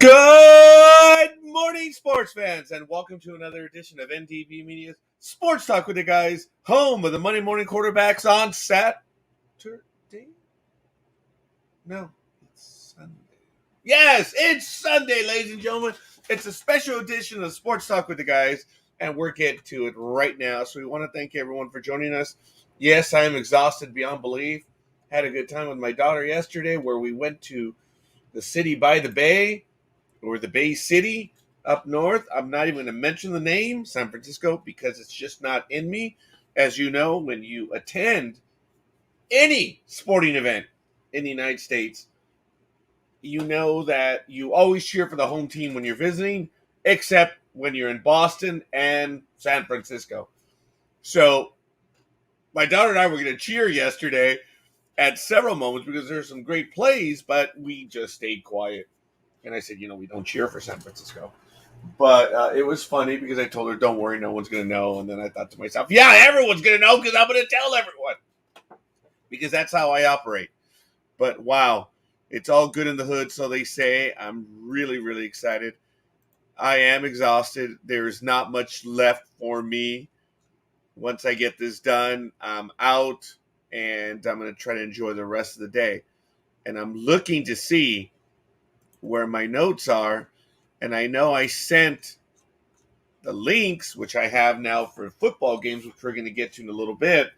Good morning, sports fans, and welcome to another edition of NDB Media's Sports Talk with the Guys, home of the Monday morning quarterbacks on Saturday. No, it's Sunday. Yes, it's Sunday, ladies and gentlemen. It's a special edition of Sports Talk with the Guys, and we're getting to it right now. So we want to thank everyone for joining us. Yes, I am exhausted beyond belief. Had a good time with my daughter yesterday where we went to the city by the bay, or the Bay City up north. I'm not even going to mention the name, San Francisco, because it's just not in me. As you know, when you attend any sporting event in the United States, you know that you always cheer for the home team when you're visiting, except when you're in Boston and San Francisco. So my daughter and I were going to cheer yesterday at several moments because there's some great plays, but we just stayed quiet. And I said, we don't cheer for San Francisco. But it was funny because I told her, don't worry, no one's going to know. And then I thought to myself, yeah, everyone's going to know because I'm going to tell everyone. Because that's how I operate. But wow, it's all good in the hood, so they say. I'm really, really excited. I am exhausted. There's not much left for me. Once I get this done, I'm out. And I'm going to try to enjoy the rest of the day. And I'm looking to see where my notes are, and I know I sent the links, which I have now for football games, which we're going to get to in a little bit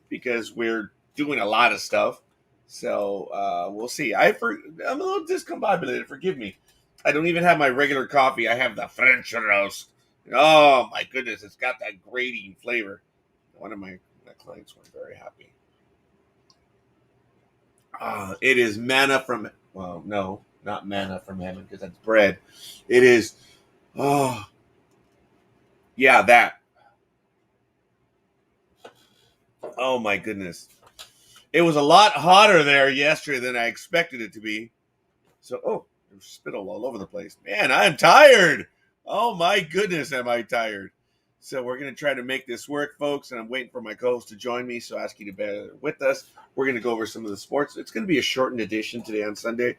because we're doing a lot of stuff. So we'll see. I'm a little discombobulated. Forgive me. I don't even have my regular coffee. I have the French roast. Oh my goodness, it's got that grating flavor. One of my clients were very happy. It is manna from. Well, no. Not manna from heaven because that's bread. It is, that. Oh my goodness. It was a lot hotter there yesterday than I expected it to be. So, there's spittle all over the place. Man, I'm tired. Oh my goodness, am I tired. So we're going to try to make this work, folks, and I'm waiting for my co-host to join me, so I ask you to bear with us. We're going to go over some of the sports. It's going to be a shortened edition today on Sunday.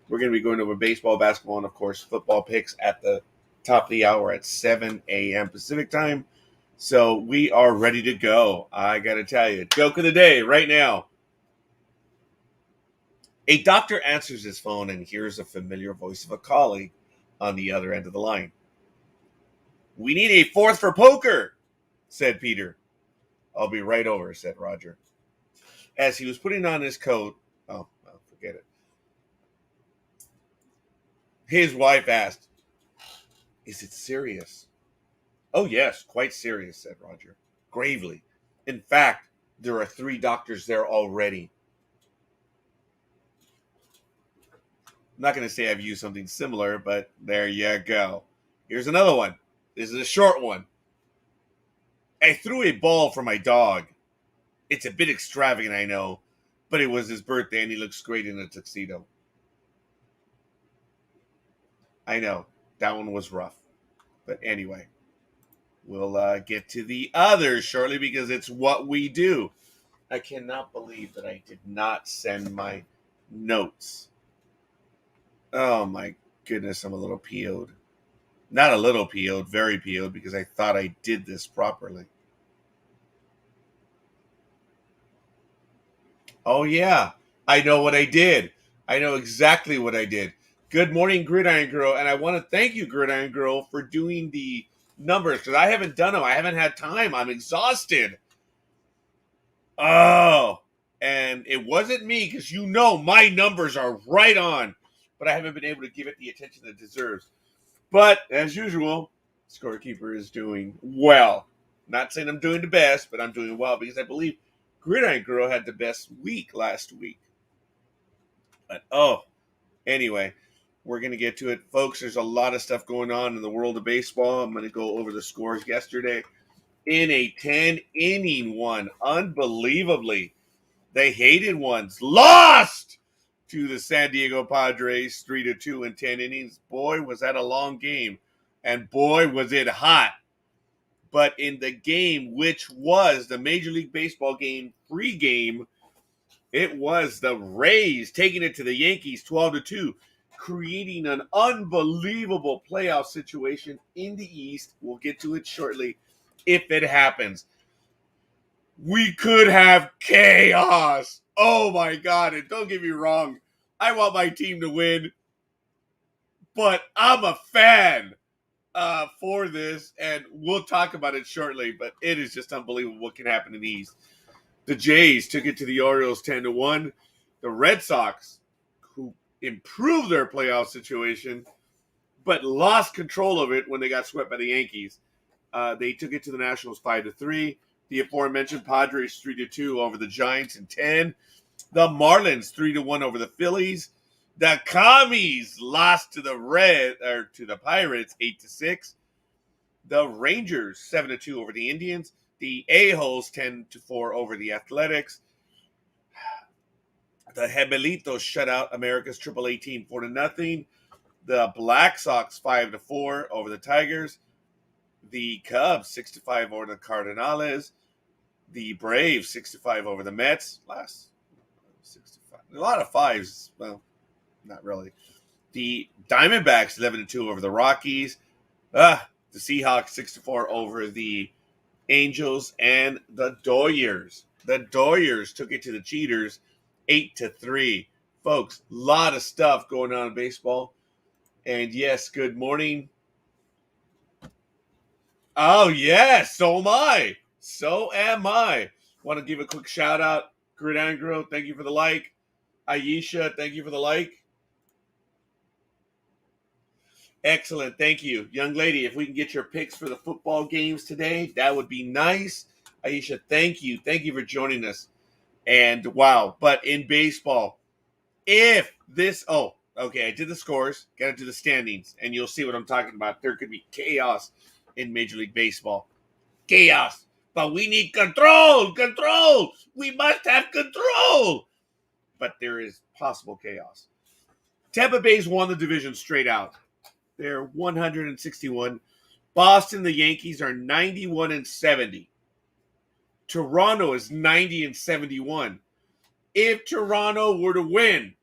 We're going to be going over baseball, basketball, and, of course, football picks at the top of the hour at 7 a.m. Pacific time. So we are ready to go. I got to tell you, joke of the day right now. A doctor answers his phone and hears a familiar voice of a colleague on the other end of the line. "We need a fourth for poker," said Peter. "I'll be right over," said Roger. As he was putting on his coat, forget it. His wife asked, "Is it serious?" "Oh, yes, quite serious," said Roger, gravely. "In fact, there are 3 doctors there already." I'm not going to say I've used something similar, but there you go. Here's another one. This is a short one. "I threw a ball for my dog. It's a bit extravagant, I know, but it was his birthday and he looks great in a tuxedo." I know, that one was rough. But anyway, we'll get to the others shortly because it's what we do. I cannot believe that I did not send my notes. Oh my goodness, I'm a little PO'd. Not a little PO'd, very PO'd because I thought I did this properly. Oh yeah, I know what I did. I know exactly what I did. Good morning, Gridiron Girl, and I want to thank you, Gridiron Girl, for doing the numbers because I haven't done them. I haven't had time. I'm exhausted. Oh, and it wasn't me because my numbers are right on, but I haven't been able to give it the attention that it deserves. But as usual, Scorekeeper is doing well. Not saying I'm doing the best, but I'm doing well because I believe Gridiron Girl had the best week last week. But anyway, we're going to get to it. Folks, there's a lot of stuff going on in the world of baseball. I'm going to go over the scores yesterday. In a 10-inning one, unbelievably, the hated ones lost to the San Diego Padres 3-2 in 10 innings. Boy, was that a long game. And boy, was it hot. But in the game, which was the Major League Baseball game pregame, it was the Rays taking it to the Yankees 12-2. creating an unbelievable playoff situation in the East. We'll get to it shortly if it happens. We could have chaos. Oh my God. And don't get me wrong, I want my team to win, but I'm a fan for this, and we'll talk about it shortly. But it is just unbelievable what can happen in the East. The Jays took it to the Orioles 10-1. The Red Sox, who improved their playoff situation, but lost control of it when they got swept by the Yankees. They took it to the Nationals 5-3. The aforementioned Padres 3-2 over the Giants in 10. The Marlins 3-1 over the Phillies. The Commies lost to the Pirates 8-6. The Rangers 7-2 over the Indians. The A-Holes 10-4 over the Athletics. The Hebelitos shut out America's AAA team 4-0. The Black Sox 5-4 over the Tigers. The Cubs 6-5 over the Cardinals. The Braves 6-5 over the Mets. Last 65. A lot of fives. Well, not really. The Diamondbacks 11-2 over the Rockies. The Seahawks 6-4 over the Angels, and the Doyers. The Doyers took it to the Cheaters 8-3. Folks, a lot of stuff going on in baseball. And yes, good morning. Oh, yes, so am I. So am I. Want to give a quick shout out. Gridangro, thank you for the like. Aisha, thank you for the like. Excellent. Thank you. Young lady, if we can get your picks for the football games today, that would be nice. Aisha, thank you. Thank you for joining us. And wow, but in baseball, if this, okay, I did the scores, got to do the standings, and you'll see what I'm talking about. There could be chaos in Major League Baseball. Chaos. But we need control. Control. We must have control. But there is possible chaos. Tampa Bay's won the division straight out. They're 161. Boston, the Yankees are 91-70. Toronto is 90-71. If Toronto were to win,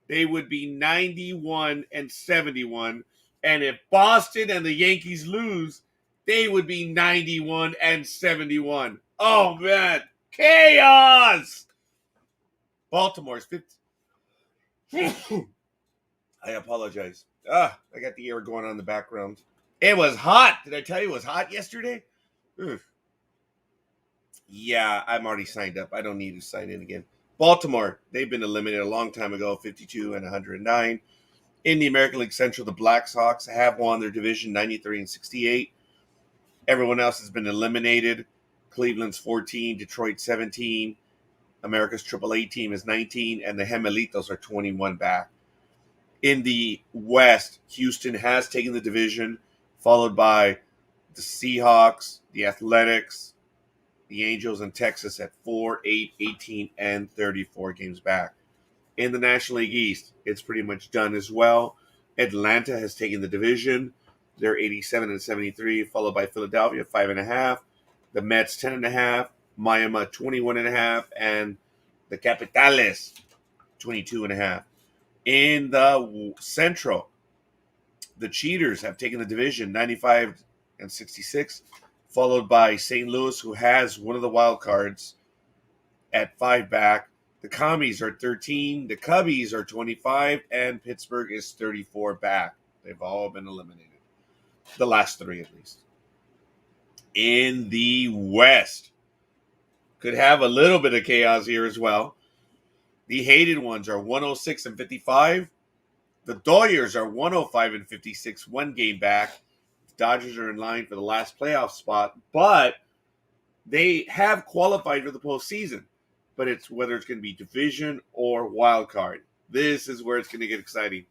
they would be 91-71. And if Boston and the Yankees lose, they would be 91-71. Oh, man. Chaos! Baltimore's 50. I apologize. I got the air going on in the background. It was hot. Did I tell you it was hot yesterday? Yeah, I'm already signed up. I don't need to sign in again. Baltimore, they've been eliminated a long time ago, 52-109. In the American League Central, the Black Sox have won their division 93-68. Everyone else has been eliminated. Cleveland's 14, Detroit 17. America's AAA team is 19, and the Gemelitos are 21 back. In the West, Houston has taken the division, followed by the Seahawks, the Athletics, the Angels, and Texas at 4, 8, 18, and 34 games back. In the National League East, it's pretty much done as well. Atlanta has taken the division. They're 87-73, followed by Philadelphia, 5.5. The Mets, 10.5. Miami, 21.5. And the Capitales, 22.5. In the Central, the Cheaters have taken the division 95-66, followed by St. Louis, who has one of the wild cards at 5 back. The Commies are 13, the Cubbies are 25, and Pittsburgh is 34 back. They've all been eliminated. The last 3, at least. In the West, could have a little bit of chaos here as well. The hated ones are 106-55. The Doyers are 105-56, 1 game back. The Dodgers are in line for the last playoff spot, but they have qualified for the postseason. But it's whether it's going to be division or wild card. This is where it's going to get exciting.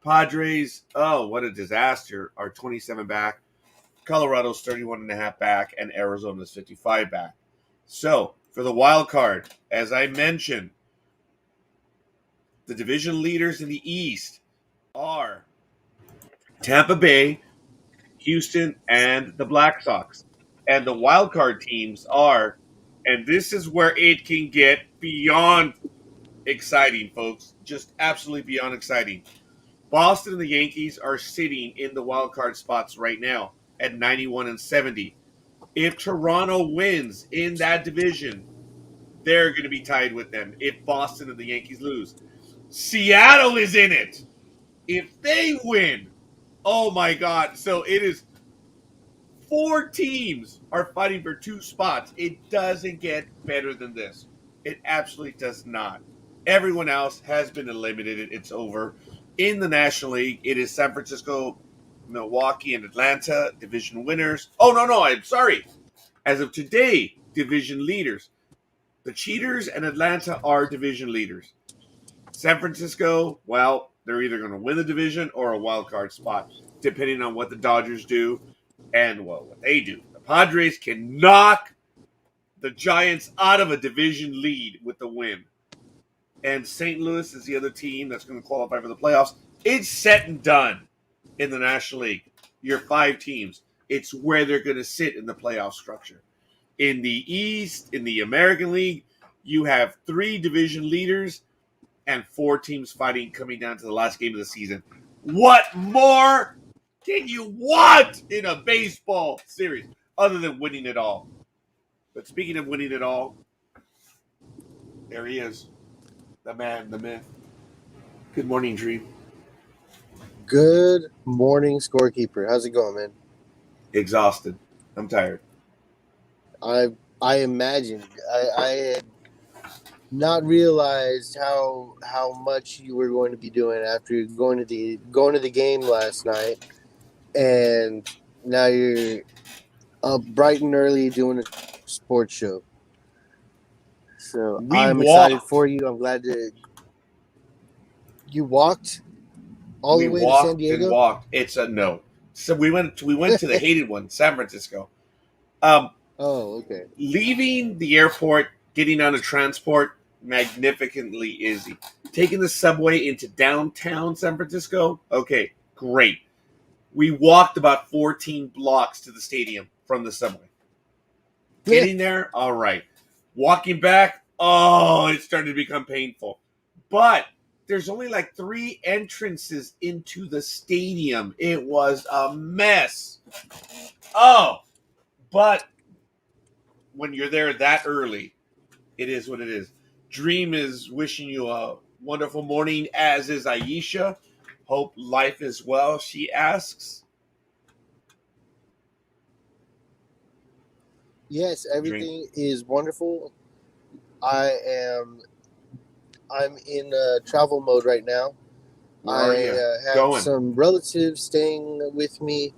Padres, oh, what a disaster, are 27 back. Colorado's 31.5 back, and Arizona's 55 back. So, for the wild card, as I mentioned, the division leaders in the East are Tampa Bay, Houston, and the Black Sox. And the wild card teams are, and this is where it can get beyond exciting, folks. Just absolutely beyond exciting. Boston and the Yankees are sitting in the wild card spots right now at 91 and 70. If Toronto wins in that division, they're going to be tied with them if Boston and the Yankees lose. Seattle is in it. If they win, oh my God. So it is 4 teams are fighting for 2 spots. It doesn't get better than this. It absolutely does not. Everyone else has been eliminated. It's over. In the National League, it is San Francisco, Milwaukee, and Atlanta, division winners. Oh, no, I'm sorry. As of today, division leaders. The Cheaters and Atlanta are division leaders. San Francisco, well, they're either going to win the division or a wild card spot, depending on what the Dodgers do and what they do. The Padres can knock the Giants out of a division lead with the win. And St. Louis is the other team that's going to qualify for the playoffs. It's set and done in the National League. Your 5 teams. It's where they're going to sit in the playoff structure. In the East, in the American League, you have 3 division leaders and 4 teams fighting coming down to the last game of the season. What more can you want in a baseball series other than winning it all? But speaking of winning it all, there he is. The man, the myth. Good morning, Dream. Good morning, scorekeeper. How's it going, man? Exhausted. I'm tired. I imagined. I had not realized how much you were going to be doing after going to the game last night, and now you're up bright and early doing a sports show. So I'm excited for you. I'm glad that you walked all the way to San Diego. We walked. It's a no. So we went to the hated one, San Francisco. Okay. Leaving the airport, getting on a transport, magnificently easy. Taking the subway into downtown San Francisco, okay, great. We walked about 14 blocks to the stadium from the subway. Getting there, all right. Walking back, it started to become painful. But there's only like 3 entrances into the stadium. It was a mess. But when you're there that early, it is what it is. Dream is wishing you a wonderful morning, as is Aisha. Hope life is well, she asks. Yes, everything is wonderful. I'm in travel mode right now. I have some relatives staying with me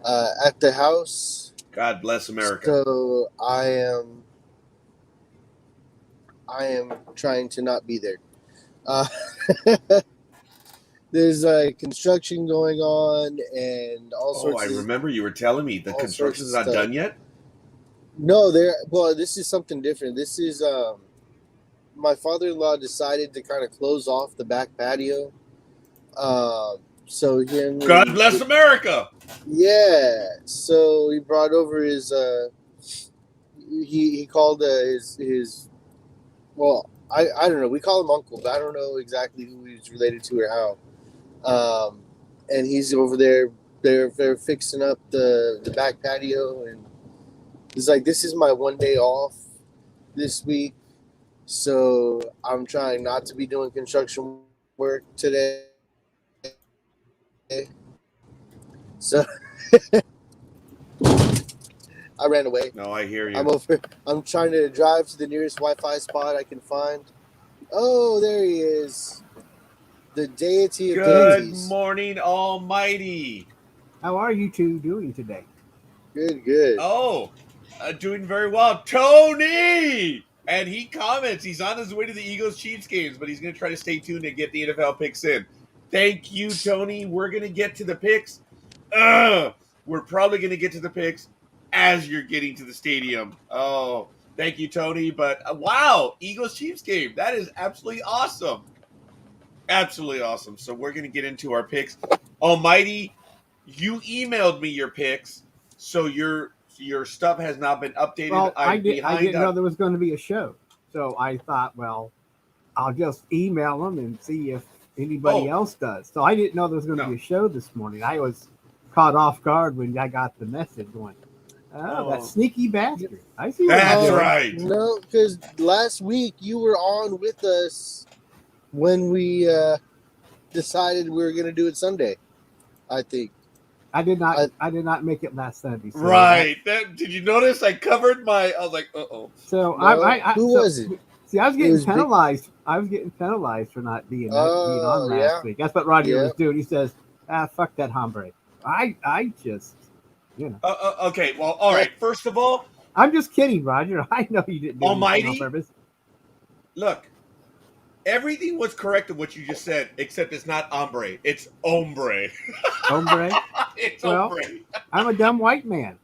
at the house. God bless America. So I am trying to not be there. There's construction going on and all sorts. I remember you were telling me the construction's not done yet. No, this is something different. This is my father-in-law decided to kind of close off the back patio. So God bless America. Yeah. So he brought over his he called his well, I don't know. We call him uncle, but I don't know exactly who he's related to or how. And he's over there. They're fixing up the back patio, and he's like, "This is my one day off this week, so I'm trying not to be doing construction work today." So I ran away. No, I hear you. I'm trying to drive to the nearest Wi-Fi spot I can find. Oh, there he is. The deity of deities. Good morning, Almighty. How are you two doing today? Good. Doing very well. Tony! And he comments he's on his way to the Eagles-Chiefs games, but he's going to try to stay tuned and get the NFL picks in. Thank you, Tony. We're going to get to the picks. We're probably going to get to the picks as you're getting to the stadium. Oh, thank you, Tony. But wow, Eagles-Chiefs game. That is absolutely awesome. Absolutely awesome. So we're going to get into our picks. Almighty, you emailed me your picks, so your stuff has not been updated. Well, I didn't know there was going to be a show. So I thought, well, I'll just email them and see if anybody else does. So I didn't know there was going to be a show this morning. I was caught off guard when I got the message going, oh, that sneaky bastard. I see what That's you're doing. right. No, because last week you were on with us when we decided we were going to do it Sunday, I think. I did not make it last Sunday. So Right. Did you notice I covered my? I was like, uh-oh. So no, who was it? See, I was getting penalized. I was getting penalized for not being on last week. That's what Roger was doing. He says, fuck that hombre. I just, Okay, well, all right. First of all, I'm just kidding, Roger. I know you didn't do anything on purpose. Look, everything was correct in what you just said, except it's not hombre. It's hombre. Hombre? It's hombre. I'm a dumb white man.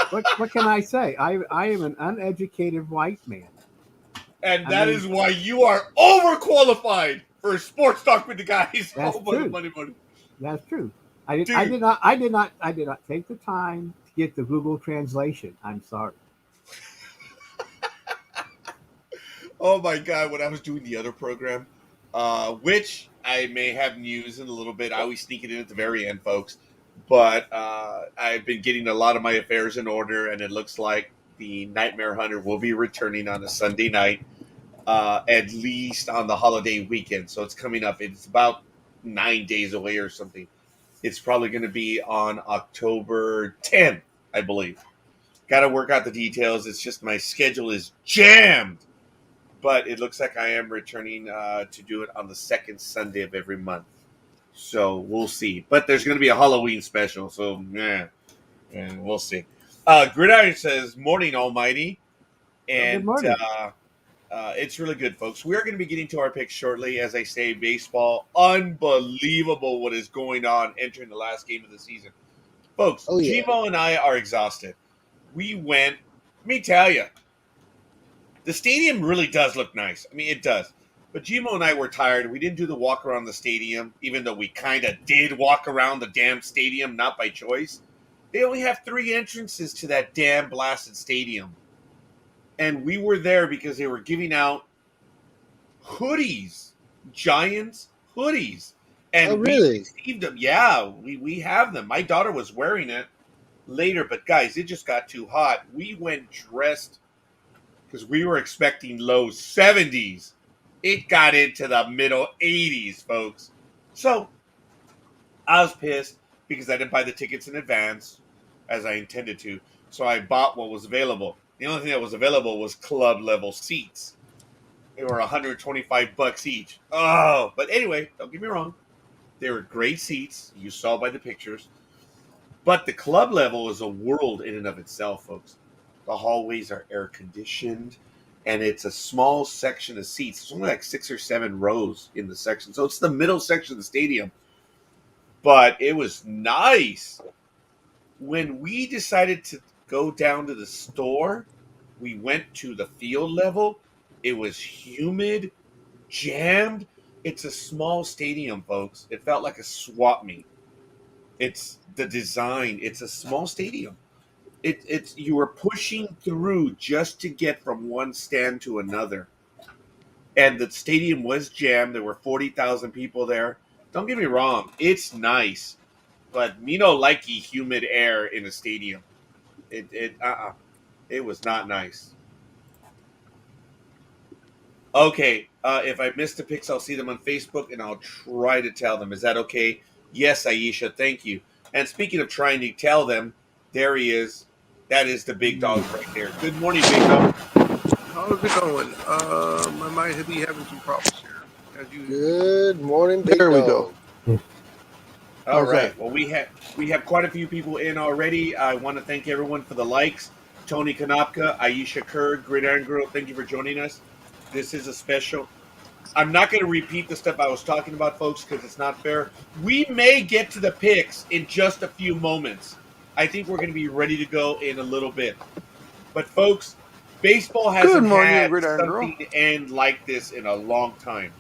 What can I say? I am an uneducated white man. And that is why you are overqualified for sports talk with the guys. That's true. Money. That's true. I did not take the time to get the Google translation. I'm sorry. Oh my God! When I was doing the other program, which I may have news in a little bit, I always sneak it in at the very end, folks. But I've been getting a lot of my affairs in order, and it looks like the Nightmare Hunter will be returning on a Sunday night, at least on the holiday weekend. So it's coming up. It's about 9 days away or something. It's probably going to be on October 10th, I believe. Got to work out the details. It's just my schedule is jammed. But it looks like I am returning to do it on the second Sunday of every month. So we'll see. But there's going to be a Halloween special. So, and we'll see. Gridiron says, morning, Almighty. And good morning. it's really good, folks. We are going to be getting to our picks shortly. As I say, baseball, unbelievable what is going on entering the last game of the season. Folks, Gmo and I are exhausted. We went, let me tell you, the stadium really does look nice. I mean, it does. But Gmo and I were tired. We didn't do the walk around the stadium, even though we kind of did walk around the damn stadium, not by choice. They only have 3 entrances to that damn blasted stadium. And we were there because they were giving out hoodies, Giants hoodies. And really? We received them. Yeah, we have them. My daughter was wearing it later. But, guys, it just got too hot. We went dressed because we were expecting low 70s. It got into the middle 80s, folks. So I was pissed because I didn't buy the tickets in advance as I intended to. So I bought what was available. The only thing that was available was club level seats. They were $125 each. Oh, but anyway, don't get me wrong. They were great seats. You saw by the pictures. But the club level is a world in and of itself, folks. The hallways are air conditioned, and it's a small section of seats. It's only like 6 or 7 rows in the section. So it's the middle section of the stadium. But it was nice. When we decided to go down to the store, we went to the field level. It was humid, jammed. It's a small stadium, folks. It felt like a swap meet. It's the design. It's a small stadium. It's you were pushing through just to get from one stand to another. And the stadium was jammed. There were 40,000 people there. Don't get me wrong. It's nice. But me no likey humid air in a stadium. It was not nice. Okay, if I missed the pics, I'll see them on Facebook, and I'll try to tell them. Is that okay? Yes, Aisha, thank you. And speaking of trying to tell them, there he is. That is the big dog right there. Good morning, big dog. How's it going? I might be having some problems here. Good morning, big there dog. We go. All right. Well, we have quite a few people in already. I want to thank everyone for the likes. Tony Kanopka, Aisha Kerr, Gridiron Girl, thank you for joining us. This is a special. I'm not going to repeat the stuff I was talking about, folks, because it's not fair. We may get to the picks in just a few moments. I think we're going to be ready to go in a little bit. But, folks, baseball hasn't had something to end like this in a long time.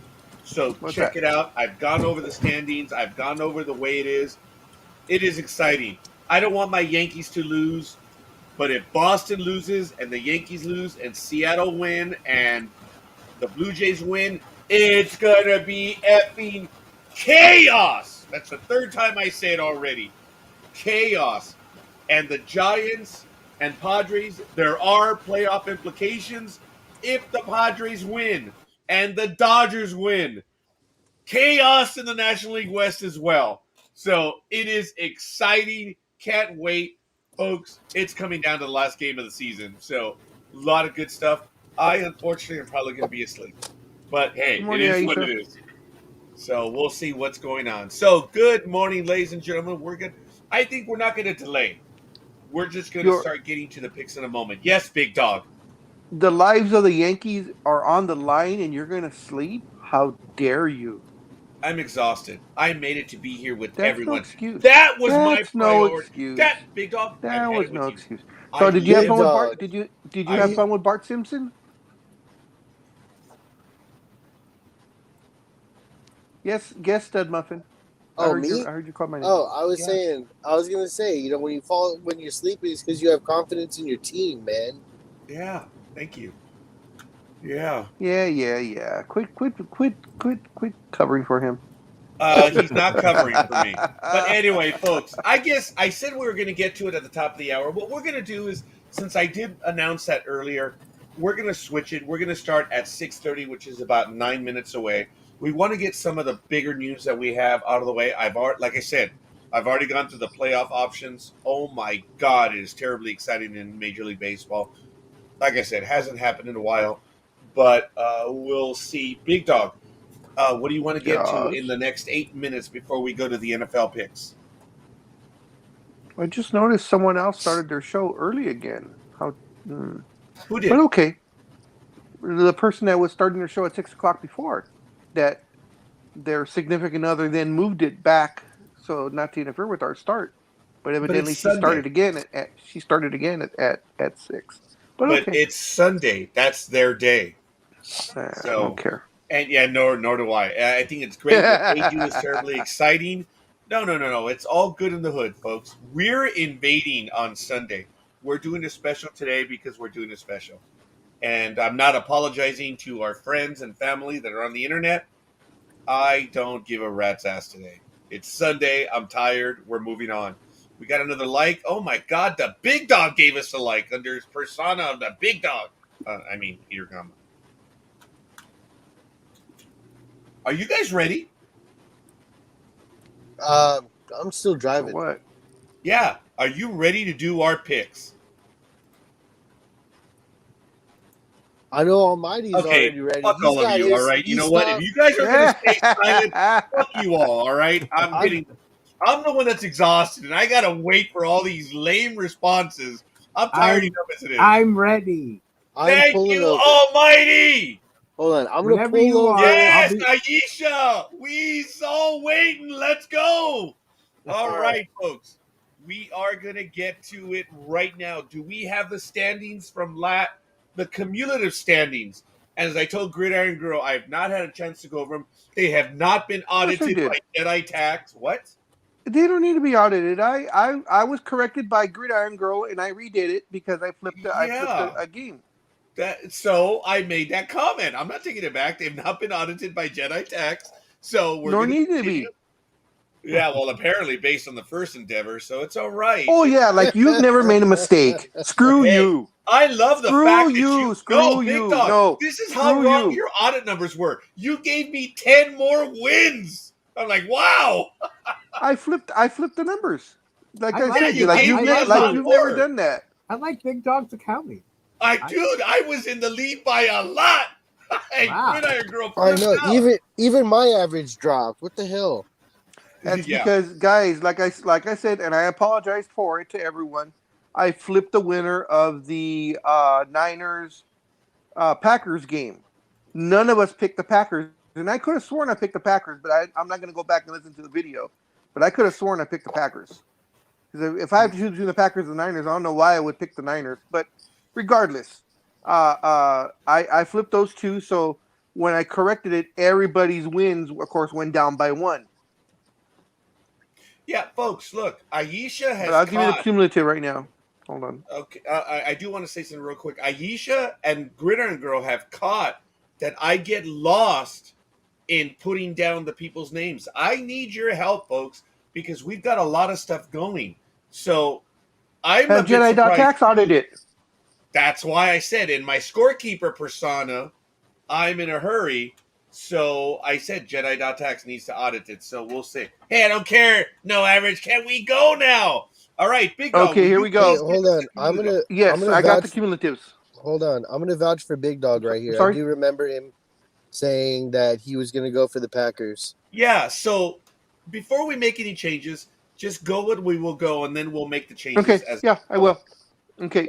So check it out. I've gone over the standings. I've gone over the way it is. It is exciting. I don't want my Yankees to lose, but if Boston loses and the Yankees lose and Seattle win and the Blue Jays win, It's gonna be effing chaos. That's the third time I say it already. Chaos. And the Giants and Padres, there are playoff implications if the Padres win and the Dodgers win. Chaos in the National League West as well. So it is exciting. Can't wait, folks. It's coming down to the last game of the season. So a lot of good stuff. I, unfortunately, am probably going to be asleep. But hey, Good it morning, is what Aisha. it is. So we'll see what's going on. So good morning, ladies and gentlemen. I think we're not going to delay. We're just going to Your start getting to the picks in a moment. Yes, big dog. the lives of the Yankees are on the line, and you're gonna sleep? How dare you? I'm exhausted. I made it to be here with That's no everyone. excuse. That was my That's no priority. excuse. That big dog. I've That had was it no with you. excuse. I So, did you have Big fun live. with Bart? dog. Did you I have fun with Bart Simpson? Yes, guess Stud Muffin. Oh, me? I heard you call my name. Oh, I was Yeah. saying, I was gonna say, when you're sleeping, it's because you have confidence in your team, man. Yeah. Thank you. Yeah. Yeah. Quit covering for him. He's not covering for me. But anyway, folks, I guess I said we were going to get to it at the top of the hour. What we're going to do is, since I did announce that earlier, we're going to switch it. We're going to start at 6:30, which is about 9 minutes away. We want to get some of the bigger news that we have out of the way. Like I said, I've already gone through the playoff options. Oh my God, it is terribly exciting in Major League Baseball. Like I said, hasn't happened in a while, but we'll see. Big dog. What do you want to get to in Josh, the next 8 minutes before we go to the NFL picks? I just noticed someone else started their show early again. How? Who But did? okay, the person that was starting their show at 6 o'clock before, that their significant other then moved it back so not to interfere with our start. But But evidently it's Sunday. she started again at 6. But But okay, it's Sunday. That's their day. I don't So, care. and yeah, nor do I. I think it's great. What they do is terribly exciting. No. It's all good in the hood, folks. We're invading on Sunday. We're doing a special today because we're doing a special. And I'm not apologizing to our friends and family that are on the internet. I don't give a rat's ass today. It's Sunday. I'm tired. We're moving on. We got another like. Oh my God, the big dog gave us a like under his persona of the big dog. Peter Gama. Are you guys ready? I'm still For driving. what? Yeah. Are you ready to do our picks? I know Almighty's Okay. already ready. Fuck He's all of got you. All his. right. You know He's what? If not. you guys are going to stay silent, fuck you all. All right. I'm the one that's exhausted, and I got to wait for all these lame responses. I'm tired enough as it is. I'm ready. I'm Thank pulling you, over. Almighty. Hold on. I'm gonna Whenever you pull over. are, Yes, I'll be. Aisha. We all waiting. Let's go. All right, folks. We are gonna get to it right now. Do we have the standings from the cumulative standings? And as I told Gridiron Girl, I have not had a chance to go over them. They have not been Of course I audited by did. Jedi Tax. What? They don't need to be audited. I was corrected by Gridiron Girl, and I redid it because I flipped Yeah. a game. So I made that comment. I'm not taking it back. They've not been audited by Jedi Tax. So we're Nor gonna need to continue. be. Yeah, well, apparently based on the first endeavor, so it's all right. Oh yeah, like you've never made a mistake. Screw Hey, you. I love the Screw fact that you. no, Screw big you. dog. No. This is how Screw wrong you. your audit numbers were. You gave me 10 more wins. I'm like, wow. I flipped the numbers. Like I I like Yeah, said, you I, gave I me a like lot you've never more. done that. I like Big Dog's accounting. Dude, I was in the lead by a lot. Hey, Wow. Gridiron Girl, put I us know. out. Even my average dropped. What the hell? That's Yeah. because, guys, like I said, and I apologize for it to everyone. I flipped the winner of the Niners Packers game. None of us picked the Packers, and I could have sworn I picked the Packers, but I'm not going to go back and listen to the video. But I could have sworn I picked the Packers. Because if I have to choose between the Packers and the Niners, I don't know why I would pick the Niners. But regardless, I flipped those two. So when I corrected it, everybody's wins, of course, went down by one. Yeah, folks, look, Aisha But has I'll give you the caught. cumulative right now. Hold on. Okay, I do want to say something real quick. Aisha and Gridiron Girl have caught that I get lost in putting down the people's names. I need your help, folks, because we've got a lot of stuff going. So I'm a Have bit surprised. Jedi.tax audit it. That's why I said in my scorekeeper persona, I'm in a hurry. So I said Jedi.tax needs to audit it. So we'll see. Hey, I don't care. No average. Can we go now? All right, Big Dog. Okay, will here you we Hey, go. please hold on. I'm Yes, gonna I got the vouch. cumulatives. Hold on. I'm gonna vouch for Big Dog right here. I Sorry? do remember him saying that he was gonna go for the Packers. Yeah, so before we make any changes, just go what we will go, and then we'll make the changes Okay, as yeah, I we go. will. Okay.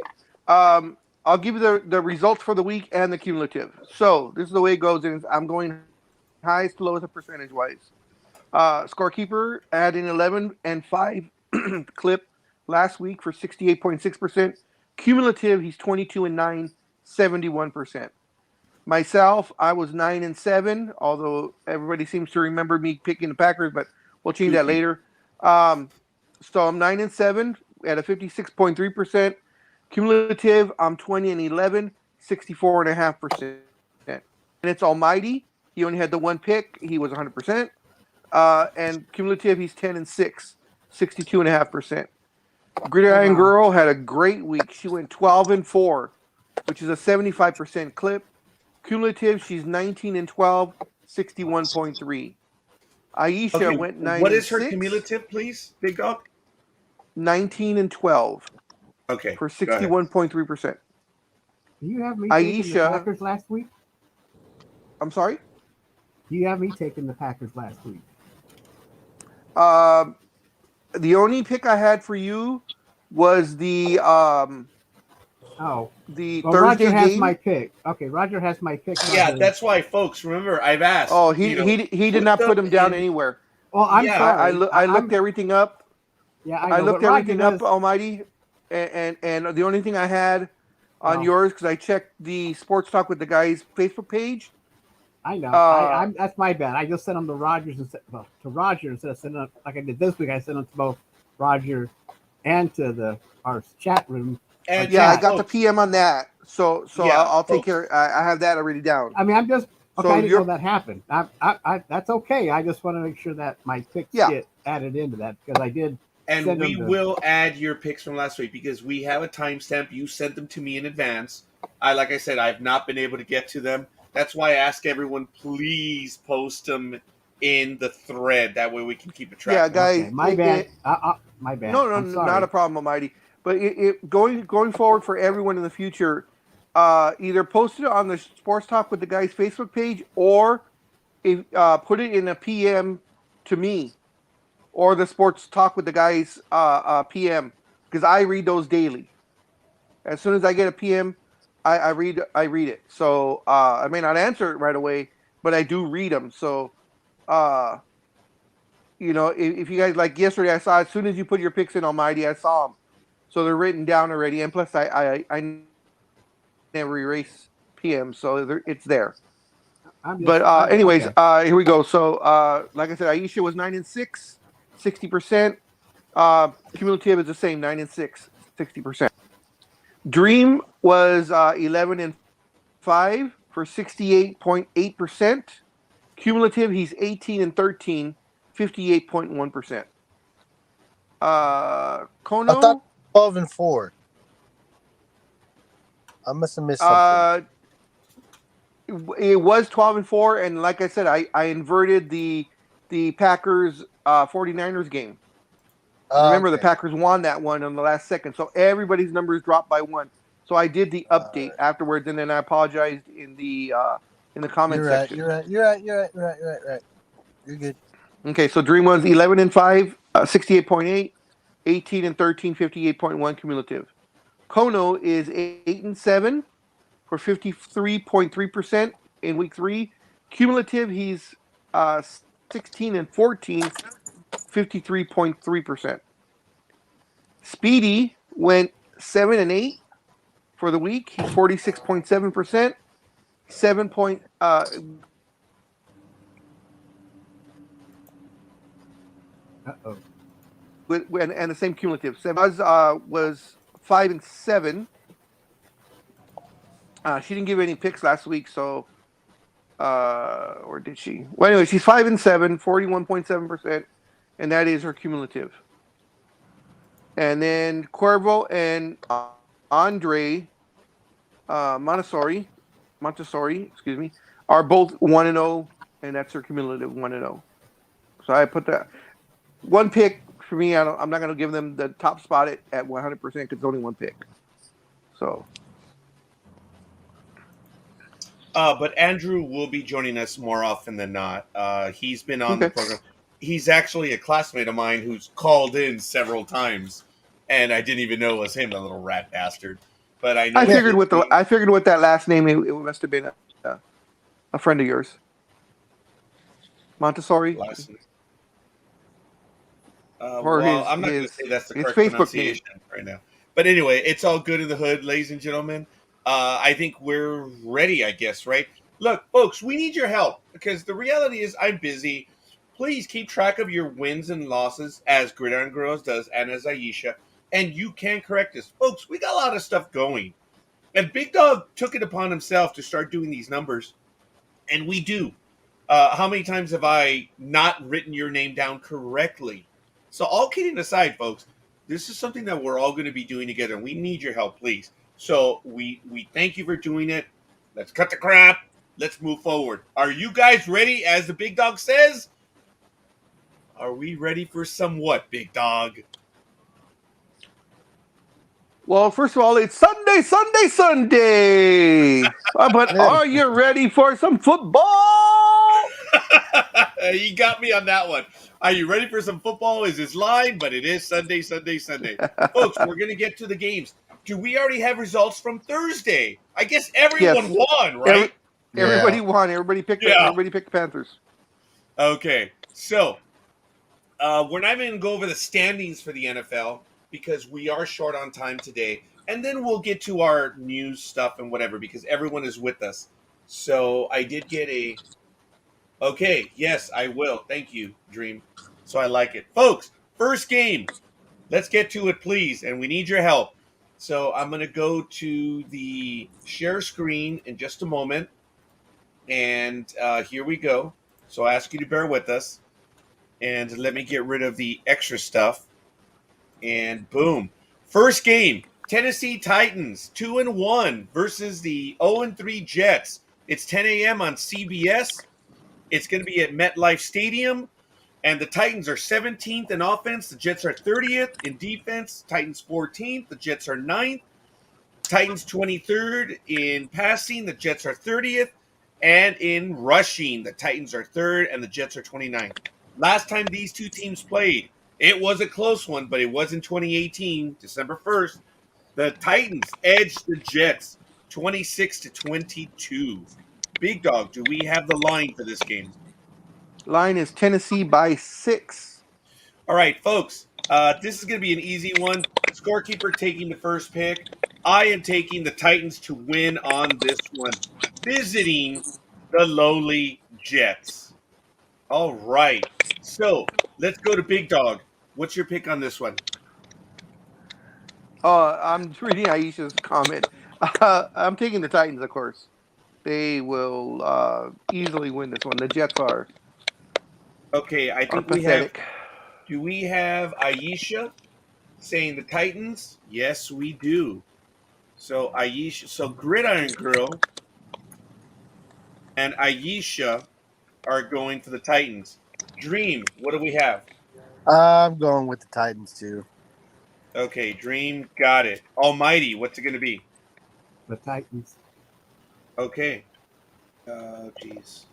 I'll give you the results for the week and the cumulative. So this is the way it goes. And I'm going highest to lowest percentage wise. Scorekeeper had an 11-5 clip last week for 68.6%. Cumulative, he's 22-9, 71%. Myself, I was 9-7, although everybody seems to remember me picking the Packers, but we'll change that later. So I'm 9-7 at a 56.3%. Cumulative, I'm 20-11, 64.5%. And it's Almighty. He only had the one pick. He was 100%. And cumulative, he's 10-6, 62.5%. Gridiron wow. Girl had a great week. She went 12-4, which is a 75% clip. Cumulative, she's 19-12, 61.3. Aisha Okay, went what is her 9-6, cumulative, please, Big Dog? 19-12 Okay, for go ahead. 61.3%. Do you have me taking the Aisha, Packers last week? I'm sorry. Do you have me taking the Packers last week? The only pick I had for you was the Oh, well, Thursday Roger has game. my pick. Okay, Roger has my pick. Yeah, that's why, folks. Remember, I've asked. Oh, he did put not put them him down in. anywhere. Well, I'm Yeah. sorry. I looked everything up. Yeah, I I know. looked But Roger everything up, does. Almighty, and the only thing I had on Oh, yours, because I checked the Sports Talk with the Guys Facebook page. I know. Uh, I'm. That's my bad. I just sent them to Rogers to Roger instead of sending them like I did this week. I sent them to both Roger and to our chat room. And yeah, I Chat. got the folks, PM on that, so yeah, I'll take folks. care. I have that already down. I mean, I'm just okay. So I didn't know you're that happened. That's okay. I just want to make sure that my picks yeah. get added into that because I did And send we them to. will add your picks from last week because we have a timestamp. You sent them to me in advance. Like I said, I've not been able to get to them. That's why I ask everyone, please post them in the thread. That way we can keep a track Yeah, of them. guys. Okay, my bad. My bad. No, I'm not sorry. a problem, Almighty. But going forward for everyone in the future, either post it on the Sports Talk with the Guys Facebook page, or if put it in a PM to me, or the Sports Talk with the Guys PM, because I read those daily. As soon as I get a PM, I read it. So I may not answer it right away, but I do read them. So uh, if you guys like yesterday, I saw as soon as you put your picks in Almighty, I saw them. So they're written down already, and plus I never erase PM, so it's there. I'm just. But anyways, Okay. here we go. So like I said, Aisha was 9-6, 60%. Cumulative is the same, 9-6, 60%. Dream was 11-5 for 68.8%. Cumulative, he's 18-13, 58.1%. I thought Kono, 12-4. I must have missed something. it was 12-4, and like I said, I inverted the Packers 49ers game. Remember, the Okay. Packers won that one on the last second, so everybody's numbers dropped by one. So I did the update Right. afterwards, and then I apologized in the comment You're right. section. You're right. You're good. Okay, so Dream was 11-5, 68.8, 18-13, 58.1 cumulative. Kono is 8-7 for 53.3% in week 3. Cumulative, he's 16-14, 53.3%. Speedy went 7-8 for the week. He's 46.7%, 7 point. Uh-oh. And the same cumulative. Sebaz was 5-7. She didn't give any picks last week, so Or did she? Well, anyway, she's 5-7, 41.7%, and that is her cumulative. And then Cuervo and Andre Montessori, excuse me, are both 1-0, and that's her cumulative 1-0. So I put that one pick for me. I'm not going to give them the top spot at 100% because it's only one pick. So. But Andrew will be joining us more often than not. He's been on the program. He's actually a classmate of mine who's called in several times, and I didn't even know it was him, the little rat bastard. But I know I figured with that last name, it must have been a friend of yours, Montessori. Well, I'm not going to say that's the correct pronunciation right now. But anyway, it's all good in the hood, ladies and gentlemen. I think we're ready, I guess, right? Look, folks, we need your help because the reality is I'm busy. Please keep track of your wins and losses as Gridiron Girls does and as Aisha. And you can correct us. Folks, we got a lot of stuff going. And Big Dog took it upon himself to start doing these numbers. And we do. How many times have I not written your name down correctly? So all kidding aside, folks, this is something that we're all going to be doing together, and we need your help, please. So we thank you for doing it. Let's cut the crap. Let's move forward. Are you guys ready, as the Big Dog says? Are we ready for some what, Big Dog? Well, first of all, it's Sunday. But are you ready for some football? You got me on that one. Are you ready for some football? Is his line, but it is Sunday. Folks, we're going to get to the games. Do we already have results from Thursday? I guess everyone won, right? Everybody won. Everybody picked the Panthers. Okay, so we're not even going to go over the standings for the NFL because we are short on time today. And then we'll get to our news stuff and whatever because everyone is with us. So I did get a... Okay, yes, I will. Thank you, Dream. So I like it. Folks, first game. Let's get to it, please. And we need your help. So I'm going to go to the share screen in just a moment. And here we go. So I ask you to bear with us. And let me get rid of the extra stuff. And boom. First game. Tennessee Titans 2-1 versus the 0-3 Jets. It's 10 a.m. on CBS. It's going to be at MetLife Stadium, and the Titans are 17th in offense. The Jets are 30th in defense. Titans 14th. The Jets are 9th. Titans 23rd in passing. The Jets are 30th. And in rushing, the Titans are 3rd, and the Jets are 29th. Last time these two teams played, it was a close one, but it was in 2018, December 1st. The Titans edged the Jets 26-22. Big Dog, do we have the line for this game? Line is Tennessee by 6. All right, folks. This is going to be an easy one. Scorekeeper taking the first pick. I am taking the Titans to win on this one, visiting the lowly Jets. All right. So let's go to Big Dog. What's your pick on this one? I'm reading Aisha's comment. I'm taking the Titans, of course. They will easily win this one. The Jets are Okay, I think we pathetic. Do we have Aisha saying the Titans? Yes, we do. So Aisha, so Gridiron Girl and Aisha are going for the Titans. Dream, what do we have? I'm going with the Titans too. Okay, Dream, got it. Almighty, what's it going to be? The Titans. Okay. Jeez.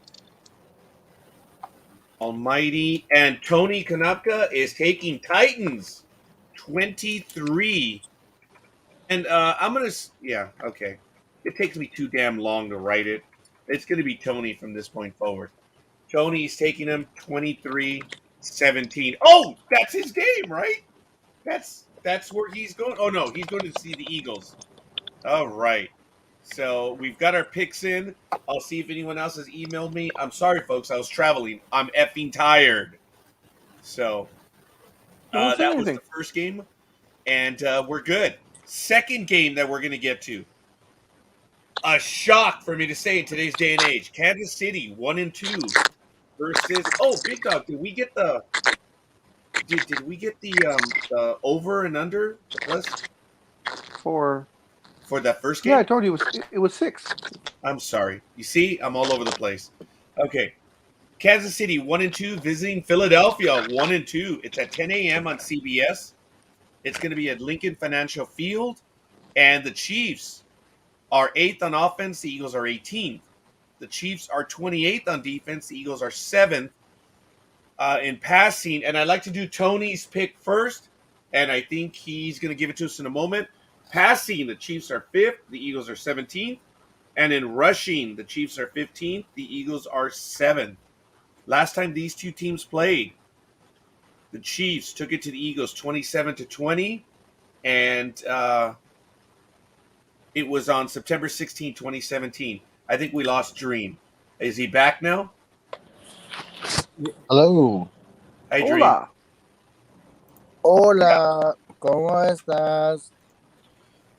Almighty and Tony Kanapka is taking Titans 23. And I'm going to, yeah, okay. It takes me too damn long to write it. It's going to be Tony from this point forward. Tony's taking him 23-17. Oh, that's his game, right? That's where he's going. Oh, no, he's going to see the Eagles. All right. So we've got our picks in. I'll see if anyone else has emailed me. I'm sorry, folks. I was traveling. I'm effing tired. So that was the first game. And we're good. Second game that we're going to get to. a shock for me to say in today's day and age. Kansas City 1-2 versus. Oh, Big Dog, did we get the? Did we get the over and under the plus For for that first yeah, I game? told you it was 6. I'm sorry. You see, I'm all over the place. Okay, Kansas City 1-2 visiting Philadelphia 1-2. It's at 10 a.m. on CBS. It's going to be at Lincoln Financial Field, and the Chiefs are 8th on offense. The Eagles are 18th. The Chiefs are 28th on defense. The Eagles are 7th in passing. And I'd like to do Tony's pick first, and I think he's going to give it to us in a moment. Passing, the Chiefs are 5th. The Eagles are 17th. And in rushing, the Chiefs are 15th. The Eagles are 7th. Last time these two teams played, the Chiefs took it to the Eagles 27-20, and it was on September 16, 2017. I think we lost Dream. Is he back now? Hello. Hey, Dream. Hola. Hola. ¿Cómo estás?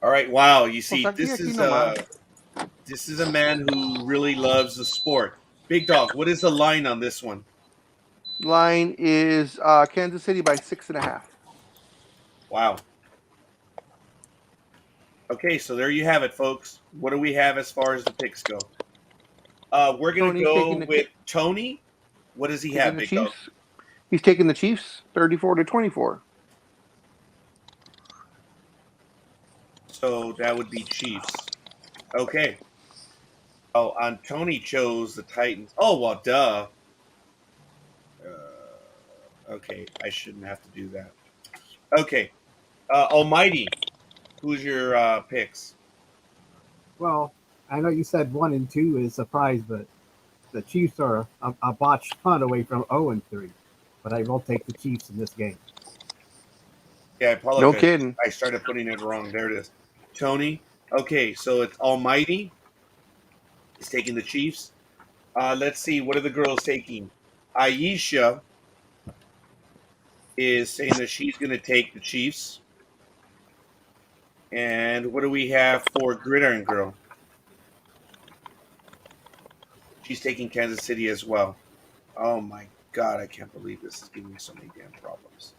All right. Wow. You see, Pues aquí this nomás. is a man who really loves the sport. Big Dog, what is the line on this one? Line is Kansas City by 6.5. Wow. Okay, so there you have it, folks. What do we have as far as the picks go? We're going to Tony's taking go the with Tony. What does he taking have, the Big Dog? Chiefs. He's taking the Chiefs 34-24. So that would be Chiefs. Okay. Oh, and Tony chose the Titans. Oh, well, duh. Okay, I shouldn't have to do that. Okay. Almighty, who's your picks? Well, I know you said 1-2 is a surprise, but the Chiefs are a botched punt away from 0-3. But I will take the Chiefs in this game. Yeah, I apologize. No kidding. I started putting it wrong. There it is. Tony. Okay, so it's Almighty. He's taking the Chiefs. Let's see. What are the girls taking? Aisha is saying that she's going to take the Chiefs. And what do we have for Gridiron Girl? She's taking Kansas City as well. Oh my God, I can't believe this is giving me so many damn problems.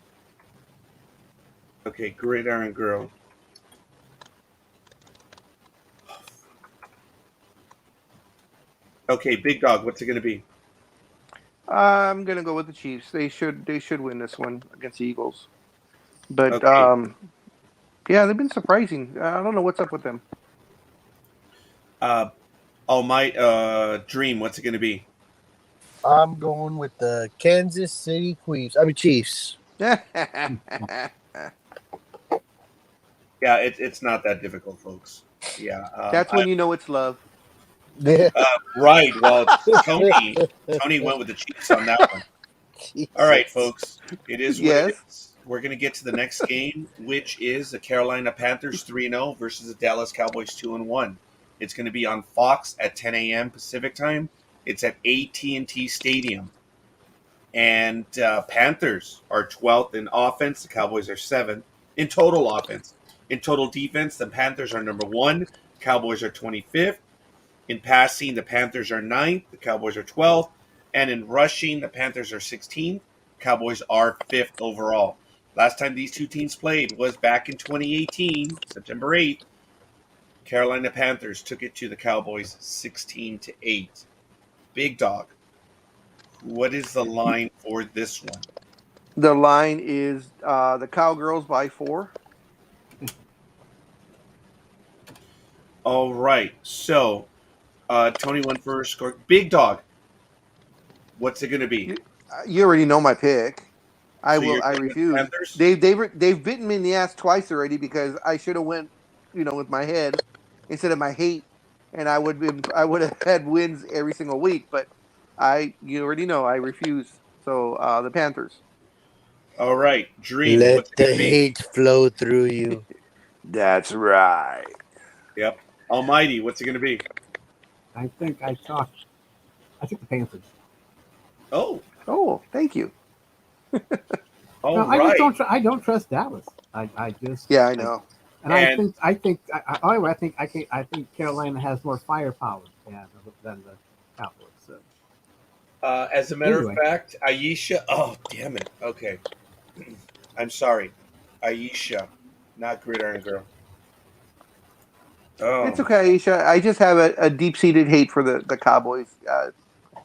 Okay, Gridiron Girl. Okay, Big Dog, what's it going to be? I'm gonna go with the Chiefs. They should win this one against the Eagles. But Okay. yeah, they've been surprising. I don't know what's up with them. Dream, what's it going to be? I'm going with the Kansas City Chiefs. Yeah, it's not that difficult, folks. Yeah. That's when you know it's love. Right. Well, Tony went with the Chiefs on that one. All right, folks. It is what it is. We're going to get to the next game, which is the Carolina Panthers 3-0 versus the Dallas Cowboys 2-1. It's going to be on Fox at 10 a.m. Pacific time. It's at AT&T Stadium. And Panthers are 12th in offense. The Cowboys are 7th in total offense. In total defense, the Panthers are number 1. Cowboys are 25th. In passing, the Panthers are 9th. The Cowboys are 12th. And in rushing, the Panthers are 16th. Cowboys are 5th overall. Last time these two teams played was back in 2018, September 8th. Carolina Panthers took it to the Cowboys 16-8. Big Dog, what is the line for this one? The line is the Cowgirls by 4. All right. So, Tony went first. Score. Big Dog, what's it going to be? You already know my pick. I So refuse. They've bitten me in the ass twice already because I should have went, with my head instead of my hate, and I would have had wins every single week. But you already know I refuse. So the Panthers. All right. Dream, Let what's it the going to be? hate flow through you. That's right. Yep. Almighty, what's it going to be? I think I took the Panthers. Oh, thank you. All No, right. I don't trust Dallas. I just Yeah, I know. And I think Carolina has more firepower than the Cowboys. So As a matter of Anyway. fact, Aisha. Oh, damn it. Okay. I'm sorry. Aisha, not Gridiron Girl. It's Oh, okay, Aisha. I just have a deep seated hate for the Cowboys.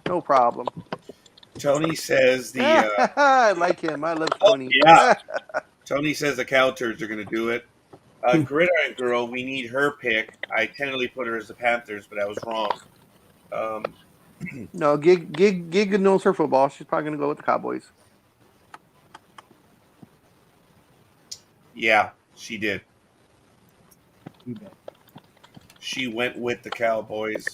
No problem. Tony says the. I like him. I love Oh, Tony. yeah. Tony says the Cow Turds are going to do it. Hmm. Gridiron Girl, we need her pick. I tentatively put her as the Panthers, but I was wrong. Um, No, Gig knows her football. She's probably going to go with the Cowboys. yeah, she did. you bet. She went with the Cowboys,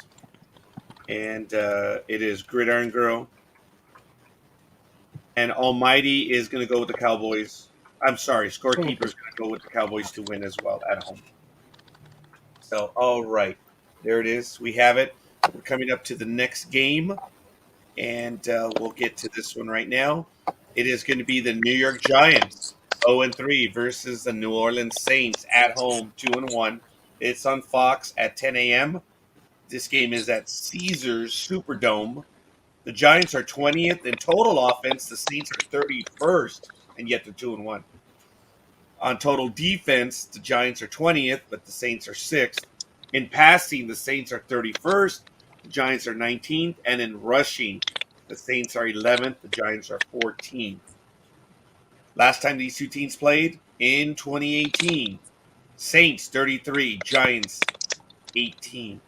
and it is Gridiron Girl. And Almighty is going to go with the Cowboys. I'm sorry, Scorekeeper is going to go with the Cowboys to win as well at home. So, all right, there it is. We have it. We're coming up to the next game, and we'll get to this one right now. It is going to be the New York Giants, 0-3, versus the New Orleans Saints at home, 2-1. It's on Fox at 10 a.m. This game is at Caesars Superdome. The Giants are 20th in total offense. The Saints are 31st, and yet they're 2-1. On total defense, the Giants are 20th, but the Saints are 6th. In passing, the Saints are 31st, the Giants are 19th, and in rushing, the Saints are 11th, the Giants are 14th. Last time these two teams played, in 2018, Saints 33, Giants 18.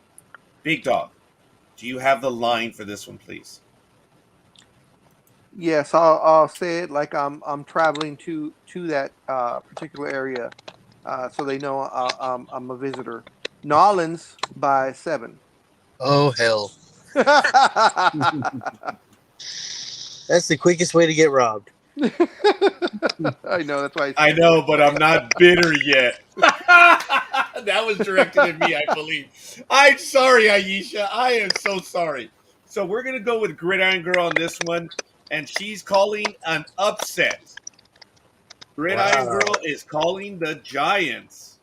Big Dog, do you have the line for this one, please? Yes, I'll say it like I'm traveling to that particular area, so they know I'm a visitor. Nolans by 7. Oh hell, that's the quickest way to get robbed. I know, that's why I know, but I'm not bitter yet. That was directed at me, I believe. I'm sorry, Aisha. I am so sorry. So we're going to go with Gridiron Girl on this one, and she's calling an upset. Gridiron Wow. Girl is calling the Giants.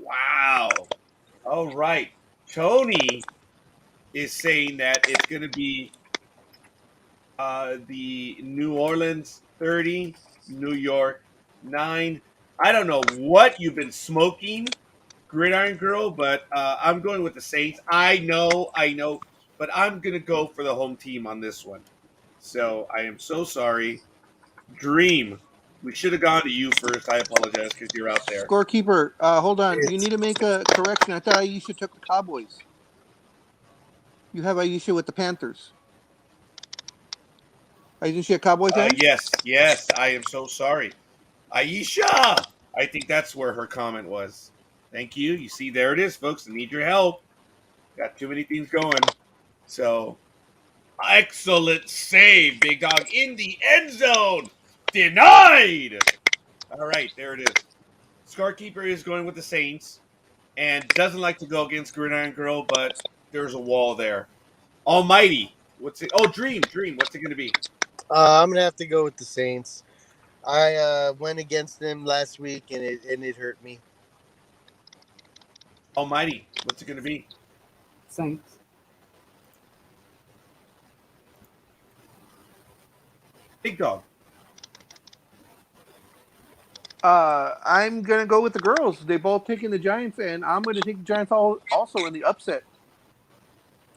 Wow. All right. Tony is saying that it's going to be the New Orleans 30, New York 9. I don't know what you've been smoking, Gridiron Girl, but I'm going with the Saints. I know, but I'm going to go for the home team on this one. So I am so sorry. Dream, we should have gone to you first. I apologize because you're out there. Scorekeeper, hold on. You It's- need to make a correction. I thought Aisha took the Cowboys. You have Aisha with the Panthers. Isn't she a Cowboy fan? Yes, I am so sorry. Aisha! I think that's where her comment was. Thank you. You see, there it is, folks. I need your help. Got too many things going. So, excellent save, Big Dog, in the end zone. Denied. All right, there it is. Scorekeeper is going with the Saints and doesn't like to go against Gridiron Girl, but there's a wall there. Almighty, what's it? Oh, Dream. What's it going to be? I'm gonna have to go with the Saints. I went against them last week, and it hurt me. Almighty, what's it going to be? Saints. Big Dog. I'm gonna go with the girls. They both taking the Giants, and I'm gonna take the Giants also in the upset.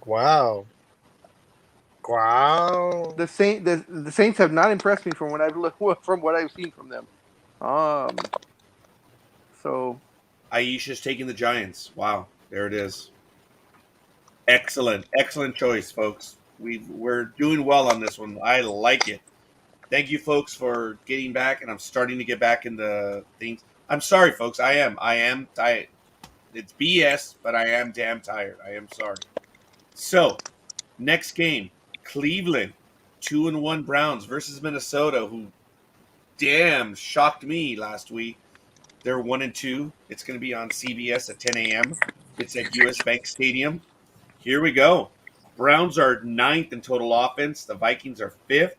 Wow. Wow. The Saints have not impressed me from what I've seen from them. So Aisha's taking the Giants. Wow, there it is. Excellent choice, folks. We're doing well on this one. I like it. Thank you, folks, for getting back, and I'm starting to get back into things. I'm sorry, folks. I am tired. It's BS, but I am damn tired. I am sorry. So, next game, Cleveland, 2-1 Browns versus Minnesota, who damn shocked me last week. They're 1-2. It's going to be on CBS at 10 a.m. It's at US Bank Stadium. Here we go. Browns are 9th in total offense. The Vikings are 5th.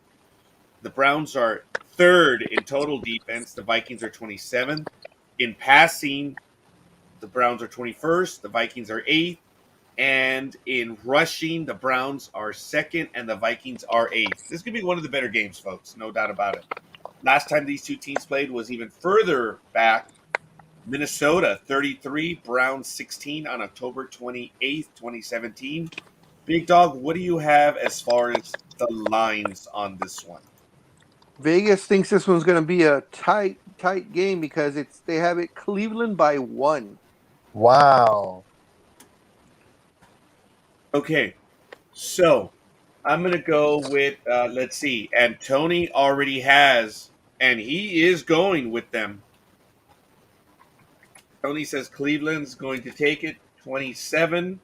The Browns are 3rd in total defense. The Vikings are 27th. In passing, the Browns are 21st, the Vikings are 8th, and in rushing, the Browns are 2nd and the Vikings are 8th. This could be one of the better games, folks, no doubt about it. Last time these two teams played was even further back. Minnesota 33, Browns 16 on October 28th, 2017. Big Dog, what do you have as far as the lines on this one? Vegas thinks this one's going to be a tight game because they have it Cleveland by 1. Wow. Okay, so I'm going to go with, let's see, and Tony already has, and he is going with them. Tony says Cleveland's going to take it 27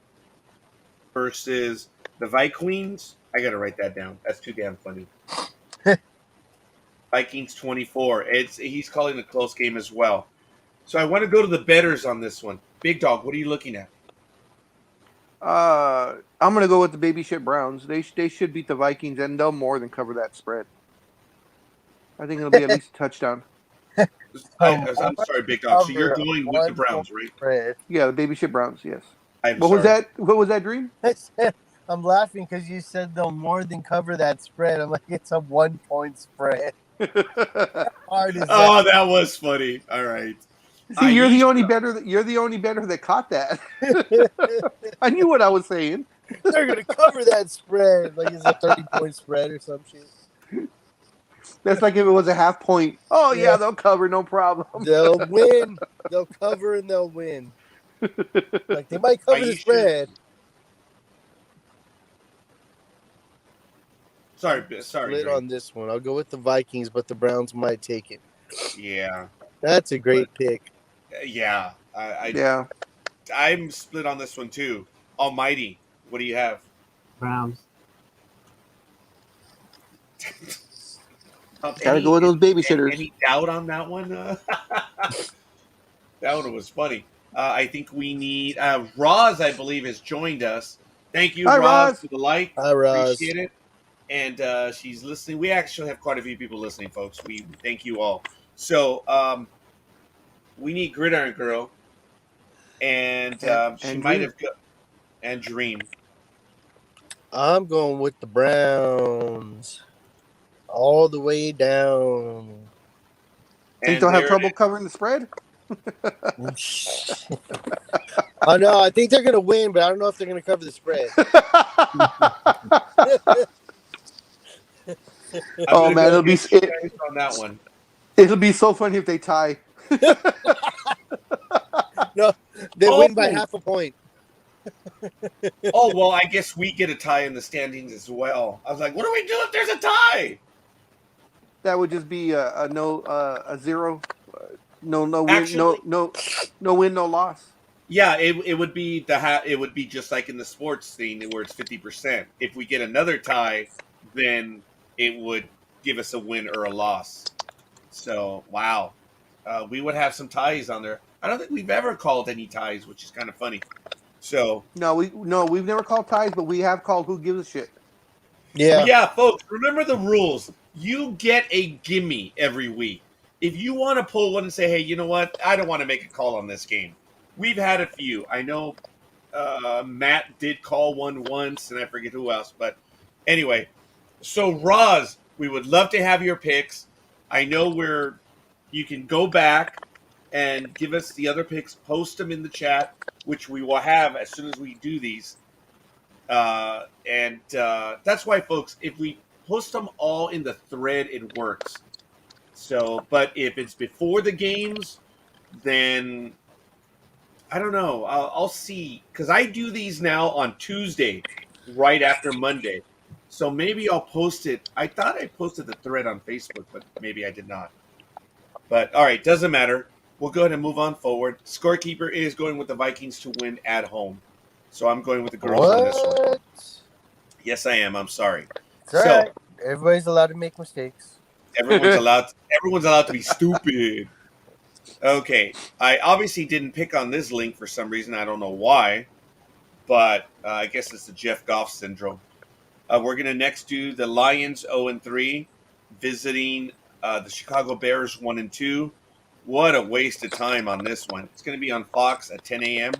versus the Vikings. I got to write that down. That's too damn funny. Vikings 24. He's calling it a close game as well. So I want to go to the bettors on this one. Big Dog, what are you looking at? I'm going to go with the baby shit Browns. They should beat the Vikings, and they'll more than cover that spread. I think it'll be at least a touchdown. I'm sorry, Big Dog. So you're going with the Browns, right? Spread. Yeah, the baby shit Browns. Yes. What was that? What was that, Dream? I'm laughing because you said they'll more than cover that spread. I'm like, it's a 1-point spread. Hard as Oh, that was funny. All right. See, you're the only better that caught that. I knew what I was saying. They're gonna cover that spread. Like it's a 30-point spread or some shit. That's like if it was a half point. Oh yeah, they'll cover, no problem. They'll win. They'll cover and they'll win. Like they might cover the spread. Sorry. Split on this one. I'll go with the Vikings, but the Browns might take it. Yeah. That's a great pick. Yeah. Yeah. I'm split on this one too. Almighty, what do you have? Browns. Gotta go with those babysitters. Any doubt on that one? That one was funny. I think we need Roz, I believe, has joined us. Thank you, Hi, Roz, Roz. for the like. Hi, Roz. Appreciate it. And she's listening. We actually have quite a few people listening, folks. We thank you all. So we need Gridiron Girl, and she might have and Dream. I'm going with the Browns all the way down. Think they'll have trouble covering the spread? Oh no, I think they're gonna win, but I don't know if they're gonna cover the spread. Oh man, it'll be on that one. It'll be so funny if they tie. No, they win by half a point. Oh well, I guess we get a tie in the standings as well. I was like, what do we do if there's a tie? That would just be a zero. No win, Actually, no win, no loss. Yeah, it would be it would be just like in the sports thing where it's 50%. If we get another tie, then it would give us a win or a loss. So wow, we would have some ties on there. I don't think we've ever called any ties, which is kind of funny. So we've never called ties, but we have called who gives a shit. Yeah, folks, remember the rules. You get a gimme every week. If you want to pull one and say, hey, you know what? I don't want to make a call on this game. We've had a few. I know Matt did call one once, and I forget who else. But anyway, so Roz, we would love to have your picks. I know you can go back and give us the other picks, post them in the chat, which we will have as soon as we do these. And that's why, folks, if we post them all in the thread, it works. So, but if it's before the games, then I don't know. I'll see, because I do these now on Tuesday, right after Monday. So maybe I'll post it. I thought I posted the thread on Facebook, but maybe I did not. But all right, doesn't matter. We'll go ahead and move on forward. Scorekeeper is going with the Vikings to win at home. So I'm going with the girls on this one. Yes, I am. I'm sorry. It's all right. Everybody's allowed to make mistakes. Everyone's allowed to be stupid. Okay. I obviously didn't pick on this link for some reason. I don't know why. But I guess it's the Jeff Goff syndrome. We're going to next do the Lions 0-3, visiting the Chicago Bears 1-2. What a waste of time on this one. It's going to be on Fox at 10 a.m.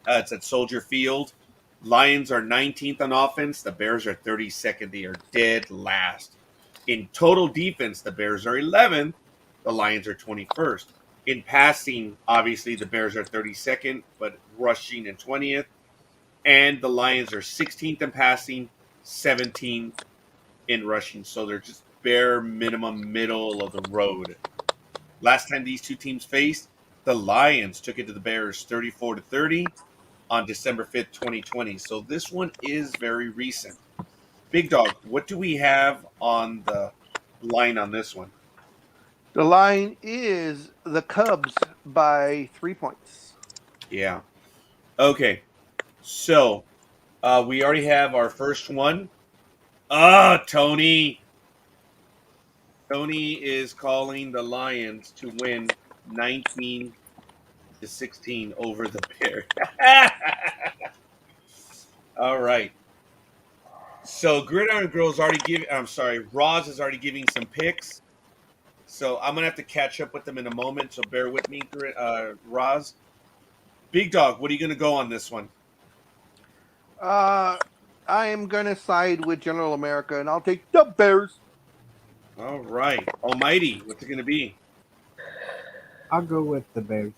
It's at Soldier Field. Lions are 19th on offense. The Bears are 32nd. They are dead last. In total defense, the Bears are 11th. The Lions are 21st. In passing, obviously, the Bears are 32nd, but rushing and 20th. And the Lions are 16th in passing, 17th in rushing. So they're just bare minimum middle of the road. Last time these two teams faced, the Lions took it to the Bears 34-30 on December 5th, 2020. So this one is very recent. Big Dog, what do we have on the line on this one? The line is the Cubs by 3 points. Yeah. Okay. So we already have our first one. Tony. Tony is calling the Lions to win 19-16 over the Bears. All right. So Gridiron Girl's already giving. I'm sorry, Roz is already giving some picks. So I'm gonna have to catch up with them in a moment. So bear with me, Roz. Big Dog, what are you gonna go on this one? I am going to side with General America, and I'll take the Bears. All right, Almighty, what's it gonna be? I'll go with the Bears.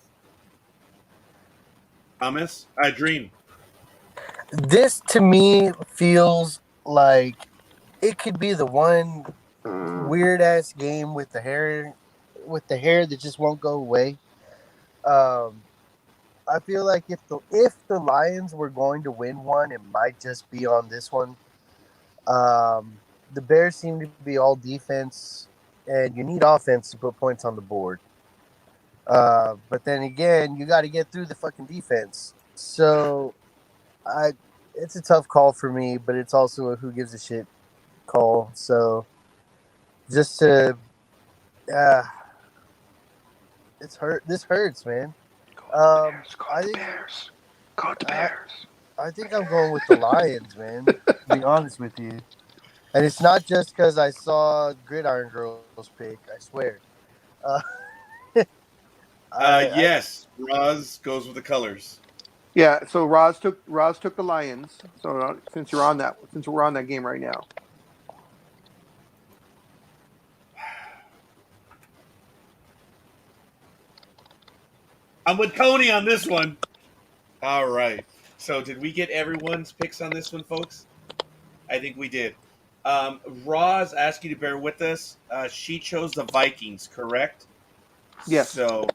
Thomas, I dream. This to me feels like it could be the one weird ass game with the hair that just won't go away. I feel like if the Lions were going to win one, it might just be on this one. The Bears seem to be all defense, and you need offense to put points on the board. But then again, you got to get through the fucking defense. So, it's a tough call for me, but it's also a who gives a shit call. So, just to, it's hurt. This hurts, man. I think Bears. Go to Bears. I think I'm going with the Lions, man. To be honest with you, and it's not just because I saw Gridiron Girls pick. I swear. Yes, Roz goes with the colors. Yeah, so Roz took the Lions. So since we're on that game right now. I'm with Tony on this one. All right. So did we get everyone's picks on this one, folks? I think we did. Roz asked you to bear with us. She chose the Vikings, correct? Yes. So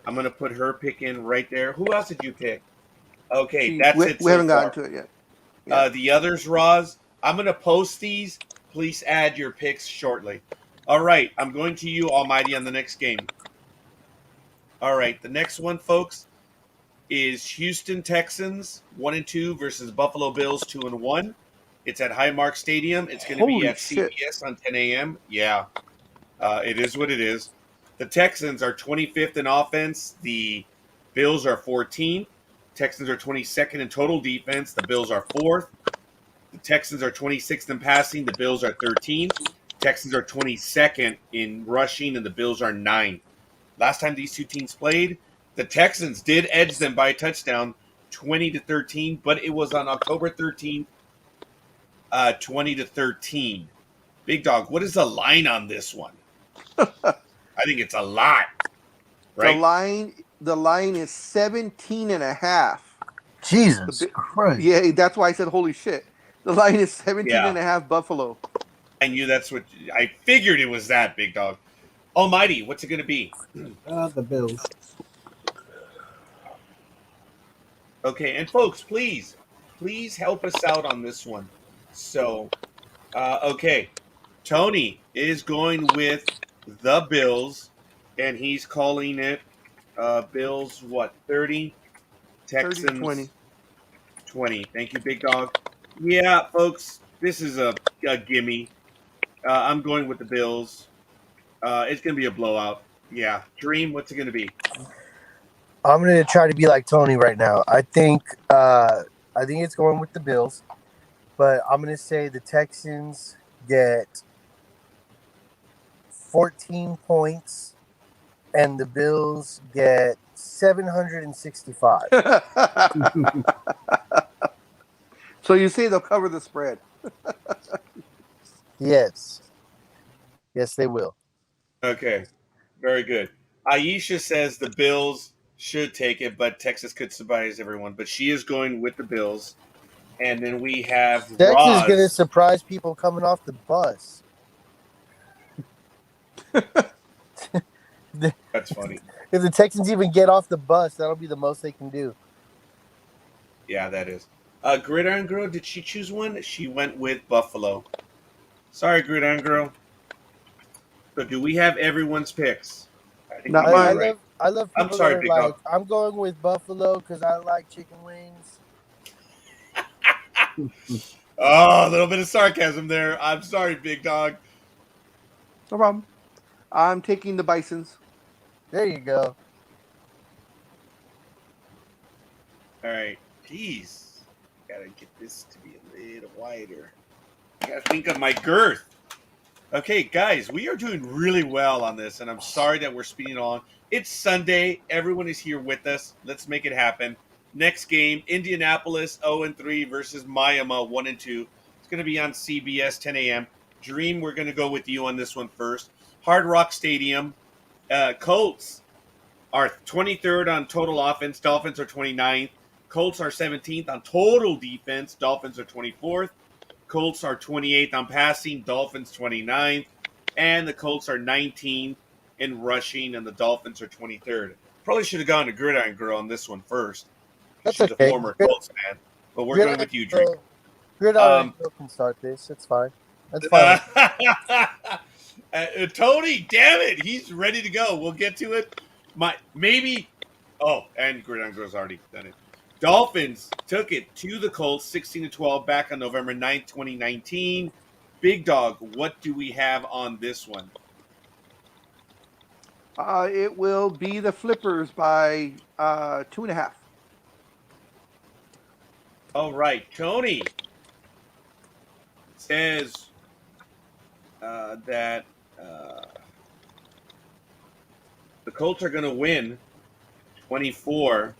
I'm going to put her pick in right there. Who else did you pick? Okay, We that's it. we haven't gotten to it yet. Yeah. The others, Roz, I'm going to post these. Please add your picks shortly. All right, I'm going to you, Almighty, on the next game. All right, the next one, folks, is Houston Texans 1-2 versus Buffalo Bills 2-1. It's at Highmark Stadium. It's going to be at CBS on 10 a.m. Yeah, it is what it is. The Texans are 25th in offense. The Bills are 14th. Texans are 22nd in total defense. The Bills are 4th. The Texans are 26th in passing. The Bills are 13th. Texans are 22nd in rushing, and the Bills are 9th. Last time these two teams played, the Texans did edge them by a touchdown, 20-13, but it was on October 13th, 20-13. Big Dog, what is the line on this one? I think it's a lot. Right? The line is 17.5. Jesus Christ. Yeah, that's why I said holy shit. The line is 17.5 Buffalo. I knew that's what I figured it was that, Big Dog. Almighty, what's it going to be? The Bills. Okay, and folks, please help us out on this one. So, okay, Tony is going with the Bills, and he's calling it Bills, 30? Texans 20. Thank you, Big Dog. Yeah, folks, this is a gimme. I'm going with the Bills. It's going to be a blowout. Yeah. Dream, what's it going to be? I'm going to try to be like Tony right now. I think it's going with the Bills, but I'm going to say the Texans get 14 points and the Bills get 765. So you say they'll cover the spread? Yes, they will. Okay, very good. Aisha says the Bills should take it, but Texas could surprise everyone. But she is going with the Bills. And then we have Texas is going to Roz. surprise people coming off the bus. That's funny. If the Texans even get off the bus, that'll be the most they can do. Yeah, that is. Gridiron Girl, did she choose one? She went with Buffalo. Sorry, Gridiron Girl. So do we have everyone's picks? I think Not we do, mine. right? I love I'm people sorry, that are Big like, Dog. I'm going with Buffalo because I like chicken wings. Oh, a little bit of sarcasm there. I'm sorry, Big Dog. No problem. I'm taking the Bisons. There you go. All right. Jeez. Gotta get this to be a little wider. I gotta think of my girth. Okay, guys, we are doing really well on this, and I'm sorry that we're speeding on. It's Sunday. Everyone is here with us. Let's make it happen. Next game, Indianapolis 0-3 versus Miami 1-2. It's going to be on CBS 10 a.m. Dream, we're going to go with you on this one first. Hard Rock Stadium. Colts are 23rd on total offense. Dolphins are 29th. Colts are 17th on total defense. Dolphins are 24th. Colts are 28th on passing. Dolphins 29th. And the Colts are 19th in rushing, and the Dolphins are 23rd. Probably should have gone to Gridiron Girl on this one first. That's She's okay. a former Colts fan. But we're going with you, Dream. Gridiron Girl can start this. That's fine. That's fine. Tony, damn it. He's ready to go. We'll get to it. And Gridiron Girl's already done it. Dolphins took it to the Colts 16-12 back on November 9th, 2019. Big Dog, what do we have on this one? It will be the Flippers by 2.5. All right. Tony says that the Colts are going to win 24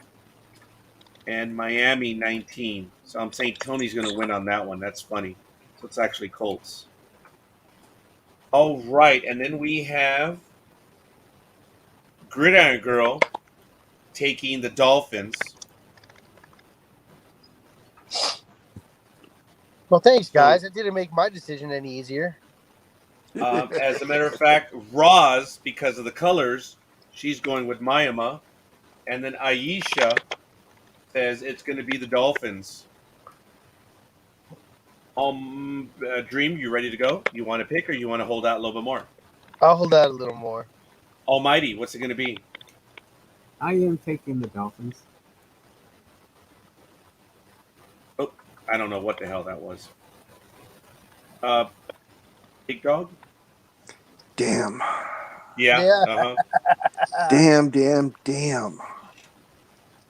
and Miami 19. So I'm saying Tony's going to win on that one. That's funny. So it's actually Colts. All right. And then we have Gridiron Girl taking the Dolphins. Well, thanks, guys. It didn't make my decision any easier. As a matter of fact, Roz, because of the colors, she's going with Miami. And then Aisha says it's going to be the Dolphins. Dream, you ready to go? You want to pick, or you want to hold out a little bit more? I'll hold out a little more. Almighty, what's it going to be? I am taking the Dolphins. Oh, I don't know what the hell that was. Big Dog? Damn. Yeah. Uh-huh. Damn.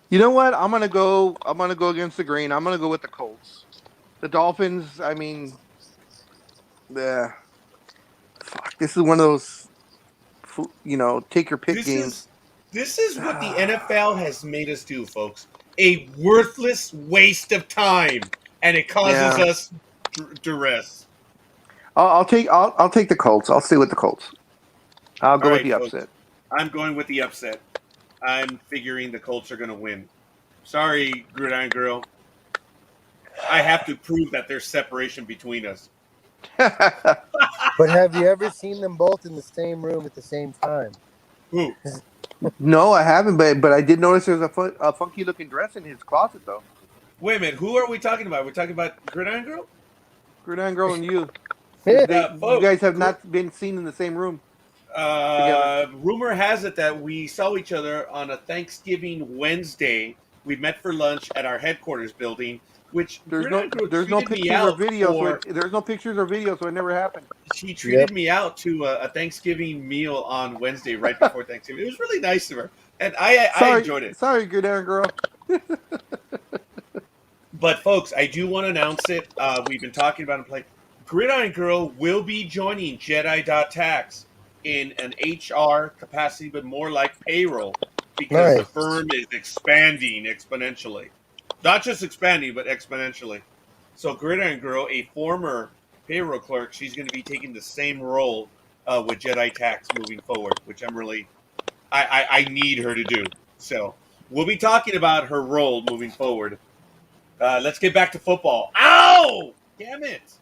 You know what? I'm gonna go against the grain. I'm gonna go with the Colts. The Dolphins, I mean, fuck. This is one of those, take your pick games. This is what the NFL has made us do, folks. A worthless waste of time, and it causes us duress. I'll take the Colts. I'll stay with the Colts. I'll go with the upset. Folks, I'm going with the upset. I'm figuring the Colts are going to win. Sorry, Gridiron Girl. I have to prove that there's separation between us. But have you ever seen them both in the same room at the same time? Who? No, I haven't, but I did notice there's a funky looking dress in his closet, though. Wait a minute. Who are we talking about? We're talking about Gridiron Girl? Gridiron Girl and you. Folks, you guys have not been seen in the same room. Rumor has it that we saw each other on a Thanksgiving Wednesday. We met for lunch at our headquarters building, which there's no pictures or videos. There's no pictures or videos, so it never happened. She treated me out to a Thanksgiving meal on Wednesday, right before Thanksgiving. It was really nice of her, and I enjoyed it. Sorry, Gridiron Girl. But folks, I do want to announce it. We've been talking about it. Gridiron Girl will be joining Jedi.tax in an HR capacity, but more like payroll because the firm is expanding exponentially. Not just expanding, but exponentially. So Gridiron Girl, a former payroll clerk, she's going to be taking the same role with Jedi Tax moving forward, which I'm really, I need her to do. So we'll be talking about her role moving forward. Let's get back to football. Ow! Damn it!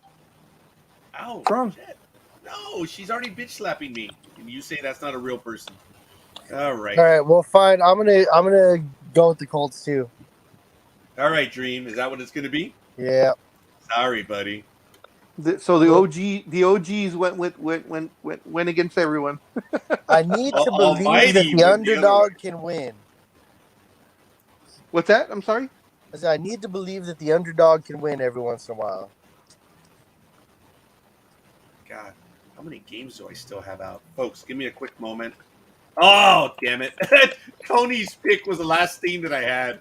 Ow! What's wrong? Shit. No, she's already bitch slapping me. And you say that's not a real person. All right. All right. Well, fine. I'm gonna go with the Colts too. All right, Dream. Is that what it's going to be? Yeah. Sorry, buddy. So the OGs went against everyone. I need to believe Almighty that the went the other underdog way. can win. What's that? I'm sorry. I said I need to believe that the underdog can win every once in a while. God, how many games do I still have out? Folks, give me a quick moment. Oh, damn it. Tony's pick was the last thing that I had.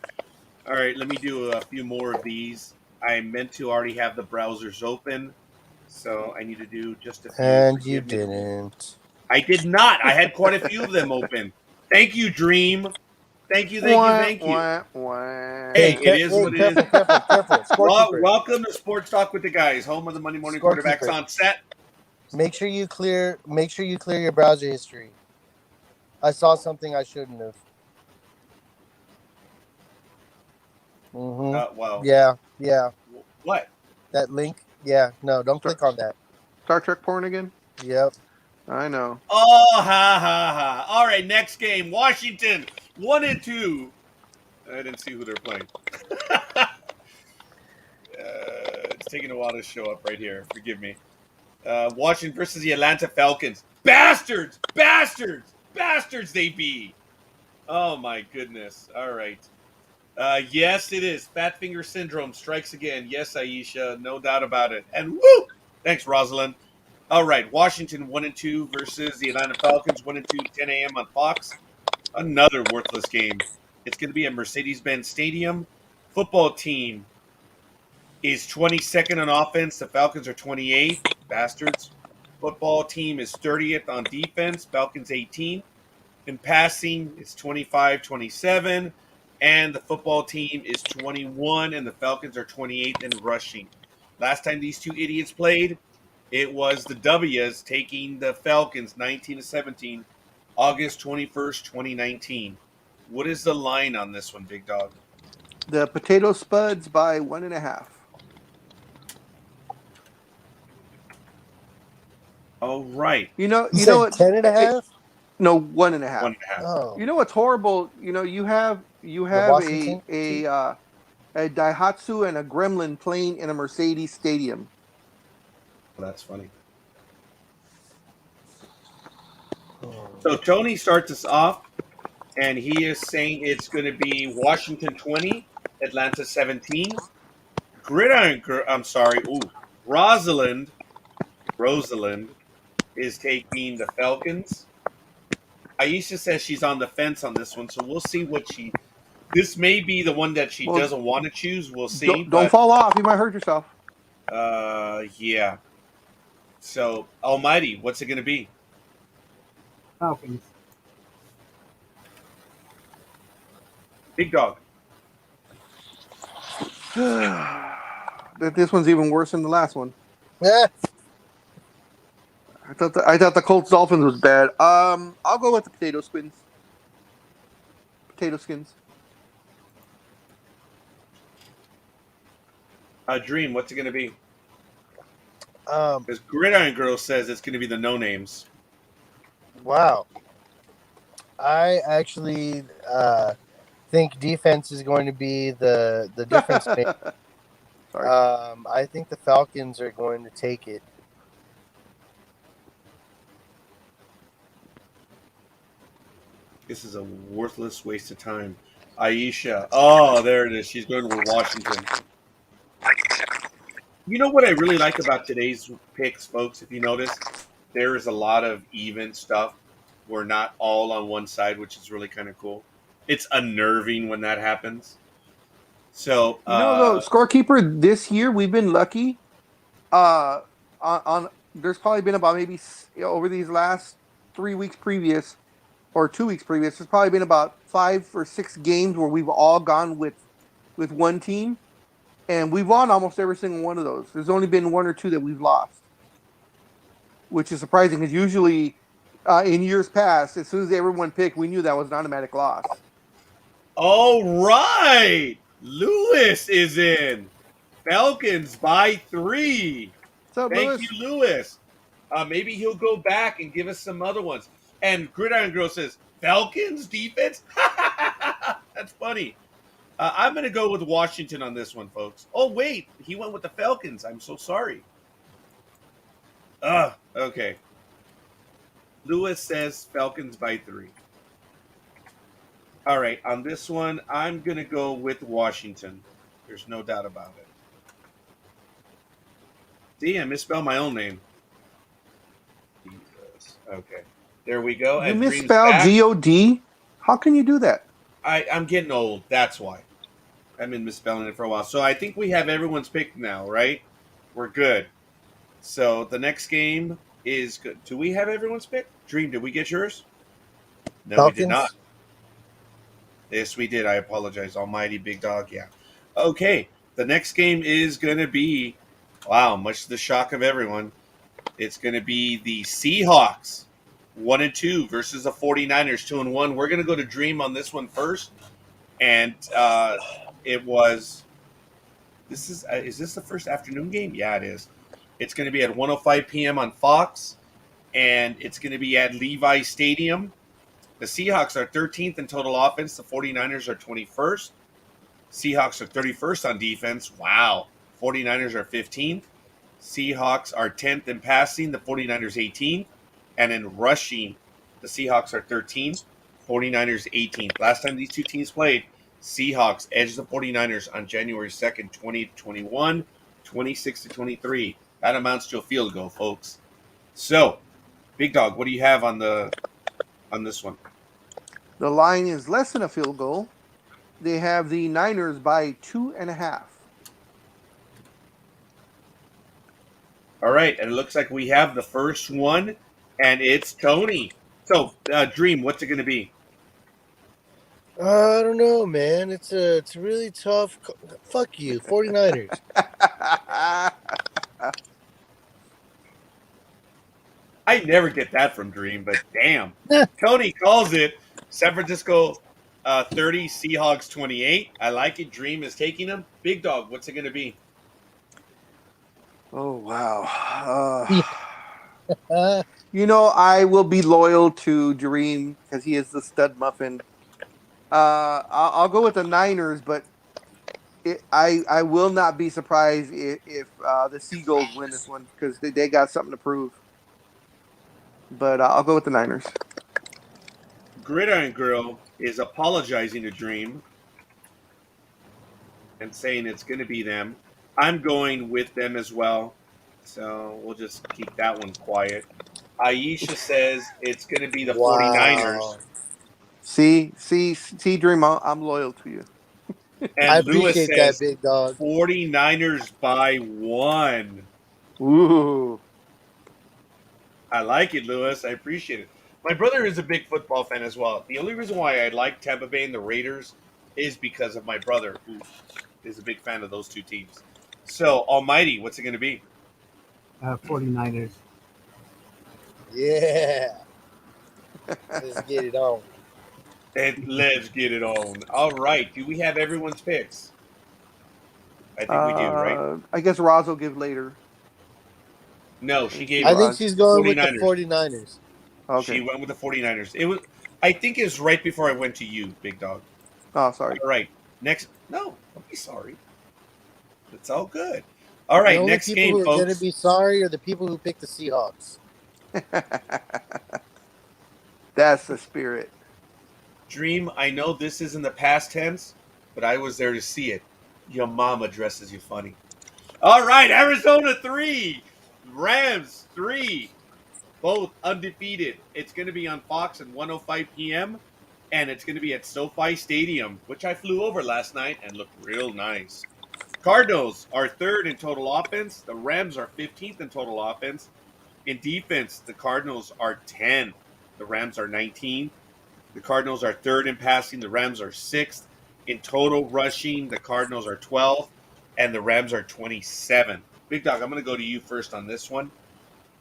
All right, let me do a few more of these. I meant to already have the browsers open, so I need to do just a few. And you didn't. I did not. I had quite a few of them open. Thank you, Dream. Thank you. Hey, it is what it is. Careful. Welcome to Sports Talk with the Guys, home of the Monday Morning Quarterbacks on set. Make sure you clear your browser history. I saw something I shouldn't have. Mm-hmm. Well. Yeah. What? That link? Yeah. No, don't click on that. Star Trek porn again? Yep. I know. Oh, ha. All right, next game. Washington, 1-2. I didn't see who they're playing. It's taking a while to show up right here. Forgive me. Washington versus the Atlanta Falcons. Bastards, they be. Oh, my goodness. All right. Yes, it is. Fat finger syndrome strikes again. Yes, Aisha, no doubt about it. And woo! Thanks, Rosalind. All right, Washington 1-2 versus the Atlanta Falcons 1-2, 10 a.m. on Fox. Another worthless game. It's going to be at Mercedes-Benz Stadium. Football team is 22nd on offense. The Falcons are 28th. Bastards. Football team is 30th on defense. Falcons 18. In passing, it's 25-27. And the football team is 21, and the Falcons are 28th in rushing. Last time these two idiots played, it was the W's taking the Falcons 19-17, August 21st, 2019. What is the line on this one, Big Dog? The Potato Spuds by 1.5. All right. You know what? 10.5? No, 1.5. 1.5. Oh. You know what's horrible? You have a Daihatsu and a Gremlin playing in a Mercedes stadium. Well, that's funny. So Tony starts us off, and he is saying it's going to be Washington 20, Atlanta 17. Rosalind is taking the Falcons. Aisha says she's on the fence on this one, so we'll see what she. This may be the one that she doesn't want to choose. We'll see. Don't fall off. You might hurt yourself. Yeah. So, Almighty, what's it going to be? Falcons. Big Dog. This one's even worse than the last one. Yeah. I thought the Colts Dolphins was bad. I'll go with the Potato Skins. Dream, what's it going to be? Um. Because Gridiron Girl says it's going to be the no names. Wow. I actually think defense is going to be the difference maker. Sorry. I think the Falcons are going to take it. This is a worthless waste of time. Aisha. Oh, there it is. She's going with Washington. You know what I really like about today's picks, folks? If you notice, there is a lot of even stuff. We're not all on one side, which is really kind of cool. It's unnerving when that happens. So, the scorekeeper this year, we've been lucky. On there's probably been about maybe over these last 3 weeks previous or 2 weeks previous, there's probably been about 5 or 6 games where we've all gone with one team, and we've won almost every single one of those. There's only been 1 or 2 that we've lost, which is surprising because usually in years past, as soon as everyone picked, we knew that was an automatic loss. All right. Lewis is in. Falcons by 3. What's up, Thank Lewis? you, Lewis. Maybe he'll go back and give us some other ones. And Gridiron Girl says, Falcons defense? That's funny. I'm going to go with Washington on this one, folks. Oh, wait. He went with the Falcons. I'm so sorry. Okay. Lewis says Falcons by 3. All right. On this one, I'm going to go with Washington. There's no doubt about it. See, I misspelled my own name. Jesus. Okay. There we go. You And misspelled G-O-D? How can you do that? I'm getting old. That's why. I've been misspelling it for a while. So I think we have everyone's pick now, right? We're good. So the next game is good. Do we have everyone's pick? Dream, did we get yours? No, Falcons? we did not. Yes, we did. I apologize. Almighty Big Dog. Yeah. Okay. The next game is going to be, wow, much to the shock of everyone, it's going to be the Seahawks 1-2 versus the 49ers 2-1. We're going to go to Dream on this one first. And it was, is this the first afternoon game? Yeah, it is. It's going to be at 1:05 p.m. on Fox, and it's going to be at Levi Stadium. The Seahawks are 13th in total offense. The 49ers are 21st. Seahawks are 31st on defense. Wow. 49ers are 15th. Seahawks are 10th in passing. The 49ers 18th. And in rushing, the Seahawks are 13th. 49ers 18th. Last time these two teams played, Seahawks edged the 49ers on January 2nd, 2021, 26-23. That amounts to a field goal, folks. So, Big Dog, what do you have on this one? The line is less than a field goal. They have the Niners by 2.5. All right, and it looks like we have the first one, and it's Tony. So, Dream, what's it going to be? I don't know, man. It's really tough. Fuck you, 49ers. I never get that from Dream, but damn. Tony calls it San Francisco 30, Seahawks 28. I like it. Dream is taking them. Big Dog, what's it going to be? Oh, wow. I will be loyal to Dream because he is the stud muffin. I'll go with the Niners, but I will not be surprised if the Seagulls win this one because they got something to prove. But I'll go with the Niners. Gridiron Girl is apologizing to Dream and saying it's going to be them. I'm going with them as well, so we'll just keep that one quiet. Aisha says it's going to be the 49ers. See, Dream, I'm loyal to you. And I Lewis appreciate says that, Big Dog. 49ers by 1. Ooh. I like it, Lewis. I appreciate it. My brother is a big football fan as well. The only reason why I like Tampa Bay and the Raiders is because of my brother, who is a big fan of those two teams. So, Almighty, what's it going to be? 49ers. Yeah. Let's get it on. And let's get it on. All right. Do we have everyone's picks? I think we do, right? I guess Roz will give later. No, she gave I think she's going with the 49ers. 49ers. Okay. She went with the 49ers. I think it was right before I went to you, Big Dog. Oh, sorry. All right. Next. No, don't be sorry. It's all good. All right. Next game, The only people who are going folks. to be sorry are the people who picked the Seahawks. That's the spirit. Dream, I know this is in the past tense, but I was there to see it. Your mama dresses you funny. All right. Arizona 3. Rams 3. Both undefeated. It's going to be on Fox at 1:05 p.m. and it's going to be at SoFi Stadium, which I flew over last night and looked real nice. Cardinals are 3rd in total offense. The Rams are 15th in total offense. In defense, the Cardinals are 10th. The Rams are 19th. The Cardinals are third in passing. The Rams are sixth. In total rushing, the Cardinals are 12th, and the Rams are 27th. Big Dog, I'm going to go to you first on this one.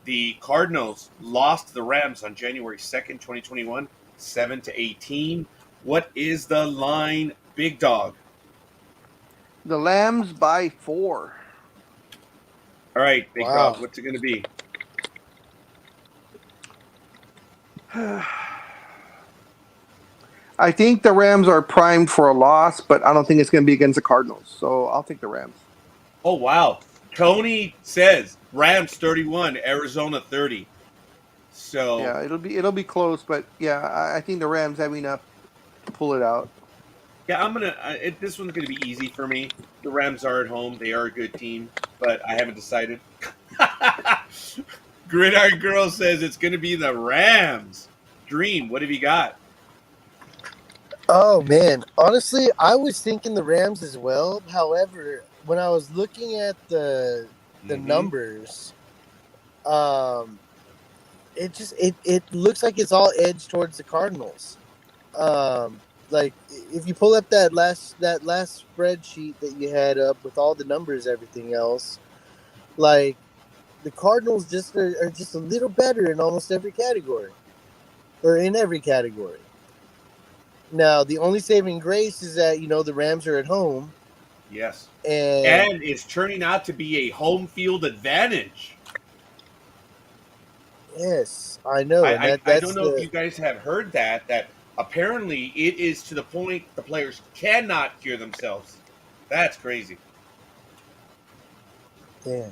The Cardinals lost the Rams on January 2nd, 2021, 7-18. What is the line, Big Dog? The Lambs by 4. All right, Big Wow. Dog, what's it going to be? I think the Rams are primed for a loss, but I don't think it's going to be against the Cardinals. So I'll take the Rams. Oh, wow. Tony says Rams 31, Arizona 30. So Yeah, it'll be close, but yeah, I think the Rams have enough to pull it out. yeah, this one's gonna be easy for me. The Rams are at home; they are a good team, but I haven't decided. Gridiron Girl says it's gonna be the Rams. Dream, what have you got? Oh man, honestly, I was thinking the Rams as well. However, when I was looking at the Mhm. numbers, it looks like it's all edged towards the Cardinals. Like if you pull up that last spreadsheet that you had up with all the numbers, everything else, like the Cardinals just are just a little better in almost every category, or in every category. Now, the only saving grace is that, the Rams are at home. Yes, And and it's turning out to be a home field advantage. yes, I know. And I that's don't know if you guys have heard that apparently it is to the point the players cannot hear themselves. That's crazy. yeah.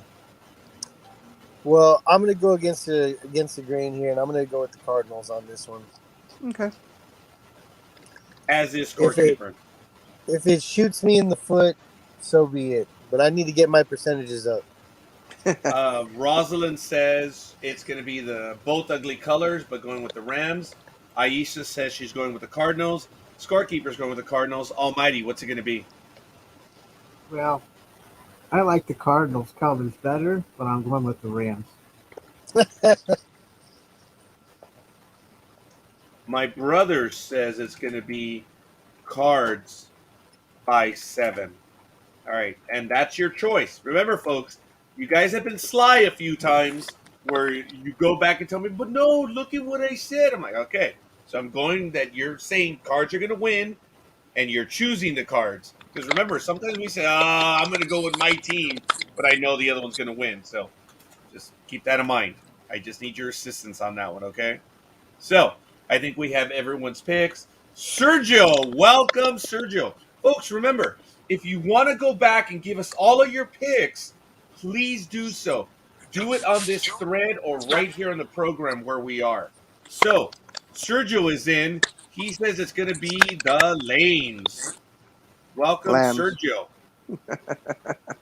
Well, I'm going to go against the grain here, and I'm going to go with the Cardinals on this one. Okay. As is scorekeeper. If it shoots me in the foot, so be it. But I need to get my percentages up. Rosalind says it's going to be the both ugly colors, but going with the Rams. Aisha says she's going with the Cardinals. Scorekeeper's going with the Cardinals. Almighty, what's it going to be? Well, I like the Cardinals colors better, but I'm going with the Rams. My brother says it's going to be Cards by 7. All right, and that's your choice. Remember, folks, you guys have been sly a few times where you go back and tell me, but no, look at what I said. I'm like, okay, so I'm going that you're saying Cards are going to win, and you're choosing the Cards. Because remember, sometimes we say, I'm going to go with my team, but I know the other one's going to win. So just keep that in mind. I just need your assistance on that one, okay? So I think we have everyone's picks. Sergio, welcome, Sergio. Folks, remember, if you want to go back and give us all of your picks, please do so. Do it on this thread or right here on the program where we are. So, Sergio is in. He says it's going to be the Lanes. Welcome, Lambs. Sergio.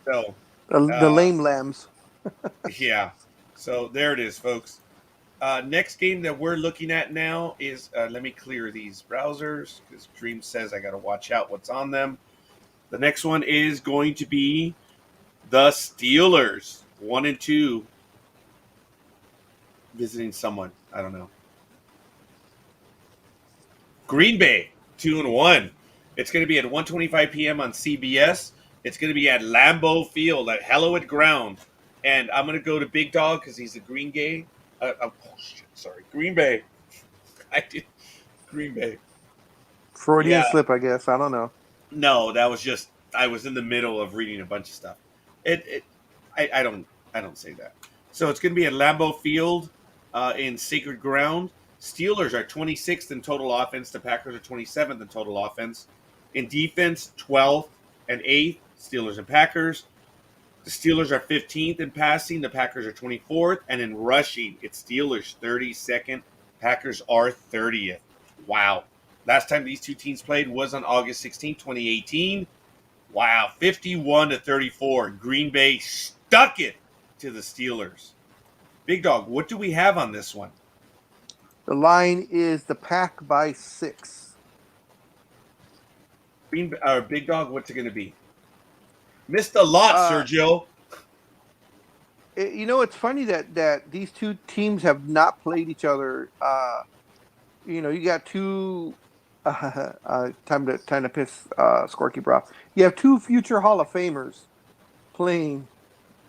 So, The lame Lambs. yeah. So, there it is, folks. Next game that we're looking at now is let me clear these browsers because Dream says I got to watch out what's on them. The next one is going to be the Steelers, 1 and 2, visiting someone. I don't know. Green Bay, 2 and 1. It's going to be at 1:25 p.m. on CBS. It's going to be at Lambeau Field at Hallowed Ground, and I'm going to go to Big Dog because he's a Green Bay. Green Bay. I did Green Bay. Freudian Yeah. slip, I guess. I don't know. No, that was just I was in the middle of reading a bunch of stuff. I don't say that. So it's going to be at Lambeau Field in Sacred Ground. Steelers are 26th in total offense. The Packers are 27th in total offense. In defense, 12th and 8th. Steelers and Packers. The Steelers are 15th in passing. The Packers are 24th. And in rushing, it's Steelers 32nd. Packers are 30th. Wow. Last time these two teams played was on August 16, 2018. Wow. 51-34. Green Bay stuck it to the Steelers. Big Dog, what do we have on this one? The line is the Pack by 6. Big Dog, what's it going to be? Missed a lot, Sergio. It's funny that these two teams have not played each other you got two. Time to piss scorekeeper off. You have two future Hall of Famers playing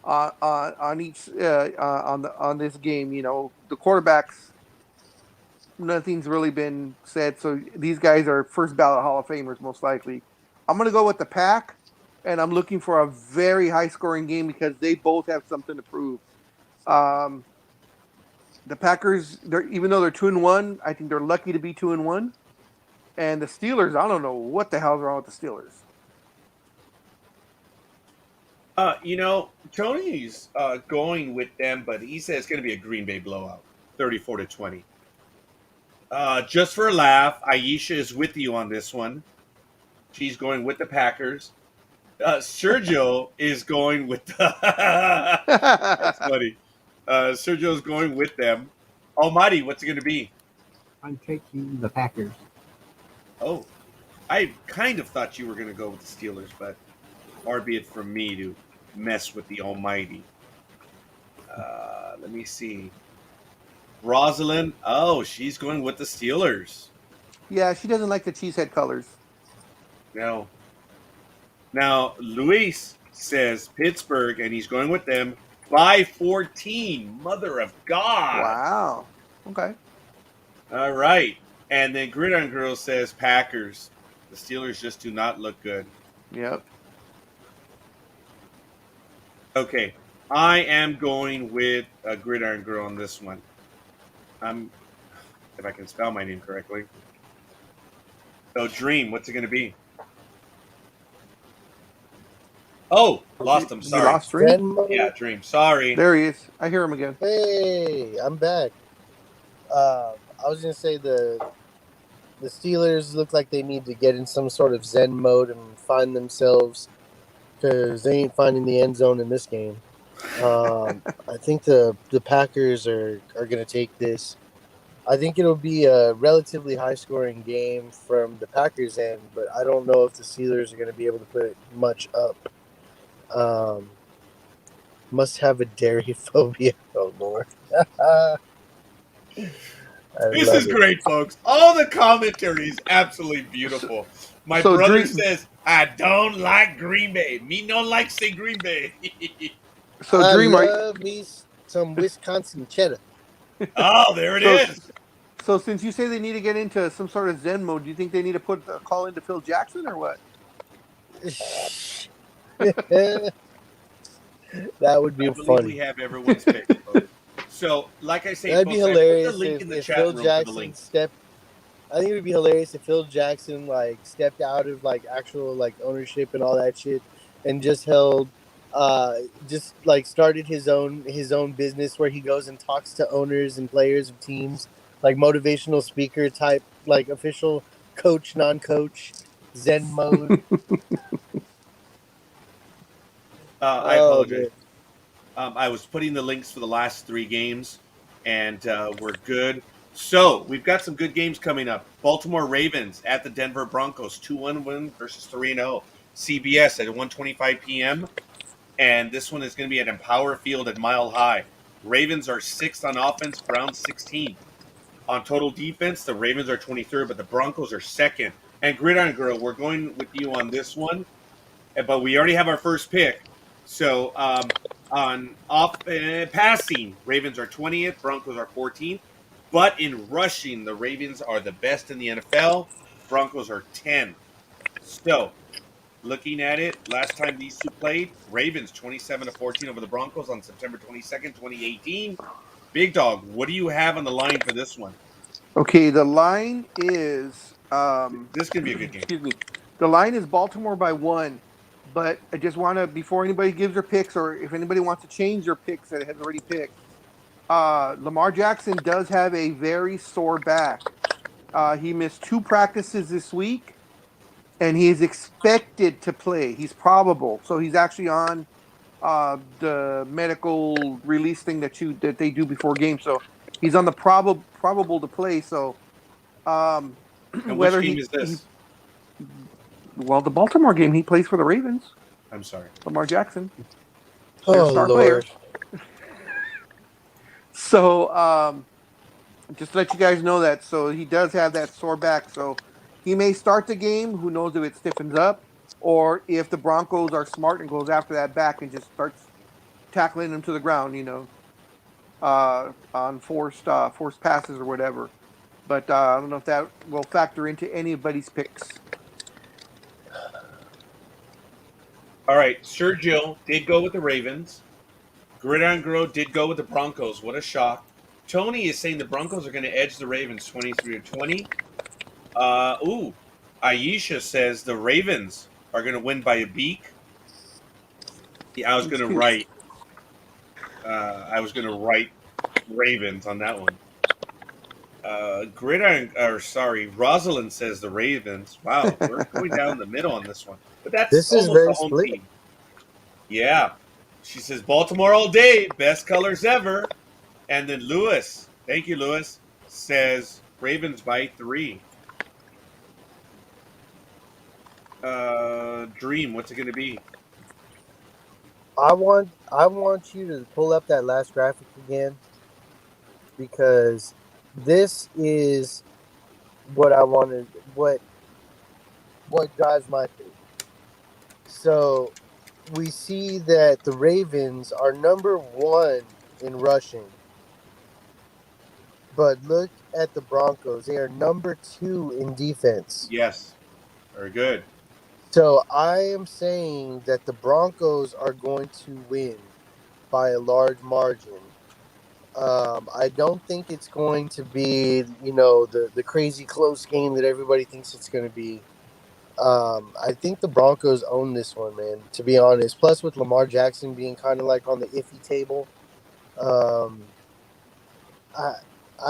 on each on this game. The quarterbacks. Nothing's really been said, so these guys are first ballot Hall of Famers most likely. I'm gonna go with the Pack, and I'm looking for a very high scoring game because they both have something to prove. Um, the Packers, even though they're 2-1, I think they're lucky to be 2-1. And the Steelers, I don't know what the hell's wrong with the Steelers. Tony's going with them, but he says it's going to be a Green Bay blowout, 34-20. Just for a laugh, Aisha is with you on this one. She's going with the Packers. Sergio is going with the. That's funny. Sergio's going with them. Almighty, what's it going to be? I'm taking the Packers. Oh, I kind of thought you were going to go with the Steelers, but far be it from me to mess with the Almighty. Let me see. Rosalind, she's going with the Steelers. Yeah, she doesn't like the cheesehead colors. No. Now, Luis says Pittsburgh, and he's going with them by 14. Mother of God. Wow. Okay. All right. And then Gridiron Girl says Packers. The Steelers just do not look good. Yep. Okay. I am going with a Gridiron Girl on this one. If I can spell my name correctly. So, Dream, what's it going to be? Oh, lost him. Sorry. You lost Dream? Yeah, Dream. Sorry. There he is. I hear him again. Hey, I'm back. I was gonna say the Steelers look like they need to get in some sort of Zen mode and find themselves because they ain't finding the end zone in this game. I think the Packers are gonna take this. I think it'll be a relatively high-scoring game from the Packers' end, but I don't know if the Steelers are going to be able to put much up. Must have a dairy phobia. Oh, Lord. This is great, folks. All the commentary is absolutely beautiful. My brother says, I don't like Green Bay. Me don't like say Green Bay. So, Dream, I love me some Wisconsin cheddar. Oh, there it is. So since you say they need to get into some sort of Zen mode, do you think they need to put a call into Phil Jackson or what? That would be funny. We have everyone's pick. So, like I say, that'd be hilarious if Phil Jackson stepped. I think it would be hilarious if Phil Jackson stepped out of actual ownership and all that shit, and just held, started his own business where he goes and talks to owners and players of teams. Motivational speaker type, official coach, non-coach, Zen mode. I apologize. I was putting the links for the last 3 games, and we're good. So we've got some good games coming up. Baltimore Ravens at the Denver Broncos, 2-1 win versus 3-0. CBS at 1:25 p.m. And this one is going to be at Empower Field at Mile High. Ravens are 6th on offense, Browns 16th. On total defense, the Ravens are 23rd, but the Broncos are 2nd. And Gridiron Girl, we're going with you on this one, but we already have our first pick. So on passing, Ravens are 20th, Broncos are 14th. But in rushing, the Ravens are the best in the NFL. Broncos are 10th. So looking at it, last time these two played, Ravens 27-14 over the Broncos on September 22nd, 2018. Big Dog, what do you have on the line for this one? Okay, the line is this can be a good game. Excuse me. The line is Baltimore by 1, but I just want to, before anybody gives their picks, or if anybody wants to change their picks that has already picked, Lamar Jackson does have a very sore back. He missed 2 practices this week, and he is expected to play. He's probable, so he's actually on the medical release thing that they do before games. So he's on the probable to play. So and whether which game is this? Well, the Baltimore game, he plays for the Ravens. I'm sorry, Lamar Jackson. Oh, Lord. So Just to let you guys know that. So he does have that sore back. So he may start the game. Who knows if it stiffens up or if the Broncos are smart and goes after that back and just starts tackling him to the ground, on forced passes or whatever. But I don't know if that will factor into anybody's picks. All right, Sergio did go with the Ravens. Gridiron Girl did go with the Broncos. What a shock. Tony is saying the Broncos are going to edge the Ravens 23-20. Aisha says the Ravens are going to win by a beak. Yeah, I was going to write. Ravens on that one. Rosalind says the Ravens. Wow, we're going down the middle on this one, but that's This is almost very a home split. team. Yeah, she says Baltimore all day, best colors ever. And then Lewis, thank you, Lewis, says Ravens by 3. Dream, what's it going to be? I want you to pull up that last graphic again, because this is what I wanted. What drives my thing. So we see that the Ravens are number 1 in rushing, but look at the Broncos. They are number 2 in defense. Yes, very good. So I am saying that the Broncos are going to win by a large margin. I don't think it's going to be, the crazy close game that everybody thinks it's going to be. I think the Broncos own this one, man, to be honest. Plus, with Lamar Jackson being kind of like on the iffy table, I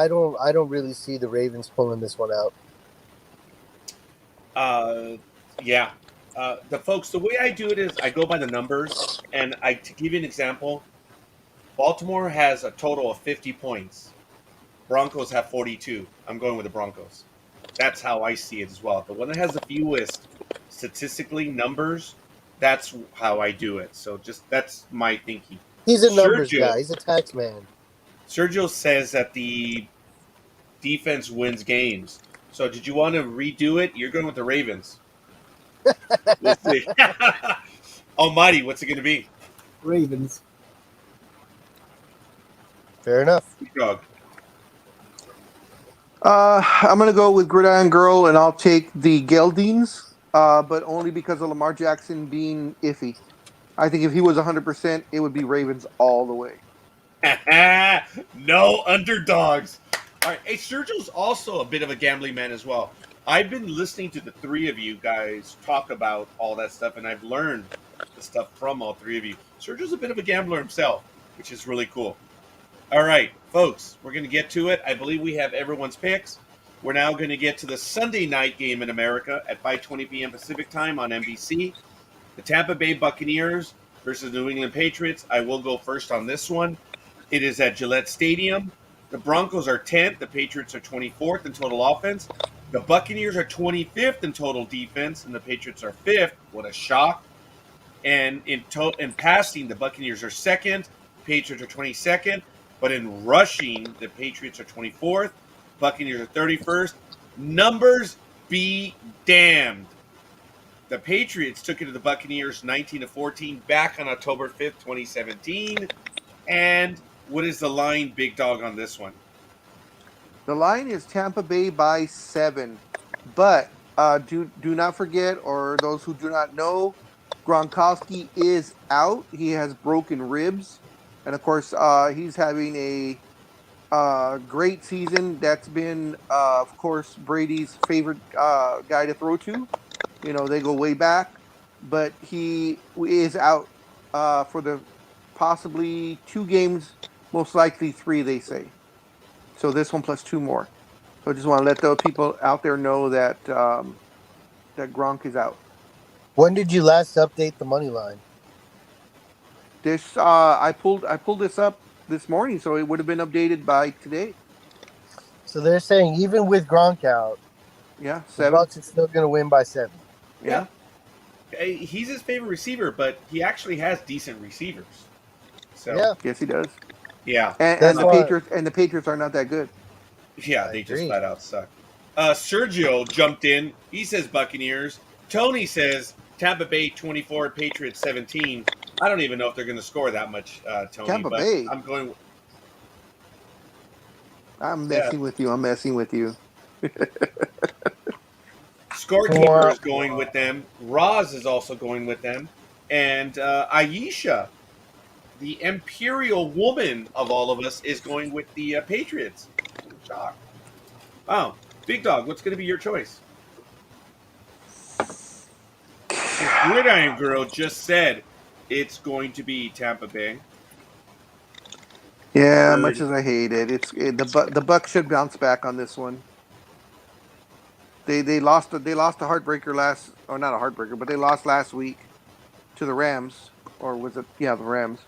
don't really see the Ravens pulling this one out. Yeah. The way I do it is I go by the numbers, and to give you an example, Baltimore has a total of 50 points. Broncos have 42. I'm going with the Broncos. That's how I see it as well. The one that has the fewest statistically numbers, that's how I do it. So that's my thinking. He's a numbers guy. He's a tax man. Sergio says that the defense wins games. So did you want to redo it? You're going with the Ravens. We'll see. Almighty, what's it going to be? Ravens. Fair enough. Dog. I'm going to go with Gridiron Girl, and I'll take the Geldings, but only because of Lamar Jackson being iffy. I think if he was 100%, it would be Ravens all the way. No underdogs. All right. Hey, Sergio's also a bit of a gambling man as well. I've been listening to the three of you guys talk about all that stuff, and I've learned the stuff from all three of you. Sergio's a bit of a gambler himself, which is really cool. All right, folks, we're going to get to it. I believe we have everyone's picks. We're now going to get to the Sunday night game in America at 5:20 p.m. Pacific time on NBC. The Tampa Bay Buccaneers versus New England Patriots. I will go first on this one. It is at Gillette Stadium. The Broncos are 10th. The Patriots are 24th in total offense. The Buccaneers are 25th in total defense, and the Patriots are 5th. What a shock. And in passing, the Buccaneers are 2nd. Patriots are 22nd. But in rushing, the Patriots are 24th. Buccaneers are 31st. Numbers be damned. The Patriots took it to the Buccaneers 19-14 back on October 5th, 2017. And what is the line, Big Dog, on this one? The line is Tampa Bay by 7. But do not forget, or those who do not know, Gronkowski is out. He has broken ribs. And, of course, he's having a great season. That's been, of course, Brady's favorite guy to throw to. They go way back. But he is out for the possibly 2 games, most likely 3, they say. So this one plus 2 more. So I just want to let the people out there know that that Gronk is out. When did you last update the money line? This I pulled this up this morning, so it would have been updated by today. So they're saying even with Gronk out, Yeah, 7. the Bucks are still going to win by 7. Yeah. He's his favorite receiver, but he actually has decent receivers. So Yeah. Yes, he does. yeah. And the Patriots are not that good. Yeah, I they just agree. flat out suck. Sergio jumped in. He says Buccaneers. Tony says Tampa Bay 24, Patriots 17. I don't even know if they're going to score that much, Tony, Tampa but Bay. I'm going. I'm Yeah, messing with you. I'm messing with you. Scorekeeper Wah, is going wah. with them. Roz is also going with them, and Aisha, the imperial woman of all of us, is going with the Patriots. Shock! Wow, Big Dog, what's going to be your choice? Because Gridiron Girl just said it's going to be Tampa Bay. Yeah, much Bird. as I hate it, the Bucks should bounce back on this one. They lost a heartbreaker last, or not a heartbreaker, but they lost last week to the Rams, or was it? Yeah, the Rams.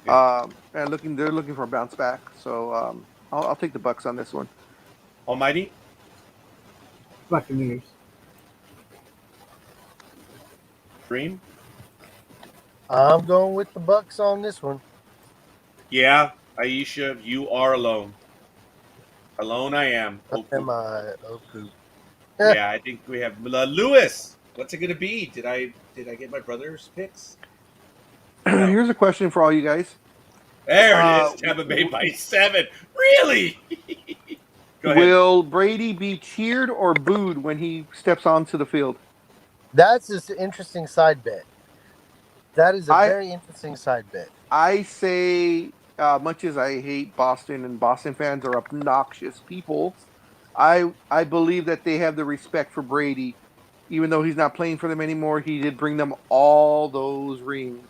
Yeah. And they're looking for a bounce back. So I'll take the Bucks on this one. Almighty? Buccaneers. Dream? I'm going with the Bucks on this one. Yeah, Aisha, you are alone. Alone I am. Am Oku. I? Okay. Yeah, I think we have Lewis. What's it gonna be? Did I get my brother's picks? No. Here's a question for all you guys. There it Uh, is. Tampa Bay by 7. Really? Go ahead. will Brady be cheered or booed when he steps onto the field? That's an interesting side bet. That is a I very interesting side bet. I say, much as I hate Boston and Boston fans are obnoxious people, I believe that they have the respect for Brady, even though he's not playing for them anymore. He did bring them all those rings,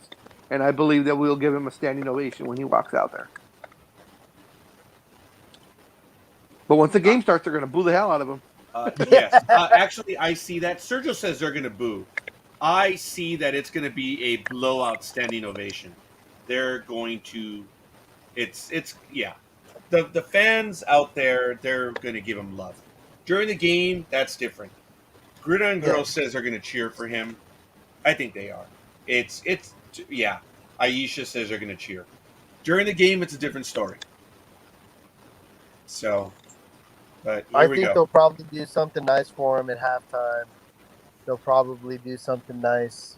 and I believe that we'll give him a standing ovation when he walks out there. But once the game starts, they're going to boo the hell out of him. Yes. Actually, I see that. Sergio says they're gonna boo. I see that it's gonna be a blowout standing ovation. They're going to. It's yeah. The fans out there, they're gonna give him love. During the game, that's different. Gridiron Yeah. Girl says they're gonna cheer for him. I think they are. It's yeah. Aisha says they're gonna cheer. During the game, it's a different story. So, but I here we think go. they'll probably do something nice for him at halftime. They'll probably do something nice,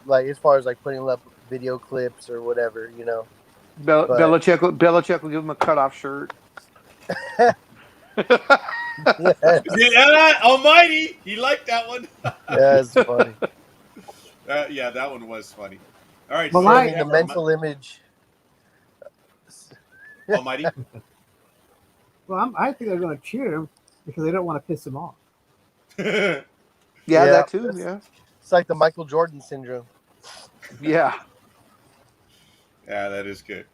like as far as like putting up video clips or whatever, you know. But- Belichick will give him a cutoff shirt. Yeah, Almighty, he liked that one. That's funny. Yeah, that one was funny. All right, Well, so my- we Setting have the mental image. Almighty. Well, I think they're going to cheer him because they don't want to piss him off. Yeah, Yeah, that too. that's- Yeah, It's like the Michael Jordan syndrome. yeah. Yeah, that is good.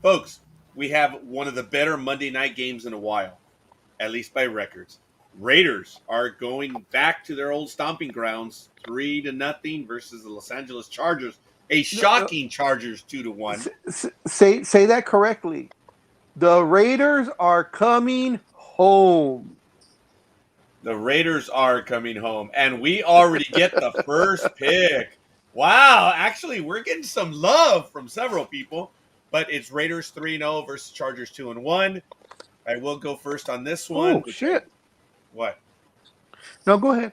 Folks, we have one of the better Monday night games in a while, at least by records. Raiders are going back to their old stomping grounds, 3-0 versus the Los Angeles Chargers. A shocking Chargers 2-1. Say that correctly. The Raiders are coming home. The Raiders are coming home, and we already get the first pick. Wow, actually, we're getting some love from several people, but it's Raiders 3-0 versus Chargers 2-1. I will go first on this one. Oh shit! What? No, go ahead.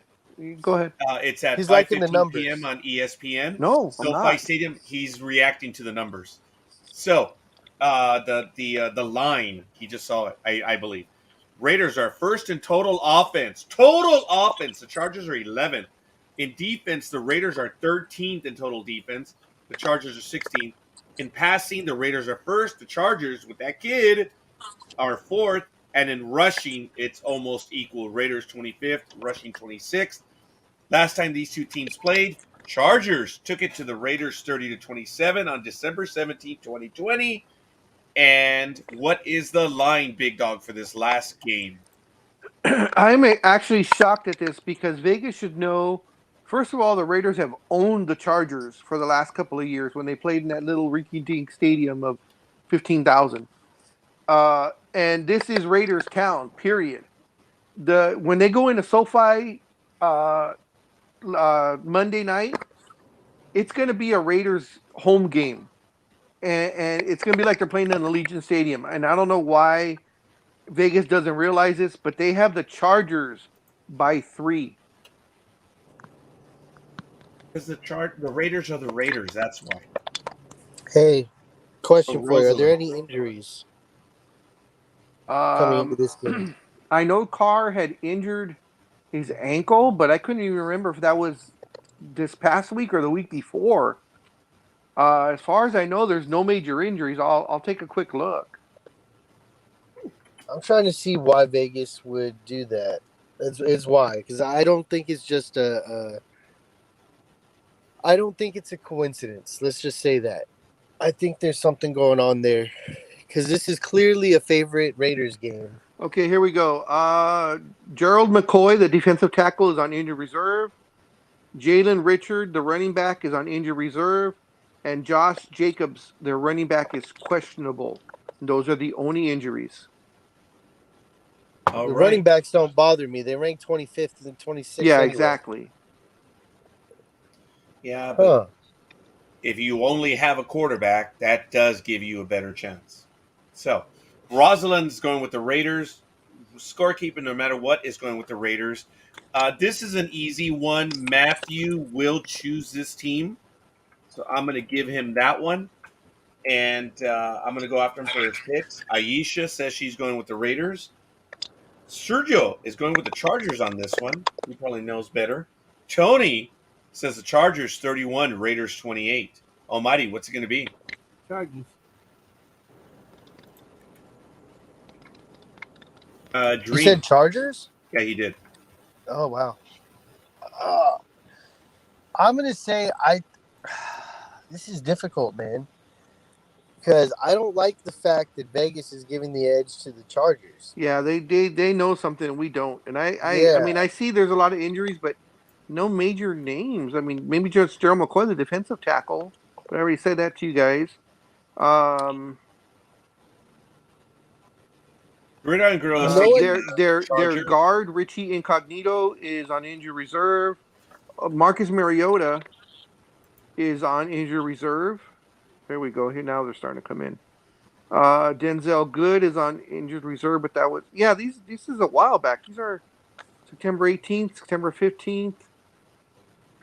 Go ahead. It's at He's liking the 5:15 numbers. p.m. on ESPN. No, I'm SoFi not. Stadium. He's reacting to the numbers. So, the line, he just saw it. I believe. Raiders are first in total offense. Total offense. The Chargers are 11th. In defense, the Raiders are 13th in total defense. The Chargers are 16th. In passing, the Raiders are first. The Chargers, with that kid, are fourth. And in rushing, it's almost equal. Raiders 25th, rushing 26th. Last time these two teams played, Chargers took it to the Raiders 30-27 on December 17, 2020. And what is the line, Big Dog, for this last game? I'm actually shocked at this because Vegas should know. First of all, the Raiders have owned the Chargers for the last couple of years when they played in that little rinky-dink stadium of 15,000. And this is Raiders town. Period. When they go into SoFi Monday night, it's going to be a Raiders home game, and it's going to be like they're playing in Allegiant Stadium. And I don't know why Vegas doesn't realize this, but they have the Chargers by 3. Because the Raiders are the Raiders. That's why. Hey, Oh, question for you: are there Rosalind. any injuries coming into this game? I know Carr had injured his ankle, but I couldn't even remember if that was this past week or the week before. As far as I know, there's no major injuries. I'll take a quick look. I'm trying to see why Vegas would do that. It's why, because I don't think it's just I don't think it's a coincidence. Let's just say that. I think there's something going on there, because this is clearly a favorite Raiders game. Okay, here we go. Gerald McCoy, the defensive tackle, is on injured reserve. Jalen Richard, the running back, is on injured reserve. And Josh Jacobs, their running back, is questionable. Those are the only injuries. All The right. running backs don't bother me. They rank 25th and 26th. Yeah, anyway. exactly. Yeah, but if you only have a quarterback, that does give you a better chance. So, Rosalind's going with the Raiders. Scorekeeping, no matter what, is going with the Raiders. This is an easy one. Matthew will choose this team. So I'm going to give him that one. And I'm going to go after him for his picks. Aisha says she's going with the Raiders. Sergio is going with the Chargers on this one. He probably knows better. Tony says the Chargers 31, Raiders 28. Almighty, what's it going to be? Chargers. You Dream. said Chargers? Yeah, he did. Oh wow. I'm gonna say This is difficult, man, because I don't like the fact that Vegas is giving the edge to the Chargers. Yeah, they know something we don't. And I Yeah. mean, I see there's a lot of injuries, but no major names. I mean, maybe just Gerald McCoy, the defensive tackle, but I already said that to you guys. Gridiron Girl is No saying one- Their Chargers. guard Richie Incognito is on injured reserve. Marcus Mariota is on injured reserve. There we go. Here now they're starting to come in. Denzel Good is on injured reserve, but that was this is a while back. These are September 18th, September 15th.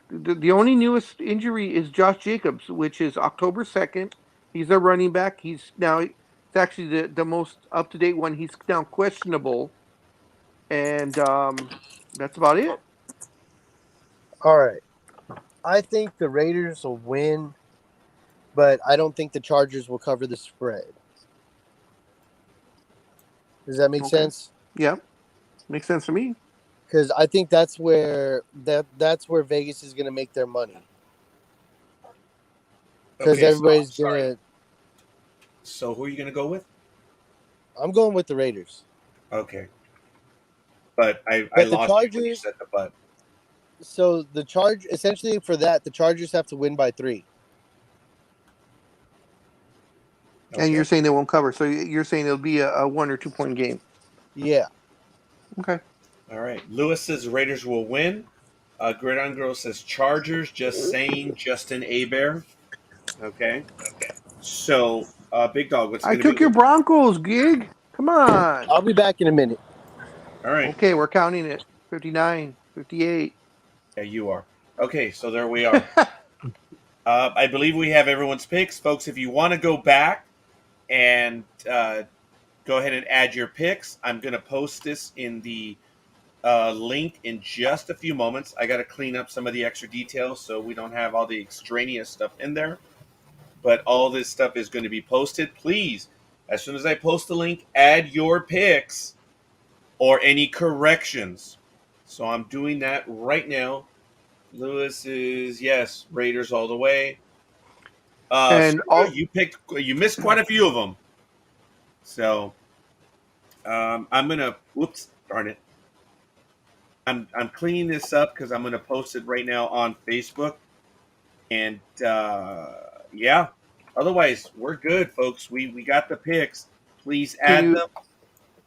The only newest injury is Josh Jacobs, which is October 2nd. He's a running back. He's now it's actually the most up to date one. He's now questionable, and that's about it. All right. I think the Raiders will win, but I don't think the Chargers will cover the spread. Does that make Okay. sense? Yeah, makes sense to me. Because I think that's where Vegas is going to make their money. Because everybody's gonna. So who are you going to go with? I'm going with the Raiders. Okay. But I But the lost you when you Chargers- said the but. So essentially for that, the Chargers have to win by 3. And you're saying they won't cover, so you're saying it'll be a 1 or 2 point game. Yeah. Okay. All right. Lewis says Raiders will win. Gridiron Girl says Chargers. Just saying, Justin Abear. Okay. So, Big Dog, what's I going to be? took your Broncos, Gig. Come on. I'll be back in a minute. All right. Okay, we're counting it. 59, 58. Yeah, you are. Okay, so there we are. I believe we have everyone's picks. Folks, if you want to go back and go ahead and add your picks, I'm going to post this in the link in just a few moments. I got to clean up some of the extra details so we don't have all the extraneous stuff in there. But all this stuff is going to be posted. Please, as soon as I post the link, add your picks or any corrections. So I'm doing that right now. Lewis is, yes, Raiders all the way. And you missed quite a few of them. So I'm gonna. Whoops, darn it. I'm cleaning this up because I'm gonna post it right now on Facebook. And yeah. Otherwise, we're good, folks. We got the picks. Please add them.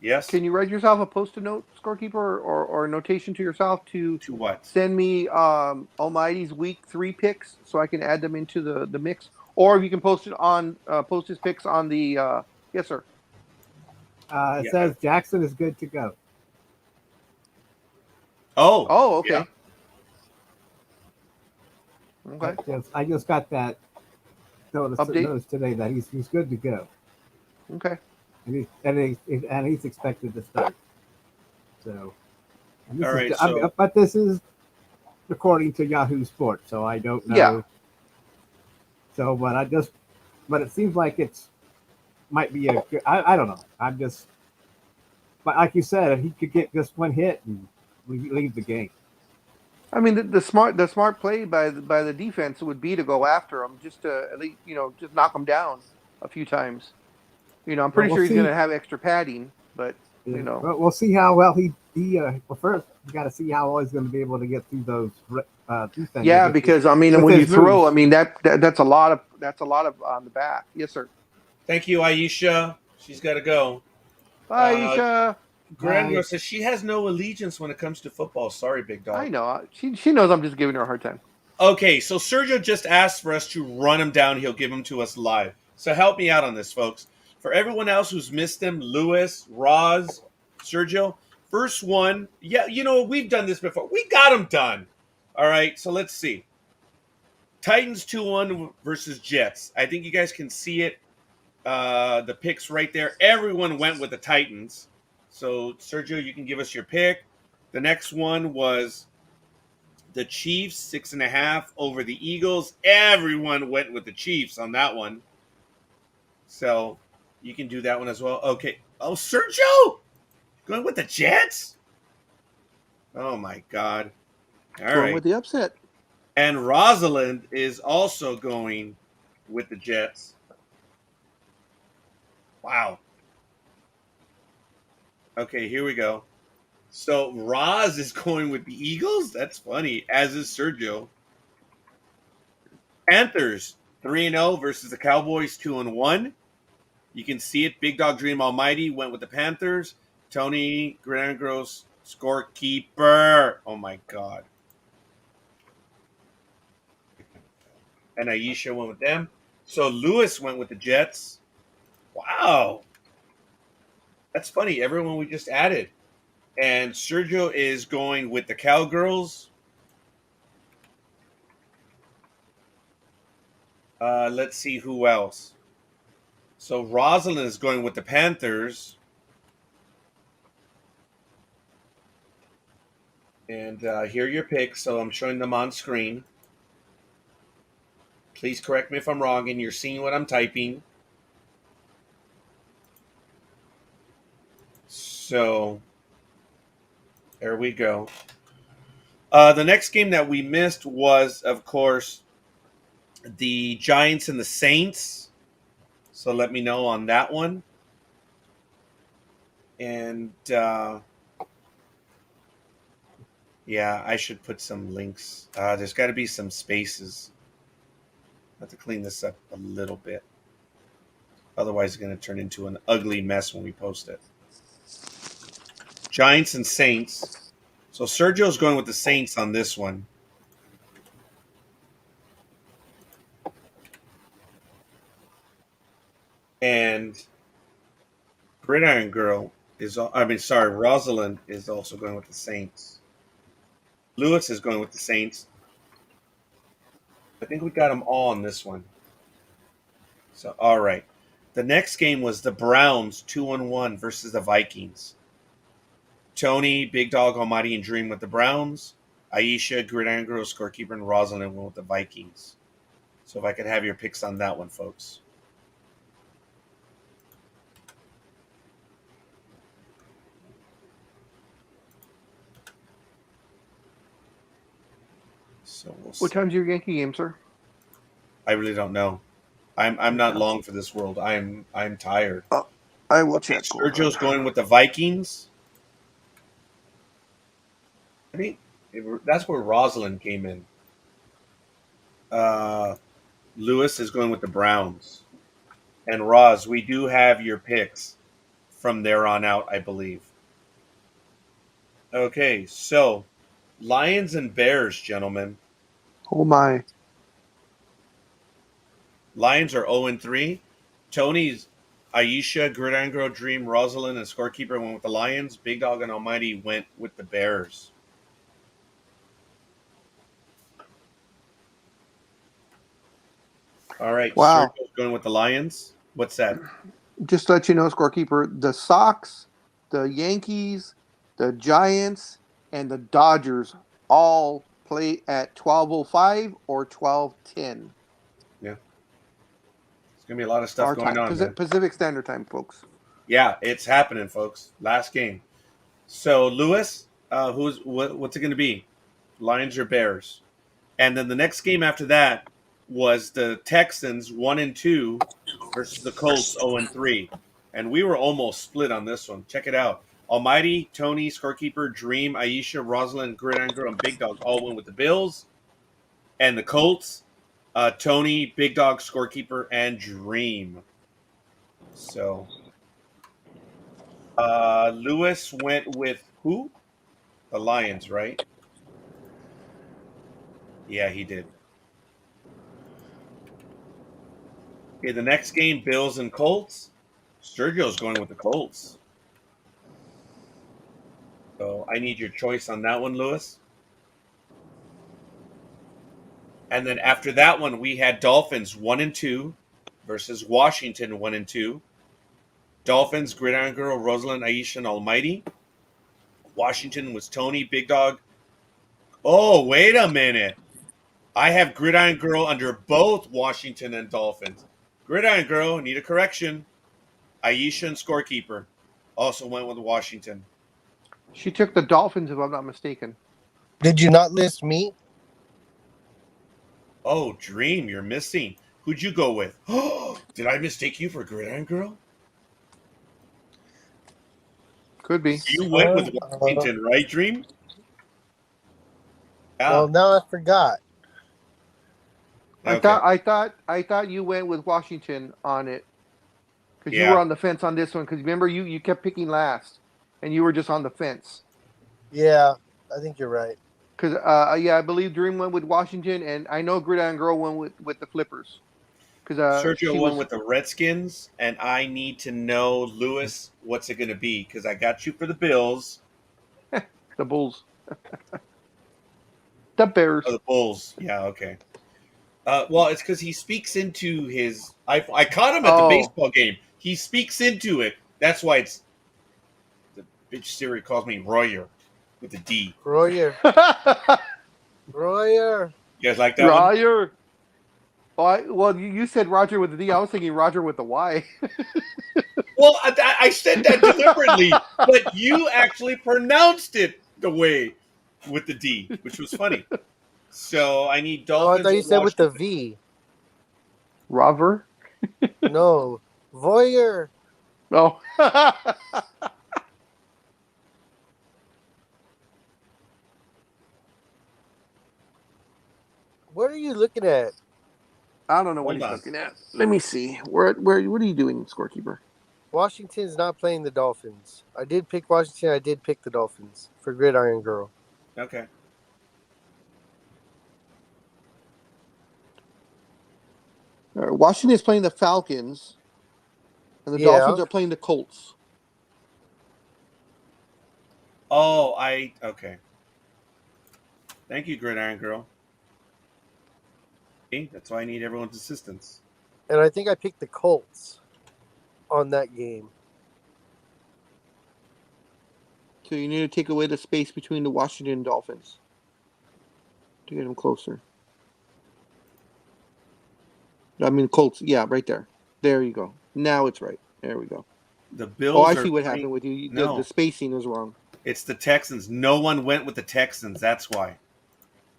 Yes. Can you write yourself a post-it note, scorekeeper, or a notation to yourself to what? Send me Almighty's week 3 picks so I can add them into the mix, or if you can post his picks on the yes sir. It Yeah. says Jackson is good to go. Oh, Oh, okay. Okay. I just got that Update. notice today that he's good to go, Okay. and he's expected to start. So, and all right. but this is according to Yahoo Sports, so I don't know. Yeah. So, but it seems like might be a good. I don't know. But like you said, if he could get just one hit and leave the game. I mean, the smart play by the defense would be to go after him, just to at least just knock him down a few times. I'm Well, pretty we'll sure he's going see. to have extra padding, but Well, we'll see how well well, first you got to see how well he's going to be able to get through those defenders. yeah, because I mean, when you throw, I mean that's a lot of on the back. Yes, sir. Thank you, Aisha. She's got to go. Bye, Isha. Grandma says she has no allegiance when it comes to football. Sorry, big dog. I know. She knows I'm just giving her a hard time. Okay, so Sergio just asked for us to run him down. He'll give him to us live. So help me out on this, folks. For everyone else who's missed him, Lewis, Roz, Sergio, first one. Yeah, we've done this before. We got him done. All right, so let's see. Titans 2-1 versus Jets. I think you guys can see it. The picks right there. Everyone went with the Titans. So, Sergio, you can give us your pick. The next one was the Chiefs, 6.5 over the Eagles. Everyone went with the Chiefs on that one. So, you can do that one as well. Okay. Oh, Sergio! Going with the Jets? Oh, my God. All Going right. with the upset. And Rosalind is also going with the Jets. Wow. Okay, here we go. So Roz is going with the Eagles? That's funny, as is Sergio. Panthers 3-0 versus the Cowboys 2-1. You can see it. Big Dog Dream Almighty went with the Panthers. Tony Grangross, scorekeeper. Oh my God. And Aisha went with them. So Lewis went with the Jets. Wow. That's funny. Everyone we just added. And Sergio is going with the Cowgirls. Let's see who else. So Rosalind is going with the Panthers. And here are your picks. So I'm showing them on screen. Please correct me if I'm wrong, and you're seeing what I'm typing. So there we go. The next game that we missed was, of course, the Giants and the Saints. So let me know on that one. And yeah, I should put some links. There's got to be some spaces. I have to clean this up a little bit. Otherwise, it's going to turn into an ugly mess when we post it. Giants and Saints. So Sergio's going with the Saints on this one. And Gridiron Girl Rosalind is also going with the Saints. Lewis is going with the Saints. I think we got them all on this one. So, all right. The next game was the Browns 2-1 versus the Vikings. Tony, Big Dog, Almighty, and Dream with the Browns. Aisha, Gridiron Girl, scorekeeper, and Rosalind went with the Vikings. So if I could have your picks on that one, folks. So what time's your Yankee game, sir? I really don't know. I'm not long for this world. I'm tired. I will check. Sergio's going with the Vikings. I think that's where Rosalind came in. Lewis is going with the Browns. And Roz, we do have your picks from there on out, I believe. Okay, so Lions and Bears, gentlemen. Oh my. Lions are 0-3. Tony's Aisha, Gridiron Girl, Dream, Rosalind, and Scorekeeper went with the Lions. Big Dog and Almighty went with the Bears. All right, Wow. Sergio's going with the Lions. What's that? Just to let you know, Scorekeeper, the Sox, the Yankees, the Giants, and the Dodgers all play at 12:05 or 12:10 Yeah, it's gonna be a lot of stuff our going time, on, man. Pacific Standard Time, folks. Yeah, it's happening, folks. Last game. So, Lewis, what's it going to be? Lions or Bears? And then the next game after that was the Texans 1-2 versus the Colts 0-3, and we were almost split on this one. Check it out. Almighty, Tony, Scorekeeper, Dream, Aisha, Rosalind, Gridiron Girl, and Big Dog all went with the Bills, and the Colts. Tony, Big Dog, Scorekeeper, and Dream. So Lewis went with who? The Lions, right? Yeah, he did. Okay, the next game, Bills and Colts. Sergio's going with the Colts. So I need your choice on that one, Lewis. And then after that one, we had Dolphins 1-2 versus Washington 1-2. Dolphins, Gridiron Girl, Rosalind, Aisha, and Almighty. Washington was Tony, Big Dog. Oh, wait a minute. I have Gridiron Girl under both Washington and Dolphins. Gridiron Girl, need a correction. Aisha and Scorekeeper also went with Washington. She took the Dolphins, if I'm not mistaken. Did you not list me? Oh, Dream, you're missing. Who'd you go with? Did I mistake you for Gridiron Girl? Could be. You went with Washington, right, Dream? Yeah. Well, now I forgot. Okay. I thought you went with Washington on it because you were on the fence on this one. Because remember, you kept picking last, and you were just on the fence. Yeah, I think you're right. Because I believe Dream went with Washington, and I know Gridiron Girl went with the Flippers. Because Sergio went with the Redskins, and I need to know, Lewis, what's it going to be? Because I got you for the Bills. The Bulls. The Bears. Oh, the Bulls. Yeah, okay. Well, it's because he speaks into his. I caught him at the baseball game. He speaks into it. That's why it's. The bitch Siri calls me Royer with a D. Royer. Royer. You guys like that one? Royer. Well, you said Roger with the D. I was thinking Roger with the Y. Well, I said that deliberately, but you actually pronounced it the way with the D, which was funny. So I need Dolphins. Oh, I thought you said with the V. Rover? No. Voyeur. Oh. What are you looking at? I don't know what he's looking at. Let me see. What are you doing, Scorekeeper? Washington's not playing the Dolphins. I did pick Washington. I did pick the Dolphins for Gridiron Girl. Okay. Washington is playing the Falcons, and the Dolphins are playing the Colts. Oh, okay. Thank you, Gridiron Girl. That's why I need everyone's assistance. And I think I picked the Colts on that game. So you need to take away the space between the Washington Dolphins to get them closer. I mean, Colts. Yeah, right there. There you go. Now it's right. There we go. The Bills. Oh, I see what happened with you. No. The spacing was wrong. It's the Texans. No one went with the Texans. That's why.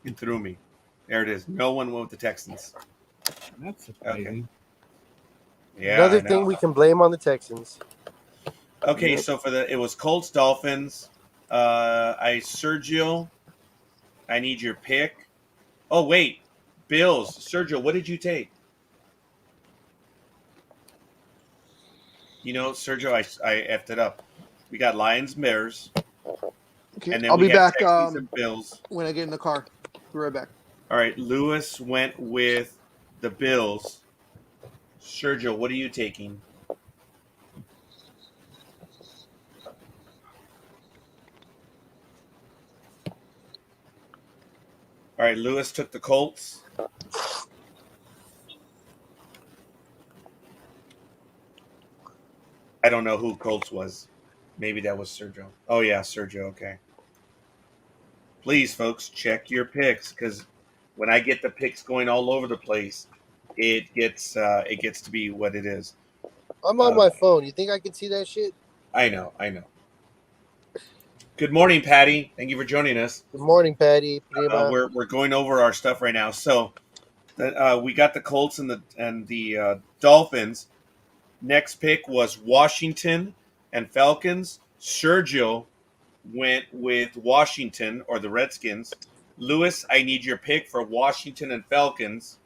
It threw me. There it is. No one went with the Texans. That's surprising. Okay. Yeah. Another thing we can blame on the Texans. Okay, so it was Colts Dolphins. Sergio, I need your pick. Oh wait, Bills. Sergio, what did you take? You know, Sergio, I effed it up. We got Lions, Bears. Okay, And then I'll be back Bills. when I get in the car. Be right back. All right, Lewis went with the Bills. Sergio, what are you taking? All right, Lewis took the Colts. I don't know who Colts was. Maybe that was Sergio. Oh yeah, Sergio. Okay. Please, folks, check your picks because when I get the picks going all over the place, it gets to be what it is. I'm on my phone. You think I can see that shit? I know. Good morning, Patty. Thank you for joining us. Good morning, Patty. Prima. We're going over our stuff right now. So we got the Colts and the Dolphins. Next pick was Washington and Falcons. Sergio went with Washington or the Redskins. Lewis, I need your pick for Washington and Falcons.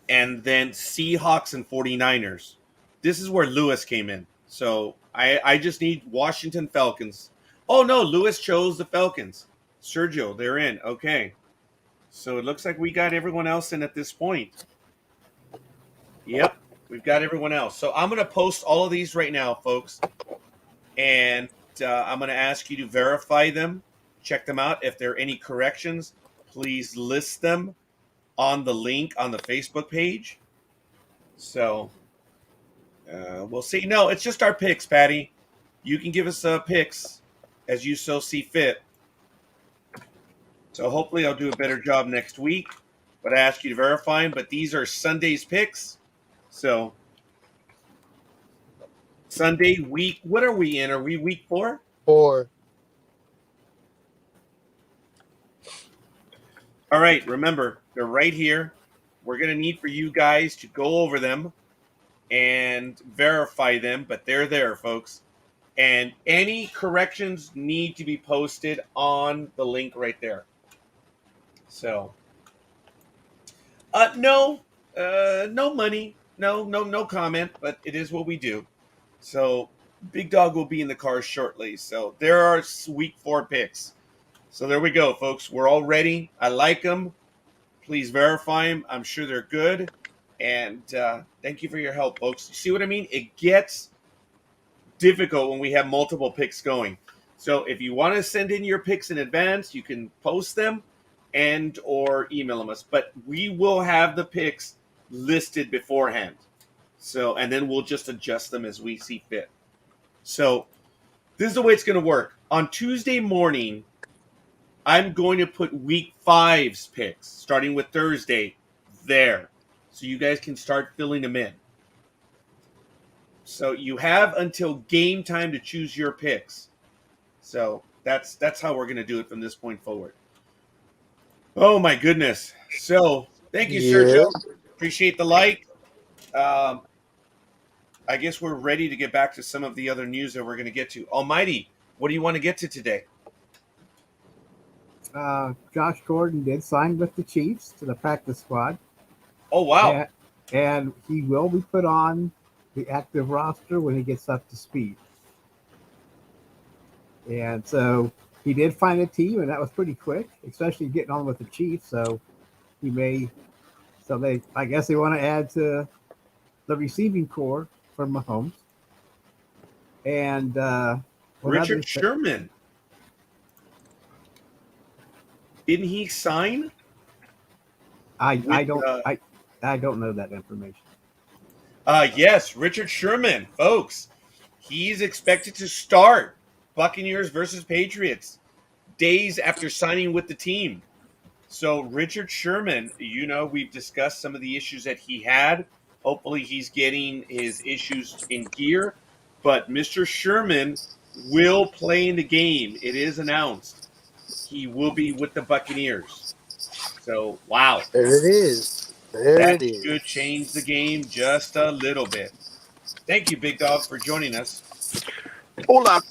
And then Seahawks and 49ers. This is where Lewis came in. So I just need Washington Falcons. Oh, no, Lewis chose the Falcons. Sergio, they're in. Okay. So it looks like we got everyone else in at this point. Yep, we've got everyone else. So I'm going to post all of these right now, folks. And I'm going to ask you to verify them, check them out. If there are any corrections, please list them on the link on the Facebook page. So we'll see. No, it's just our picks, Patty. You can give us picks as you so see fit. So hopefully I'll do a better job next week. But I ask you to verify them. But these are Sunday's picks. So Sunday week, what are we in? Are we week 4? 4. All right, remember, they're right here. We're going to need for you guys to go over them and verify them, but they're there, folks. And any corrections need to be posted on the link right there. So, no money, no comment, but it is what we do. So, Big Dog will be in the car shortly. So, there are week 4 picks. So, there we go, folks. We're all ready. I like them. Please verify them. I'm sure they're good. And thank you for your help, folks. You see what I mean? It gets difficult when we have multiple picks going. So, if you want to send in your picks in advance, you can post them and or email them us. But we will have the picks listed beforehand. So, and then we'll just adjust them as we see fit. So, this is the way it's going to work. On Tuesday morning, I'm going to put week 5's picks, starting with Thursday, there. So you guys can start filling them in. So you have until game time to choose your picks. So that's how we're going to do it from this point forward. Oh, my goodness. So thank you, Sergio. Appreciate the like. I guess we're ready to get back to some of the other news that we're going to get to. Almighty, what do you want to get to today? Josh Gordon did sign with the Chiefs to the practice squad. Oh, wow. And he will be put on the active roster when he gets up to speed. And so he did find a team, and that was pretty quick, especially getting on with the Chiefs. So I guess they want to add to the receiving core for Mahomes. And Richard Sherman. Didn't he sign? I don't know that information. Yes, Richard Sherman, folks. He's expected to start Buccaneers versus Patriots days after signing with the team. So Richard Sherman, we've discussed some of the issues that he had. Hopefully he's getting his issues in gear. But Mr. Sherman will play in the game. It is announced. He will be with the Buccaneers. So, wow. There it is. That should change the game just a little bit. Thank you, Big Dog, for joining us. Hola.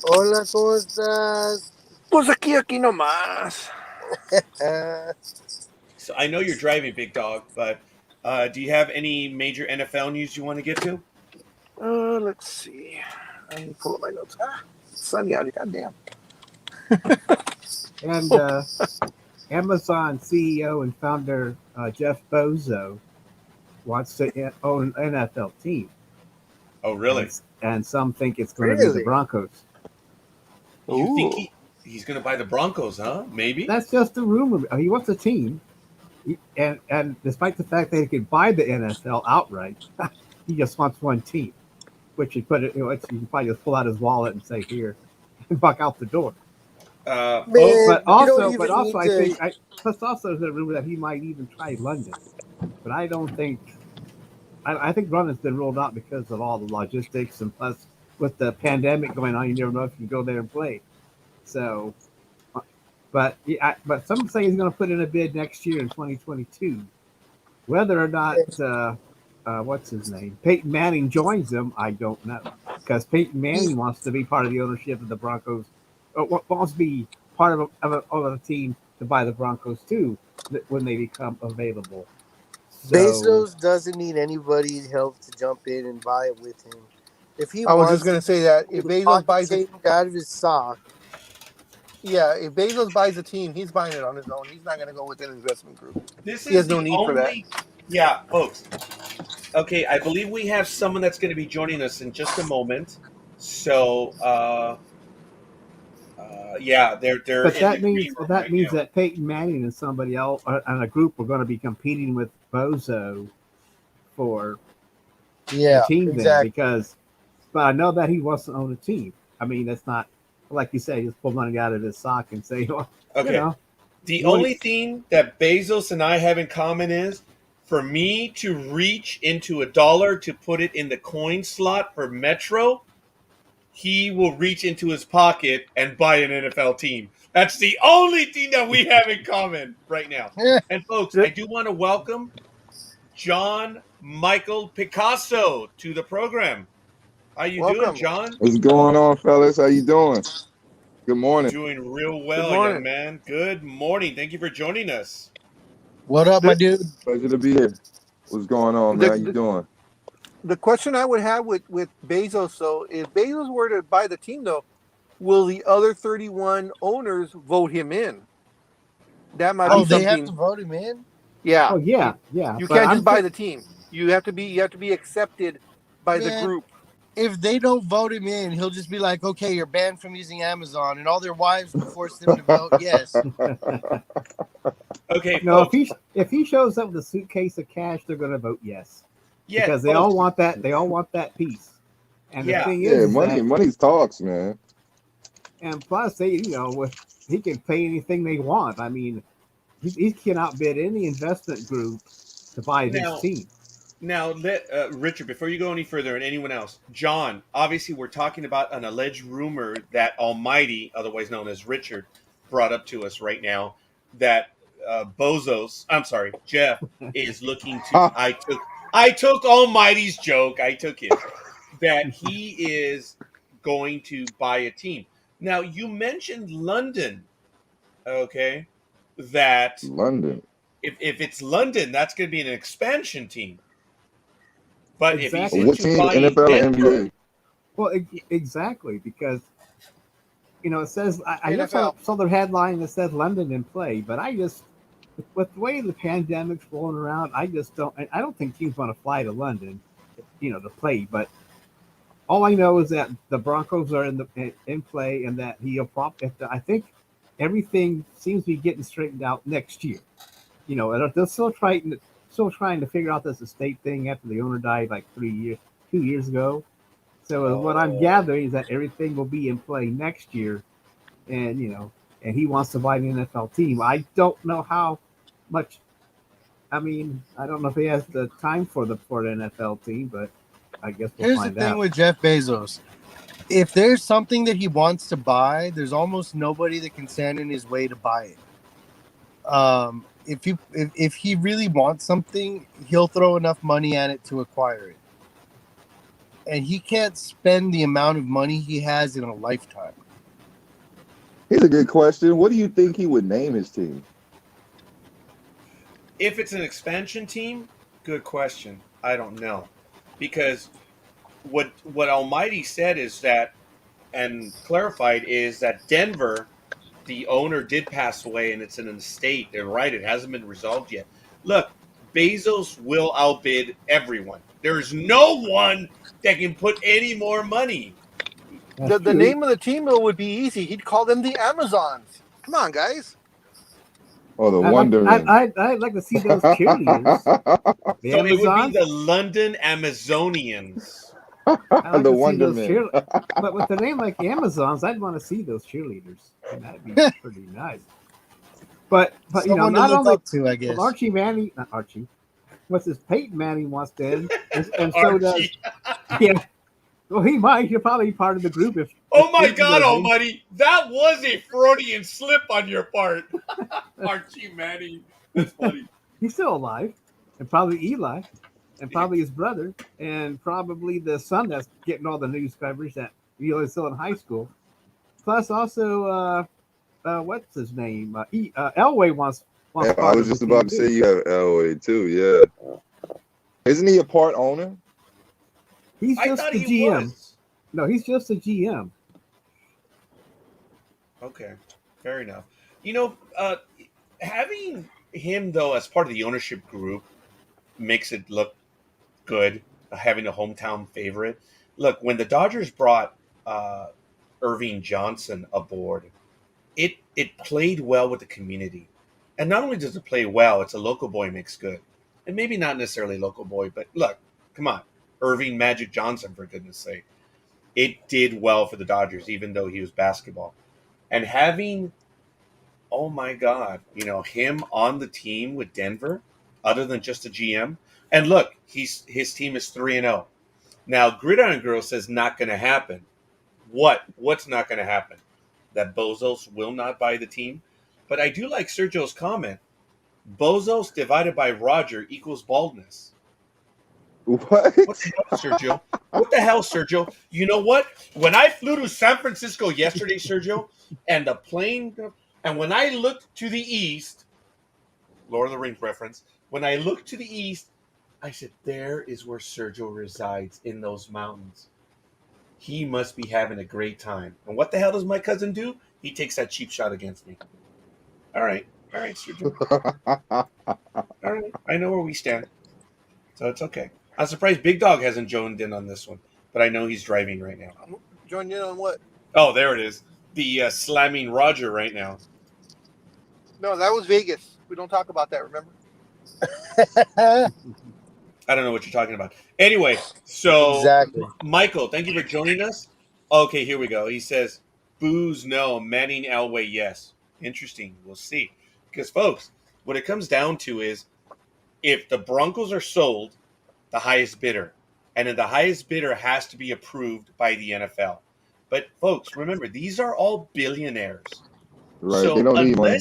Hola, ¿cómo estás? Pues aquí nomás. So I know you're driving, Big Dog, but do you have any major NFL news you want to get to? Let's see. I need to pull up my notes. Sunny out here. Goddamn. And Amazon CEO and founder Jeff Bezos wants to own an NFL team. Oh, really? And some think it's going to be the Broncos. You He's going to buy the Broncos, huh? Maybe. That's just a rumor. He wants a team, and despite the fact that he could buy the NFL outright, he just wants one team, which he put it. He can probably just pull out his wallet and say, "Here," and walk out the door. Folks, Man, But you don't also, even need I to. think plus also there's a rumor that he might even try London, but I don't think. I think London's been ruled out because of all the logistics, and plus with the pandemic going on, you never know if you can go there and play. So, but some say he's going to put in a bid next year in 2022. Whether or not what's his name, Peyton Manning joins them, I don't know, because Peyton Manning wants to be part of the ownership of the Broncos, or wants to be part of a team to buy the Broncos too when they become available. So Bezos doesn't need anybody's help to jump in and buy it with him. If he I was just wants going to to say that pull if the Bezos pocket buys it, change out of his sock, if Bezos buys a team, he's buying it on his own. He's not going to go with an investment group. this He is has no the need for that. only. Yeah, folks. Okay, I believe we have someone that's going to be joining us in just a moment. So, yeah, they're but in that the means green room that right means now. that Peyton Manning and somebody else and a group are going to be competing with Bozo for the yeah, team then exactly. because. But I know that he wants to own a team. I mean, that's not like you say, just pull money out of his sock and say, well, you Okay, know, the you want only thing that Bezos and I have in common is for me to reach into a dollar to put it in the coin slot for Metro, he will reach into his pocket and buy an NFL team. That's the only thing that we have in common right now. And folks, I do want to welcome John Michael Picasso to the program. How you doing, Welcome. John? What's going on, fellas? How you doing? Good morning. Doing real Good well, young morning. man. Good morning. Thank you for joining us. What up, my The, dude? Pleasure to be here. What's going on, man? How you the, doing? the question I would have with Bezos, though, if Bezos were to buy the team, though, will the other 31 owners vote him in? That might be Oh, they have to something. vote him in. Yeah, oh yeah, yeah. you But can't I'm just buy sure, the team. You have to be accepted by the Man, group. if they don't vote him in, he'll just be like, "Okay, you're banned from using Amazon," and all their wives will force them to vote yes. Okay, no, folks. if he shows up with a suitcase of cash, they're going to vote yes Yeah, because they all folks. want that. They all want that piece. And the Yeah. thing Yeah, is that, money's talks, man. and plus they, he can pay anything they want. I mean, he can outbid any investment group to buy his Now, team. let Richard, before you go any further, and anyone else, John. Obviously, we're talking about an alleged rumor that Almighty, otherwise known as Richard, brought up to us right now that Jeff is looking to. I took Almighty's joke. I took his that he is going to buy a team. Now, you mentioned London, okay? That London. if it's London, that's going to be an expansion team. But if he's Exactly. What into teams? buying NFL or Denver, NBA? Well, exactly because it says I just NFL. saw the headline that says London in play, but with the way the pandemic's rolling around, I don't think teams want to fly to London, to play. But all I know is that the Broncos are in play, and that I think everything seems to be getting straightened out next year. And they're still trying to figure out this estate thing after the owner died like 2 years ago. So what I'm gathering is that everything will be in play next year, and he wants to buy the NFL team. I don't know how much. I mean, I don't know if he has the time for the NFL team, but I guess we'll Here's the find thing out. with Jeff Bezos. If there's something that he wants to buy, there's almost nobody that can stand in his way to buy it. If he really wants something, he'll throw enough money at it to acquire it. And he can't spend the amount of money he has in a lifetime. Here's a good question. What do you think he would name his team? if it's an expansion team, good question. I don't know, because what Almighty said is that, and clarified, is that Denver, the owner did pass away, and it's in an estate. They're right; it hasn't been resolved yet. Look, Bezos will outbid everyone. There is no one that can put any more money. That's The true. name of the team though would be easy. He'd call them the Amazons. Come on, guys. Oh, the I'd like, Wonder Men. I'd like to see those cheerleaders. The So it would be Amazons. the London Amazonians. I like The to see Wonder those Men. But with a name like the Amazons, I'd want to see those cheerleaders, and that'd be pretty nice. But Someone to not look only up to, I guess. Archie Manning, not Archie, what's his Peyton Manning wants to end, and so does Archie. yeah. Well, he'll probably be part of the group if. Oh my Peyton God goes in. Almighty! That was a Freudian slip on your part, Archie Manning. That's funny. He's still alive, and probably Eli, and probably his brother, and probably the son that's getting all the news coverage that Eli's still in high school. Plus, also, what's his name? Elway wants I part was of just the about team, to say too. you have Elway too. Yeah. Isn't he a part owner? He's I just thought the he GM. was. No, he's just a GM. Okay, fair enough. You know, having him though as part of the ownership group makes it look good. Having a hometown favorite. Look, when the Dodgers brought Irving Johnson aboard, it played well with the community, and not only does it play well, it's a local boy makes good, and maybe not necessarily local boy, but look, come on, Irving Magic Johnson, for goodness sake, it did well for the Dodgers, even though he was basketball, and having, oh my God, him on the team with Denver, other than just a GM, and look, his team is 3-0. Now, Gridiron Girl says not going to happen. What's not going to happen? That Bozos will not buy the team. But I do like Sergio's comment. Bozos divided by Roger equals baldness. What? What the hell, Sergio? What the hell, Sergio? You know what? When I flew to San Francisco yesterday, Sergio, and the plane, and when I looked to the east, Lord of the Rings reference, when I looked to the east, I said, there is where Sergio resides, in those mountains. He must be having a great time. And what the hell does my cousin do? He takes that cheap shot against me. All right, Sergio. All right, I know where we stand. So it's okay. I'm surprised Big Dog hasn't joined in on this one, but I know he's driving right now. Join in on what? Oh, there it is. The slamming Roger right now. No, that was Vegas. We don't talk about that, remember? I don't know what you're talking about. Anyway, so Exactly. Michael, thank you for joining us. Okay, here we go. He says, Booze, no. Manning, Elway, yes. Interesting. We'll see. Because, folks, what it comes down to is if the Broncos are sold, the highest bidder. And then the highest bidder has to be approved by the NFL. But, folks, remember, these are all billionaires. Right. So they don't need money.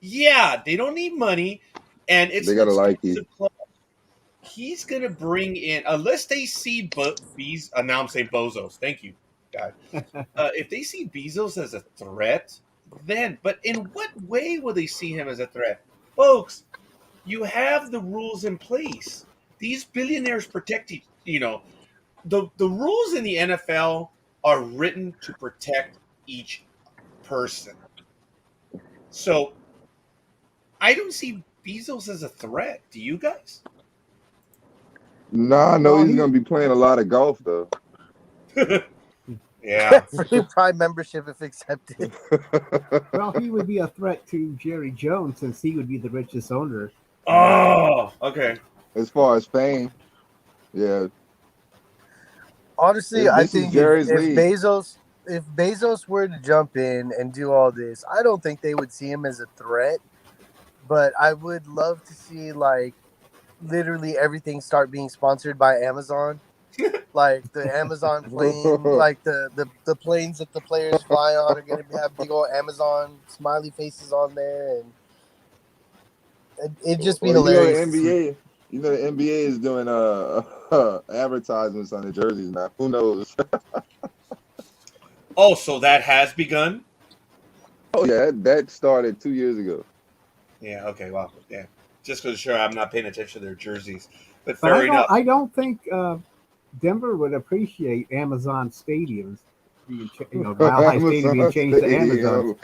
Yeah, they don't need money. And it's They gotta like you. He's going to bring in, unless they see now I'm saying Bozos. Thank you, God. If they see Bezos as a threat, then, but in what way will they see him as a threat? Folks, you have the rules in place. These billionaires protect the rules in the NFL are written to protect each person. So I don't see Bezos as a threat. Do you guys? Nah, I know Well, he's gonna be playing a lot of golf though. Yeah. Free Prime membership if accepted. Well, he would be a threat to Jerry Jones since he would be the richest owner. Oh, okay. As far as fame, yeah. Honestly, This I is think Jerry's if league. Bezos were to jump in and do all this, I don't think they would see him as a threat. But I would love to see like literally everything start being sponsored by Amazon. Like the Amazon plane, like the planes that the players fly on are going to have big old Amazon smiley faces on there, and it'd just be Well, hilarious. You know the NBA is doing advertisements on the jerseys now. Who knows? Oh, so that has begun? Oh yeah, that started 2 years ago. Yeah, okay, wow. Yeah. Just because sure I'm not paying attention to their jerseys. But But fair enough. I don't think Denver would appreciate Amazon stadiums. Mile High Stadium being changed to Amazon.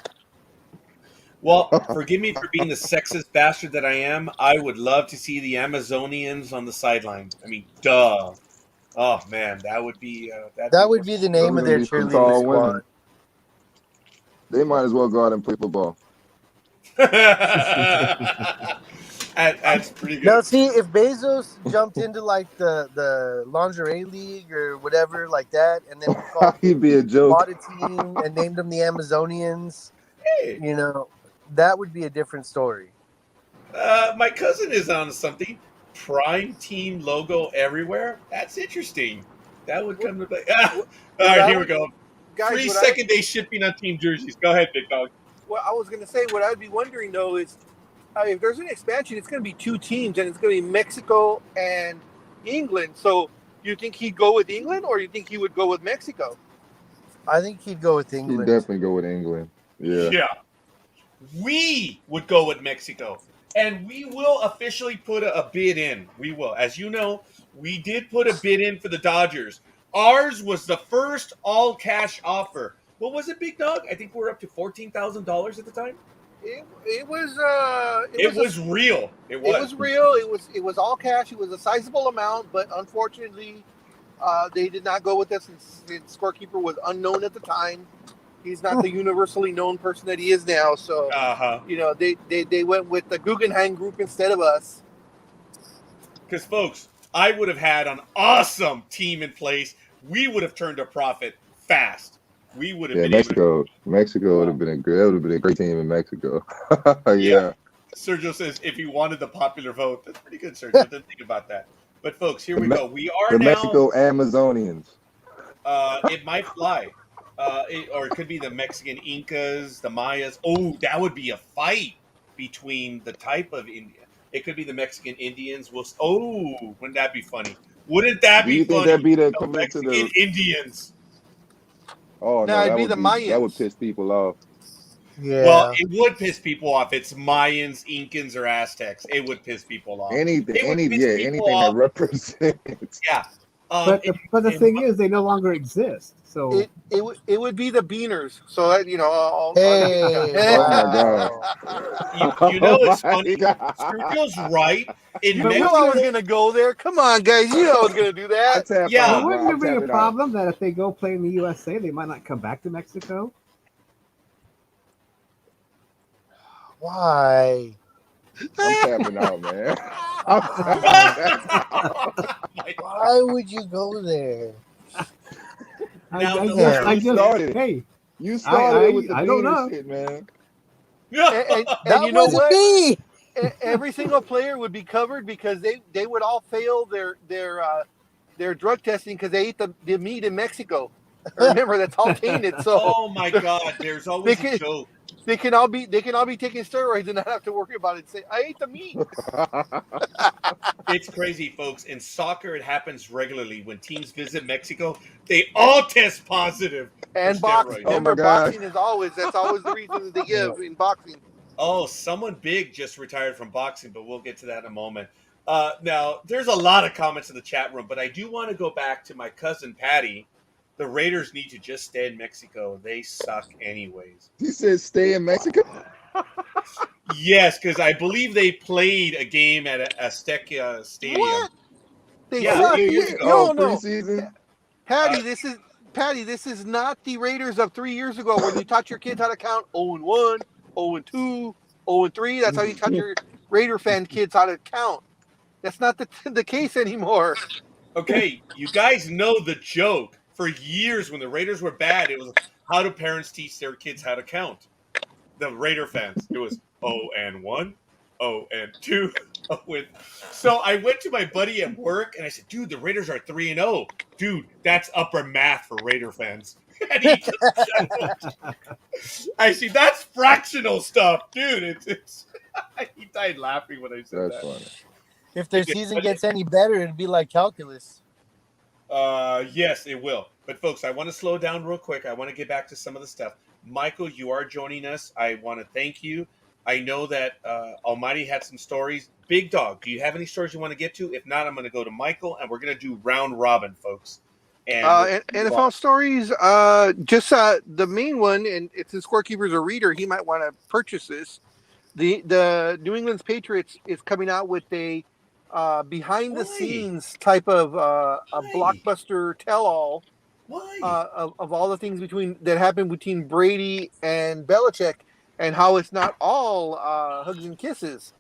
Well, forgive me for being the sexist bastard that I am. I would love to see the Amazonians on the sideline. I mean, duh. Oh man, that would be That would be the name of Those are their gonna be some cheerleading tall squad. women. They might as well go out and play football. That's pretty Now, good. see, if Bezos jumped into like the lingerie league or whatever like that, and then we called He'd be a joke. bought a team and named them the Amazonians, Hey, you know, that would be a different story. my cousin is on something. Prime team logo everywhere. That's interesting. That would come to play. All right, I here we would- go. Guys, Free what I, second day shipping on team jerseys. Go ahead, Big Dog. what I was going to say, what I'd be wondering though is, if there's an expansion, it's going to be 2 teams, and it's going to be Mexico and England. So, you think he'd go with England, or you think he would go with Mexico? I think he'd go with He'd England. definitely go with England. Yeah. We would go with Mexico. And we will officially put a bid in. We will. As you know, we did put a bid in for the Dodgers. Ours was the first all cash offer. What was it, Big Dog? I think we were up to $14,000 at the time. It was It was real. It It was real. It was all cash. It was a sizable amount, but unfortunately, they did not go with us. Since the scorekeeper was unknown at the time, he's not the universally known person that he is now. So, they went with the Guggenheim Group instead of us. Because, folks, I would have had an awesome team in place. We would have turned a profit fast. We would have Yeah, been able to. Mexico would have been that would have been a great team in Mexico. Yeah. Sergio says if he wanted the popular vote. That's pretty good, Sergio. Didn't think about that. But, folks, here we go. We are The now. Mexico Amazonians. It might fly. Or it could be the Mexican Incas, the Mayas. Oh, that would be a fight between the type of Indian. It could be the Mexican Indians. Wouldn't that be funny? Wouldn't that Do be you think funny? that'd be the The equivalent to Mexican the? Indians. Oh No, no, it'd be the that would Mayans. piss people off. Yeah. Well, it would piss people off. It's Mayans, Incans, or Aztecs. It would piss people off. Anything It would piss people anything off. that represents. Yeah. But the thing is, they no longer exist. So It would be the Beaners. So that Hey, Oh my God. You know it's Oh my funny. God. Sergio's right. In You knew I Mexico, was gonna go there. Come on, guys. You know I was gonna do that. Yeah. But wouldn't it be a it problem that if they go play in the USA, they might not come back to Mexico? Why? I'm tapping out, man. I'm tapping out. Why would you go there? Now, I you just started. hey, You started I- with the I don't Beaner know. shit, man. And That you know wasn't what? me. Every single player would be covered because they would all fail their drug testing because they ate the meat in Mexico. Remember, that's all tainted. So Oh my God! There's always a joke. they can all be taking steroids and not have to worry about it. Say, I ate the meat. It's crazy, folks. In soccer, it happens regularly. When teams visit Mexico, they all test positive. And for boxing. steroids. Oh my Remember, God. boxing is always that's always the reason that they give in boxing. Oh, someone big just retired from boxing, but we'll get to that in a moment. Now, there's a lot of comments in the chat room, but I do want to go back to my cousin Patty. The Raiders need to just stay in Mexico. They suck anyways. He said stay in Mexico. Yes, because I believe they played a game at Azteca Stadium. What? They Yeah, suck. a few years ago. No, Oh, no. preseason. Patty, this is not the Raiders of 3 years ago when you taught your kids how to count 0-1, 0-2, 0-3. That's how you taught your Raider fan kids how to count. That's not the case anymore. Okay, you guys know the joke. For years, when the Raiders were bad, it was how do parents teach their kids how to count? The Raider fans. It was 0-1, 0-2, 0. So I went to my buddy at work and I said, dude, the Raiders are 3-0. Dude, that's upper math for Raider fans. And he just chuckled. I see, that's fractional stuff. Dude, it's he died laughing when I said That's that. funny. If their season gets any better, it'd be like calculus. Yes, it will. But folks, I want to slow down real quick. I want to get back to some of the stuff. Michael, you are joining us. I want to thank you. I know that Almighty had some stories. Big Dog, do you have any stories you want to get to? If not, I'm going to go to Michael, and we're going to do round robin, folks. And NFL stories, just the main one, and if the scorekeeper's a reader, he might want to purchase this. The New England Patriots is coming out with a behind the Why? scenes type of a Why? blockbuster tell-all Why? of all the things that happened between Brady and Belichick, and how it's not all hugs and kisses.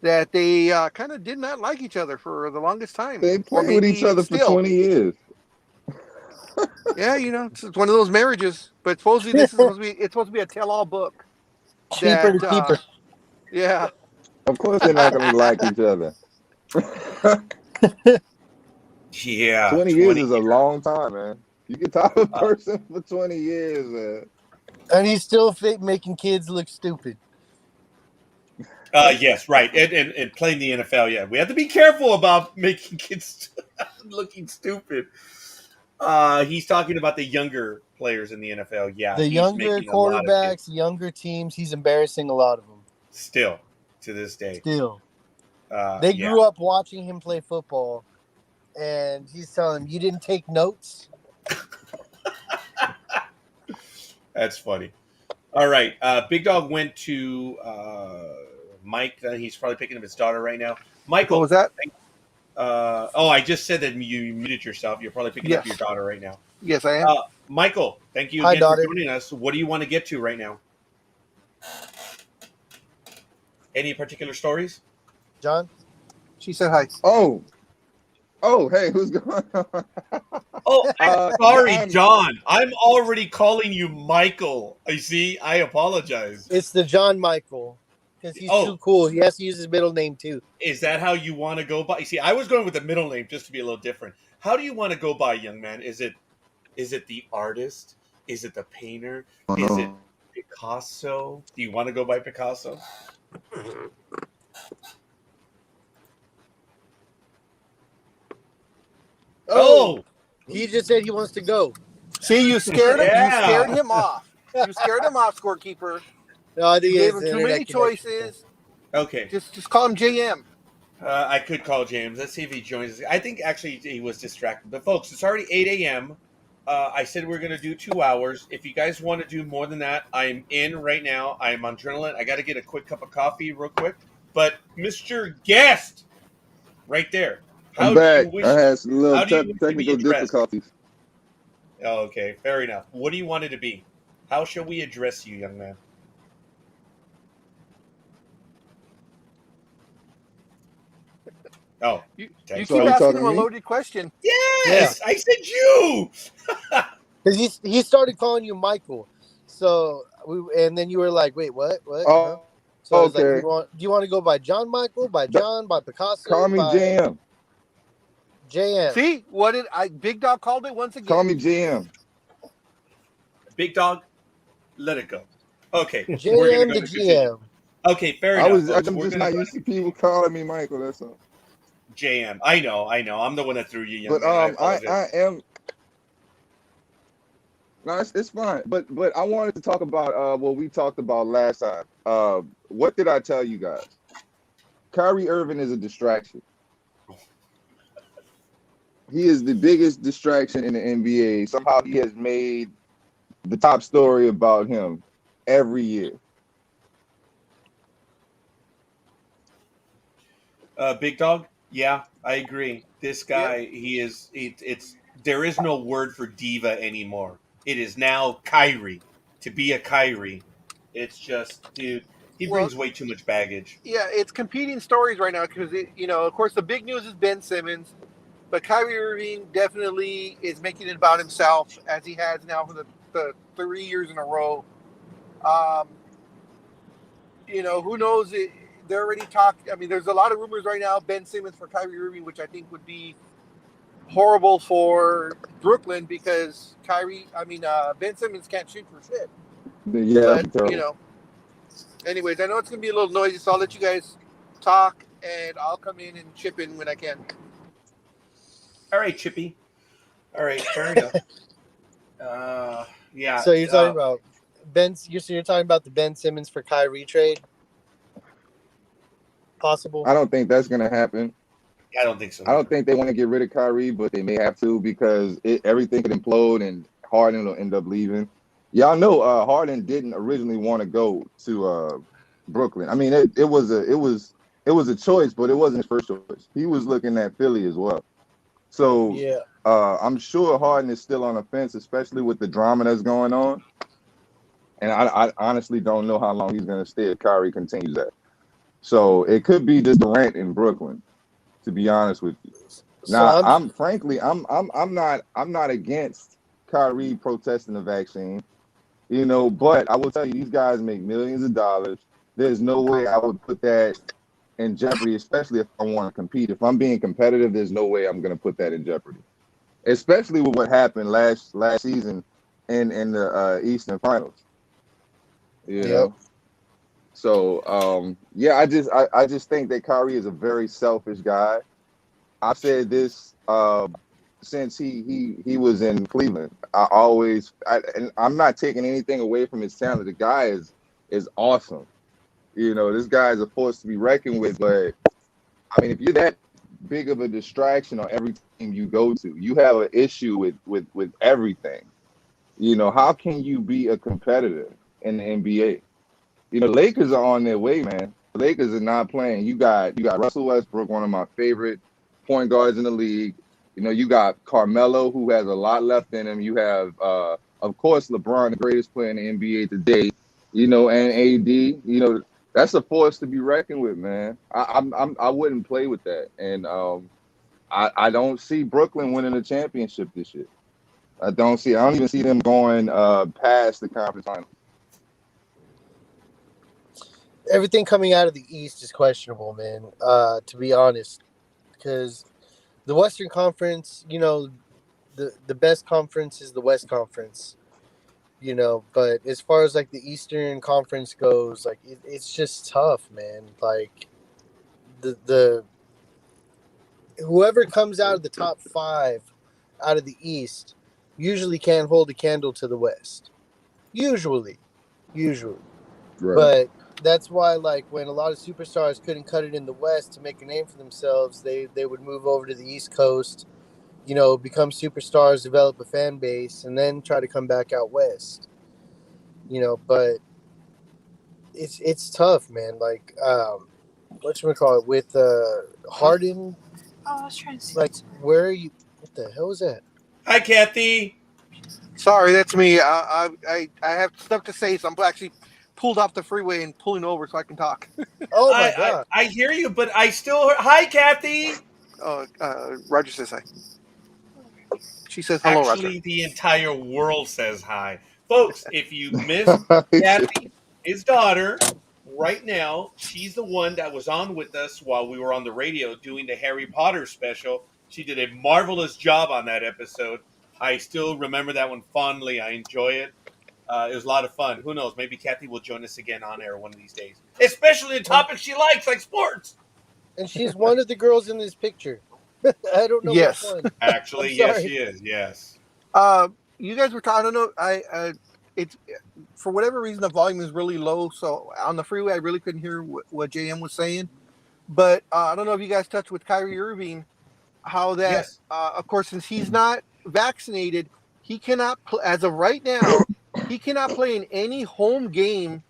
That they kind of did not like each other for the longest time, They or played with each maybe other for still. 20 years. Yeah, it's one of those marriages. But supposedly this is supposed to be a tell-all book. Cheaper to keep her. Yeah. Of course, they're not going to like each other. Yeah, 20 years is a long time, man. You can talk to a person for 20 years, man. And he's still making kids look stupid. Yes, right. And playing the NFL, yeah. We have to be careful about making kids looking stupid. He's talking about the younger players in the NFL. Yeah, The he's younger making a lot of kids. quarterbacks, younger teams, he's embarrassing a lot of them. Still, to this day. Still. They Yeah. grew up watching him play football, and he's telling them, you didn't take notes? That's funny. All right. Big Dog went to Mike. He's probably picking up his daughter right now. Michael. What was that? I just said that you muted yourself. You're probably picking up your daughter right now. Yes, I am. Michael, thank you Hi, again daughter. for joining us. What do you want to get to right now? Any particular stories? John? She said hi. Oh, hey, who's going on? Oh, I'm sorry, I'm- John. I'm already calling you Michael. I see. I apologize. It's the John Michael, because he's too cool. He has to use his middle name, too. Is that how you want to go by? You see, I was going with the middle name just to be a little different. How do you want to go by, young man? Is it the artist? Is it the painter? Is it Picasso? Do you want to go by Picasso? Oh, He just said he wants to go. See, you scared him. Yeah. You scared him off. You scared him off, scorekeeper. No, I think You it's gave him the too internet many connection. choices. okay. Just call him JM. I could call James. Let's see if he joins us. I think actually he was distracted. But folks, it's already 8 a.m. I said we're going to do 2 hours. If you guys want to do more than that, I'm in right now. I'm on adrenaline. I got to get a quick cup of coffee real quick. But Mr. Guest, right there. I'm back. Do you wish, I had some little how do you wish to be technical addressed? difficulties. Oh, okay, fair enough. What do you want it to be? How shall we address you, young man? Oh, You thanks. keep you asking talking him to a me? loaded question. yes, I said you. Because he started calling you Michael. So, and then you were like, wait, what? What? Huh? Oh, So I was like, okay. do you want to go by John Michael, by John, by Picasso? Call me by JM. JM. See what did Big Dog called it once again? Call me JM. Big Dog, let it go. Okay, we're JM gonna the go to continue. GM. Okay, fair enough. I'm folks. just We're not gonna used to people calling me Michael. That's all. JM. I know. I'm the one that threw you, young But man. I I apologize. am. No, it's fine. But I wanted to talk about what we talked about last time. What did I tell you guys? Kyrie Irving is a distraction. He is the biggest distraction in the NBA. Somehow he has made the top story about him every year. Big Dog. Yeah, I agree. This guy, there is no word for diva anymore. It is now Kyrie. To be a Kyrie, it's just, dude, he brings way too much baggage. Yeah, it's competing stories right now because, of course, the big news is Ben Simmons, but Kyrie Irving definitely is making it about himself as he has now for the 3 years in a row. Who knows? They're already talking. I mean, there's a lot of rumors right now, Ben Simmons for Kyrie Irving, which I think would be horrible for Brooklyn because Ben Simmons can't shoot for shit. Yeah, But, anyways, I know it's going to be a little noisy, so I'll let you guys talk, and I'll come in and chip in when I can. All right, Chippy. All right, fair enough. Yeah. So you're talking about you're talking about the Ben Simmons for Kyrie trade? Possible? I don't think that's gonna happen. I don't think so. I don't think they want to get rid of Kyrie, but they may have to because everything could implode and Harden will end up leaving. Y'all know Harden didn't originally want to go to Brooklyn. I mean, it was it was a choice, but it wasn't his first choice. He was looking at Philly as well. So Yeah. I'm sure Harden is still on the fence, especially with the drama that's going on. And I honestly don't know how long he's going to stay if Kyrie continues that. So it could be just Durant in Brooklyn, to be honest with you. So Now, I'm I'm not against Kyrie protesting the vaccine, you know, but I will tell you, these guys make millions of dollars. There's no way I would put that in jeopardy, especially if I want to compete. If I'm being competitive, there's no way I'm going to put that in jeopardy, especially with what happened last season in the Eastern Finals. You Yep. know, so yeah, I just think that Kyrie is a very selfish guy. I've said this since he was in Cleveland. And I'm not taking anything away from his talent. The guy is awesome. You know, this guy is a force to be reckoned with. But I mean, if you're that big of a distraction on every team you go to, you have an issue with everything. You know, how can you be a competitor in the NBA? You know, Lakers are on their way, man. The Lakers are not playing. You got Russell Westbrook, one of my favorite point guards in the league. You know, you got Carmelo, who has a lot left in him. You have, of course, LeBron, the greatest player in the NBA today. You know, and AD. You know, that's a force to be reckoned with, man. I wouldn't play with that, and I don't see Brooklyn winning a championship this year. I don't see. I don't even see them going past the conference finals. Everything coming out of the East is questionable, man. To be honest, because the Western Conference, you know, the best conference is the West Conference, you know. But as far as like the Eastern Conference goes, like it's just tough, man. Like the whoever comes out of the top 5 out of the East usually can't hold a candle to the West. Usually. Right. But that's why, like, when a lot of superstars couldn't cut it in the West to make a name for themselves, they would move over to the East Coast, you know, become superstars, develop a fan base, and then try to come back out West. You know, but it's tough, man. Like, whatchamacallit, with Harden, Oh, I was trying to see. like, where are you? What the hell was that? Hi, Kathy. Sorry, that's me. I have stuff to say, so I'm actually pulled off the freeway and pulling over so I can talk. Oh my I, god! I I hear you, but I still. Hi, Kathy. Roger says hi. She says hello, Roger. Actually, the entire world says hi. Folks, if you missed Kathy, his daughter, right now, she's the one that was on with us while we were on the radio doing the Harry Potter special. She did a marvelous job on that episode. I still remember that one fondly. I enjoy it. It was a lot of fun. Who knows? Maybe Kathy will join us again on air one of these days, especially the And, topics she likes, like sports. and she's one of the girls in this picture. I don't know which Yes. one. I'm Actually, yes, sorry. she is. Yes. You guys were talking. I don't know. It's for whatever reason the volume is really low, so on the freeway I really couldn't hear what JM was saying. But I don't know if you guys touched with Kyrie Irving, how that, Yes. of course, since he's not vaccinated, he cannot, as of right now, he cannot play in any home game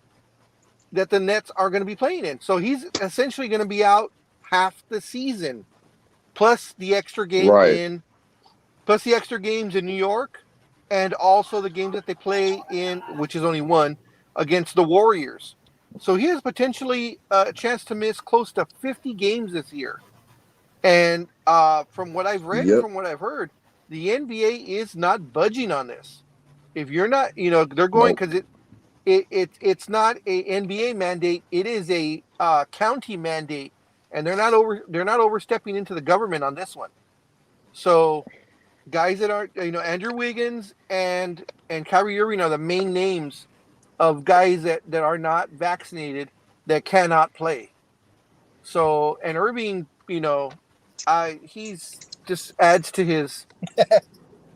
that the Nets are going to be playing in. So he's essentially going to be out half the season, plus the extra game Right. plus the extra games in New York, and also the games that they play in, which is only one, against the Warriors. So he has potentially a chance to miss close to 50 games this year. And from what I've read and Yep. from what I've heard, the NBA is not budging on this. If you're not, they're going, Nope. because it's not a NBA mandate. It is a county mandate, and they're not overstepping into the government on this one. So guys that aren't, Andrew Wiggins and Kyrie Irving are the main names of guys that are not vaccinated that cannot play. So, and Irving, he's just adds to his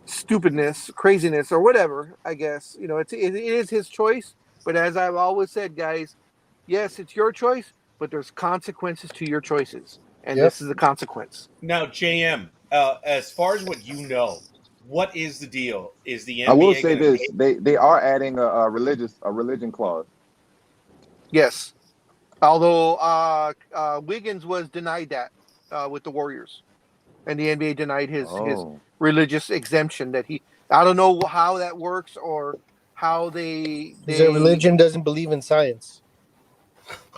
stupidness, craziness, or whatever. I guess it is his choice. But as I've always said, guys, yes, it's your choice, but there's consequences to your choices, and Yep. this is a consequence. Now, JM, as far as what you know, what is the deal? Is the I will NBA say going to this: they are adding a religion clause. Yes. Although Wiggins was denied that with the Warriors, and the NBA denied his Oh, religious exemption that he. I don't know how that works or how they Because their religion doesn't believe in science.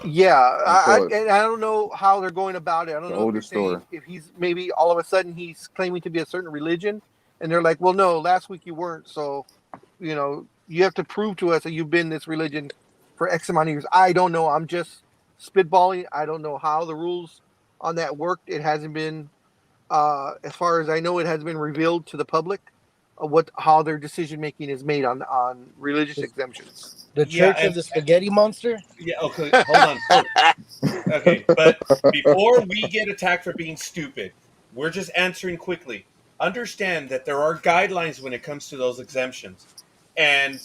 Yeah, so and I don't know how they're going about it. I don't the know if they're oldest story. saying if he's maybe all of a sudden he's claiming to be a certain religion, and they're like, well, no, last week you weren't, so you have to prove to us that you've been this religion for X amount of years. I don't know. I'm just spitballing. I don't know how the rules on that worked. It hasn't been, as far as I know, it hasn't been revealed to the public how their decision making is made on religious exemptions. The Yeah, Church of the Spaghetti Monster? yeah. Okay, hold on. Okay, but before we get attacked for being stupid, we're just answering quickly. Understand that there are guidelines when it comes to those exemptions, and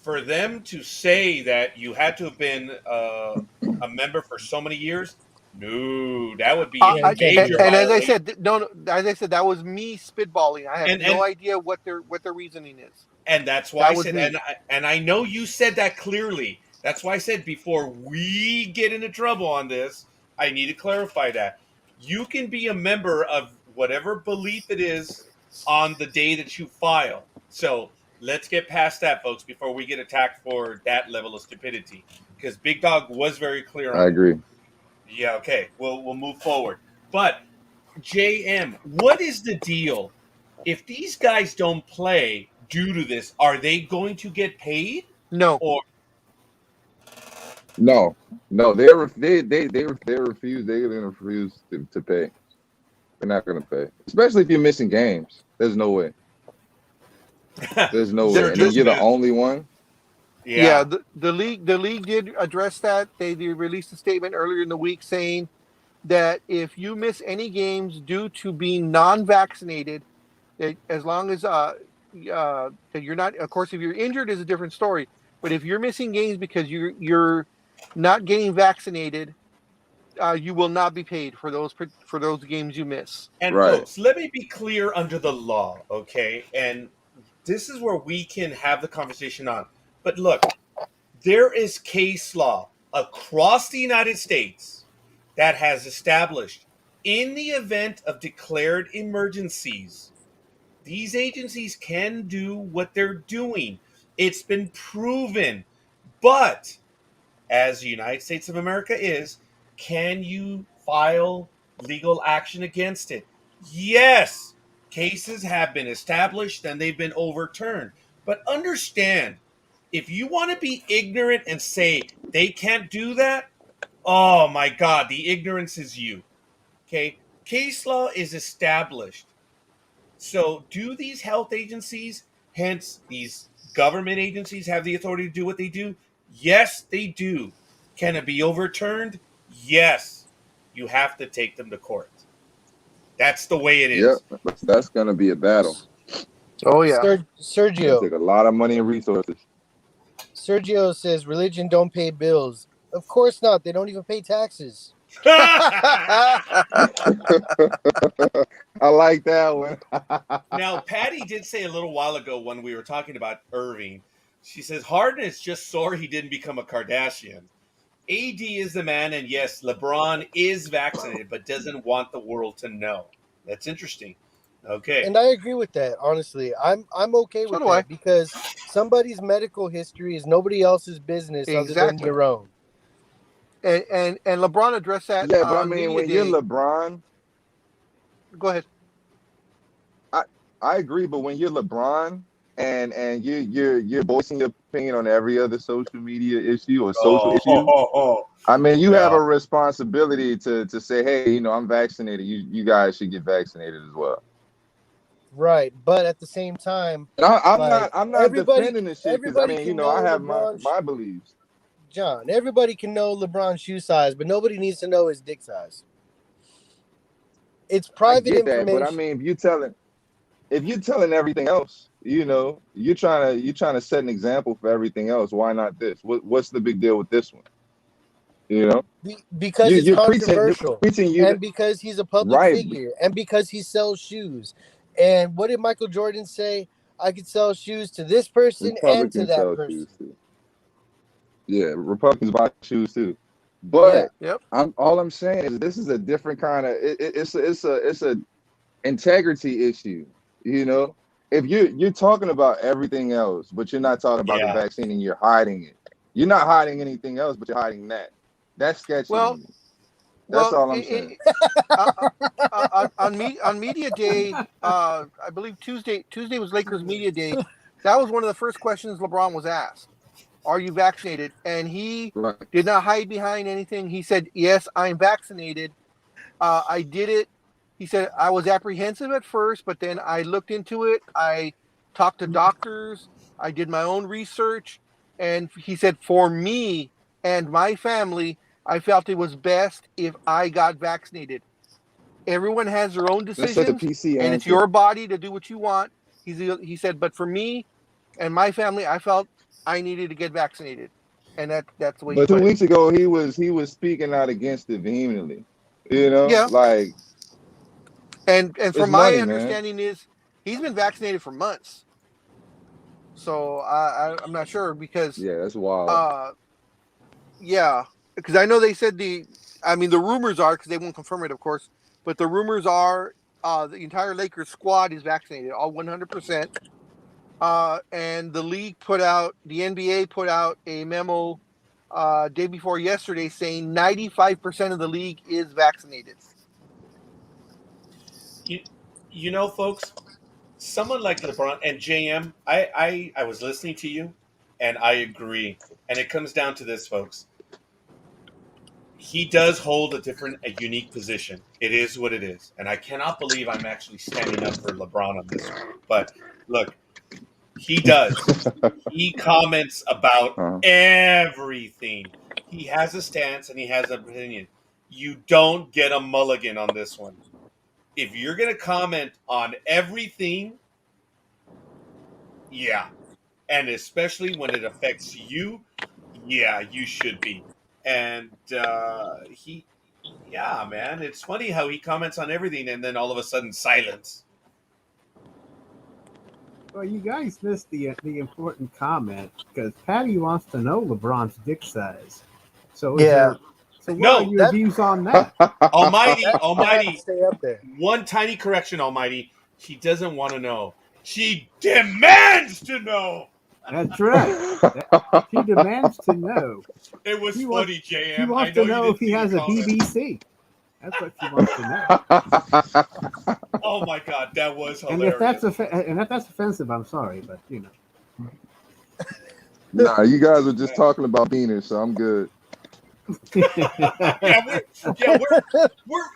for them to say that you had to have been a member for so many years, no, that would be Yeah, a you can't do major that. And as I violation. said, no, as I said, that was me spitballing. I have And no idea what their reasoning is. and that's why I That was said, me. and I know you said that clearly. That's why I said before we get into trouble on this, I need to clarify that you can be a member of whatever belief it is on the day that you file. So let's get past that, folks, before we get attacked for that level of stupidity. Because Big Dog was very clear I on it. agree. Yeah, okay, we'll move forward. But JM, what is the deal? If these guys don't play due to this, are they going to get paid? No, Or No, no, they refuse. They're gonna refuse to pay. They're not gonna pay, especially if you're missing games. There's no way. There's no way. And Sergio then you're the Smith? only one. yeah, Yeah. the league did address that. They released a statement earlier in the week saying that if you miss any games due to being non-vaccinated, that as long as that you're not, of course, if you're injured is a different story. But if you're missing games because you're not getting vaccinated, you will not be paid for those games you miss. And Right. folks, let me be clear under the law, okay? And this is where we can have the conversation on. But look, there is case law across the United States that has established in the event of declared emergencies, these agencies can do what they're doing. It's been proven. But as the United States of America is, can you file legal action against it? Yes. Cases have been established and they've been overturned. But understand, if you want to be ignorant and say they can't do that, oh my God, the ignorance is you. Okay. Case law is established. So, do these health agencies, hence these government agencies, have the authority to do what they do? Yes, they do. Can it be overturned? Yes. You have to take them to court. That's the way it Yep. is. But that's gonna be a battle. Oh yeah. It's gonna Sergio. take a lot of money and resources. Sergio says religion don't pay bills. Of course not. They don't even pay taxes. I like that one. Now, Patty did say a little while ago when we were talking about Irving, she says Harden is just sorry he didn't become a Kardashian. AD is the man, and yes, LeBron is vaccinated, but doesn't want the world to know. That's interesting. Okay. And I agree with that, honestly. I'm okay So with do I. that because somebody's medical history is nobody else's business other than Exactly. your own. And LeBron addressed that Yeah, but I on mean, Media when you're Day. LeBron, Go ahead. I agree. But when you're LeBron and you're voicing your opinion on every other social media issue or social issue, I mean, you have Yeah. a responsibility to say, hey, I'm vaccinated. You guys should get vaccinated as well. Right. But at the same time, And I'm not everybody defending this shit because I everybody mean, can know I have LeBron's my beliefs. John, everybody can know LeBron's shoe size, but nobody needs to know his dick size. It's I private get that, but I information. mean, if you're telling everything else, you're trying to set an example for everything else. Why not this? What's the big deal with this one? Because it's You're controversial, preaching and because he's a public right. figure, and because he sells shoes. And what did Michael Jordan say? I could sell shoes to this We person probably and to can that sell shoes person. too. Yeah, Republicans buy shoes too. But Yep. all I'm saying is this is a different kind of it's a integrity issue. You know, if you're talking about everything else, but you're not talking about the Yeah. vaccine and you're hiding it. You're not hiding anything else, but you're hiding that. That's sketchy to Well, me. That's well, all I'm saying. uh, on media day, I believe Tuesday was Lakers media day. That was one of the first questions LeBron was asked. Are you vaccinated? And he Right. did not hide behind anything. He said, yes, I'm vaccinated. I did it. He said, I was apprehensive at first, but then I looked into it. I talked to doctors. I did my own research. And he said, for me and my family, I felt it was best if I got vaccinated. Everyone has their own That's such a decisions, PC and it's answer. your body to do what you want. He said, but for me and my family, I felt I needed to get vaccinated, and that's the way he But two put it. weeks ago, he was speaking out against it vehemently. You know, Yeah, like and it's from my money, man. understanding is he's been vaccinated for months. So I'm not sure because Yeah, that's wild. uh yeah, because I know they said the rumors are, because they won't confirm it, of course, but the rumors are the entire Lakers squad is vaccinated, all 100%. And the NBA put out a memo day before yesterday saying 95% of the league is vaccinated. You know, folks, someone like LeBron and JM, I was listening to you, and I agree. And it comes down to this, folks. He does hold a unique position. It is what it is, and I cannot believe I'm actually standing up for LeBron on this one. But look, he does. He comments about Uh-huh. everything. He has a stance and he has an opinion. You don't get a mulligan on this one. If you're going to comment on everything, yeah. And especially when it affects you, yeah, you should be. And yeah, man, it's funny how he comments on everything and then all of a sudden silence. Well, you guys missed the important comment because Patty wants to know LeBron's dick size. So Yeah, so what are No, your that views on that? that had to Almighty, stay up there. one tiny correction, Almighty. She doesn't want to know. She demands to know. That's right. She demands to know. It was She wants funny, she JM. I wants to know you know if didn't he see the has a comment. BBC. That's what she wants to know. Oh my god, that was And if hilarious. that's offensive, I'm sorry, but you know. Nah, you guys were just talking about beaners, so I'm good. Yeah,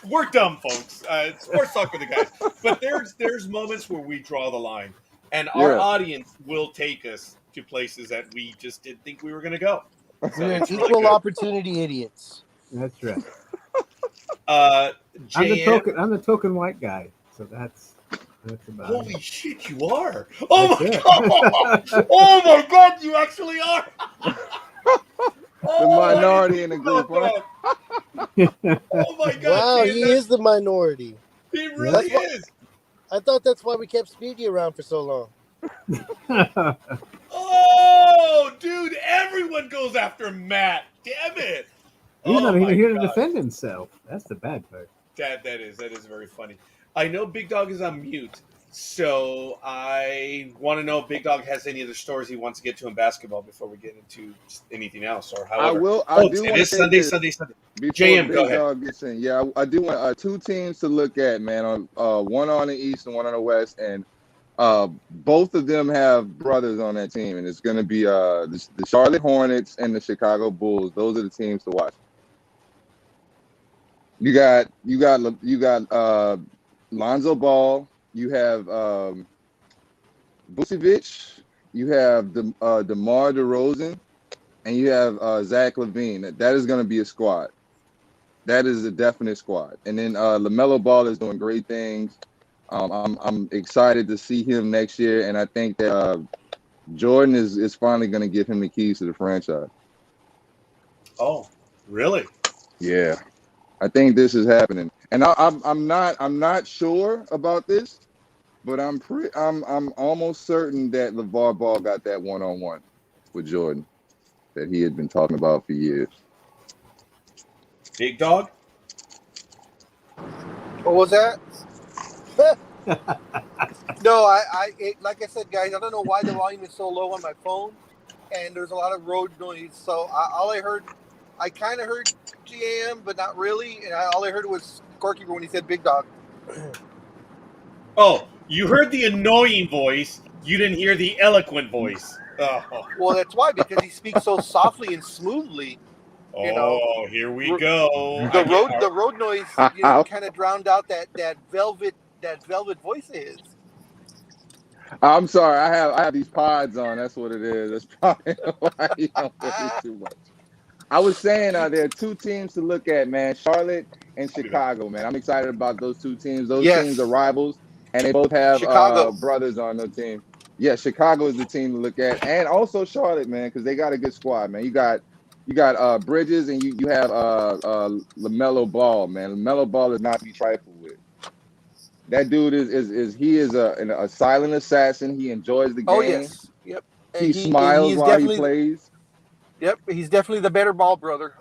we're dumb, folks. Sports talk with the guys, but there's moments where we draw the line, and our Yeah. audience will take us to places that we just didn't think we were going to go. So We're it's really equal good. opportunity idiots. That's right. Uh, I'm the JM, token white guy, so that's about holy it. shit, you are! Oh That's my it. god! Oh my god, you actually are! The Oh, I didn't minority think in the about group, huh? that. Oh my god, Wow, JM, he is the minority. he Yeah. really is. I thought that's why we kept Speedy around for so long. Oh, dude, everyone goes after Matt. Damn it. He's Oh not even my here to god. defend himself. That's the bad part. That is very funny. I know Big Dog is on mute, so I want to know if Big Dog has any other stories he wants to get to in basketball before we get into anything else, or I however. will. I Folks, do it want to is say Sunday, this Sunday, Sunday. before JM, go Big ahead. Dog gets in. Yeah, I do want two teams to look at, man. On one on the East and one on the West, and both of them have brothers on that team, and it's going to be the Charlotte Hornets and the Chicago Bulls. Those are the teams to watch. You got Lonzo Ball. You have Vucevic. You have DeMar DeRozan, and you have Zach LaVine. That is going to be a squad. That is a definite squad. And then LaMelo Ball is doing great things. I'm excited to see him next year, and I think that Jordan is finally going to give him the keys to the franchise. Oh, really? Yeah, I think this is happening, and I'm not sure about this, but I'm almost certain that LeVar Ball got that one-on-one with Jordan. that he had been talking about for years. Big dog. What was that? No, like I said, guys, I don't know why the volume is so low on my phone, and there's a lot of road noise. So all I heard, I kind of heard GAM, but not really, and all I heard was Scorekeeper when he said Big Dog. Oh, you heard the annoying voice. You didn't hear the eloquent voice. Oh, Well, that's why, because he speaks so softly and smoothly. You know, here we go. the road noise, kind of drowned out that velvet voice of his. I'm sorry, I have these pods on. That's what it is. That's probably why you don't hear me too much. I was saying there are two teams to look at, man. Charlotte and Chicago, man. I'm excited about those two teams. Those teams are rivals, and they both have brothers on their team. Yeah, Chicago is the team to look at, and also Charlotte, man, because they got a good squad, man. You got Bridges, and you have LaMelo Ball, man. LaMelo Ball is not to be trifled with. That dude is a silent assassin. He enjoys the game. Oh yes, yep. And he smiles while he plays. Yep, he's definitely the better ball brother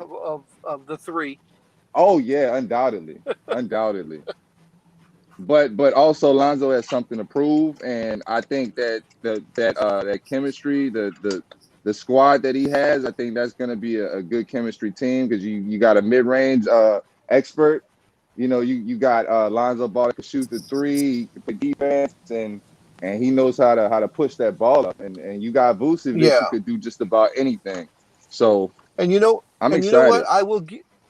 of the three. Oh yeah, undoubtedly. But also Lonzo has something to prove, and I think that chemistry, the squad that he has, I think that's going to be a good chemistry team because you got a mid-range expert. You got Lonzo Ball that can shoot the three, he can play defense, and he knows how to push that ball up, and you got Vucevic who could do just about anything. So I'm excited. You know what?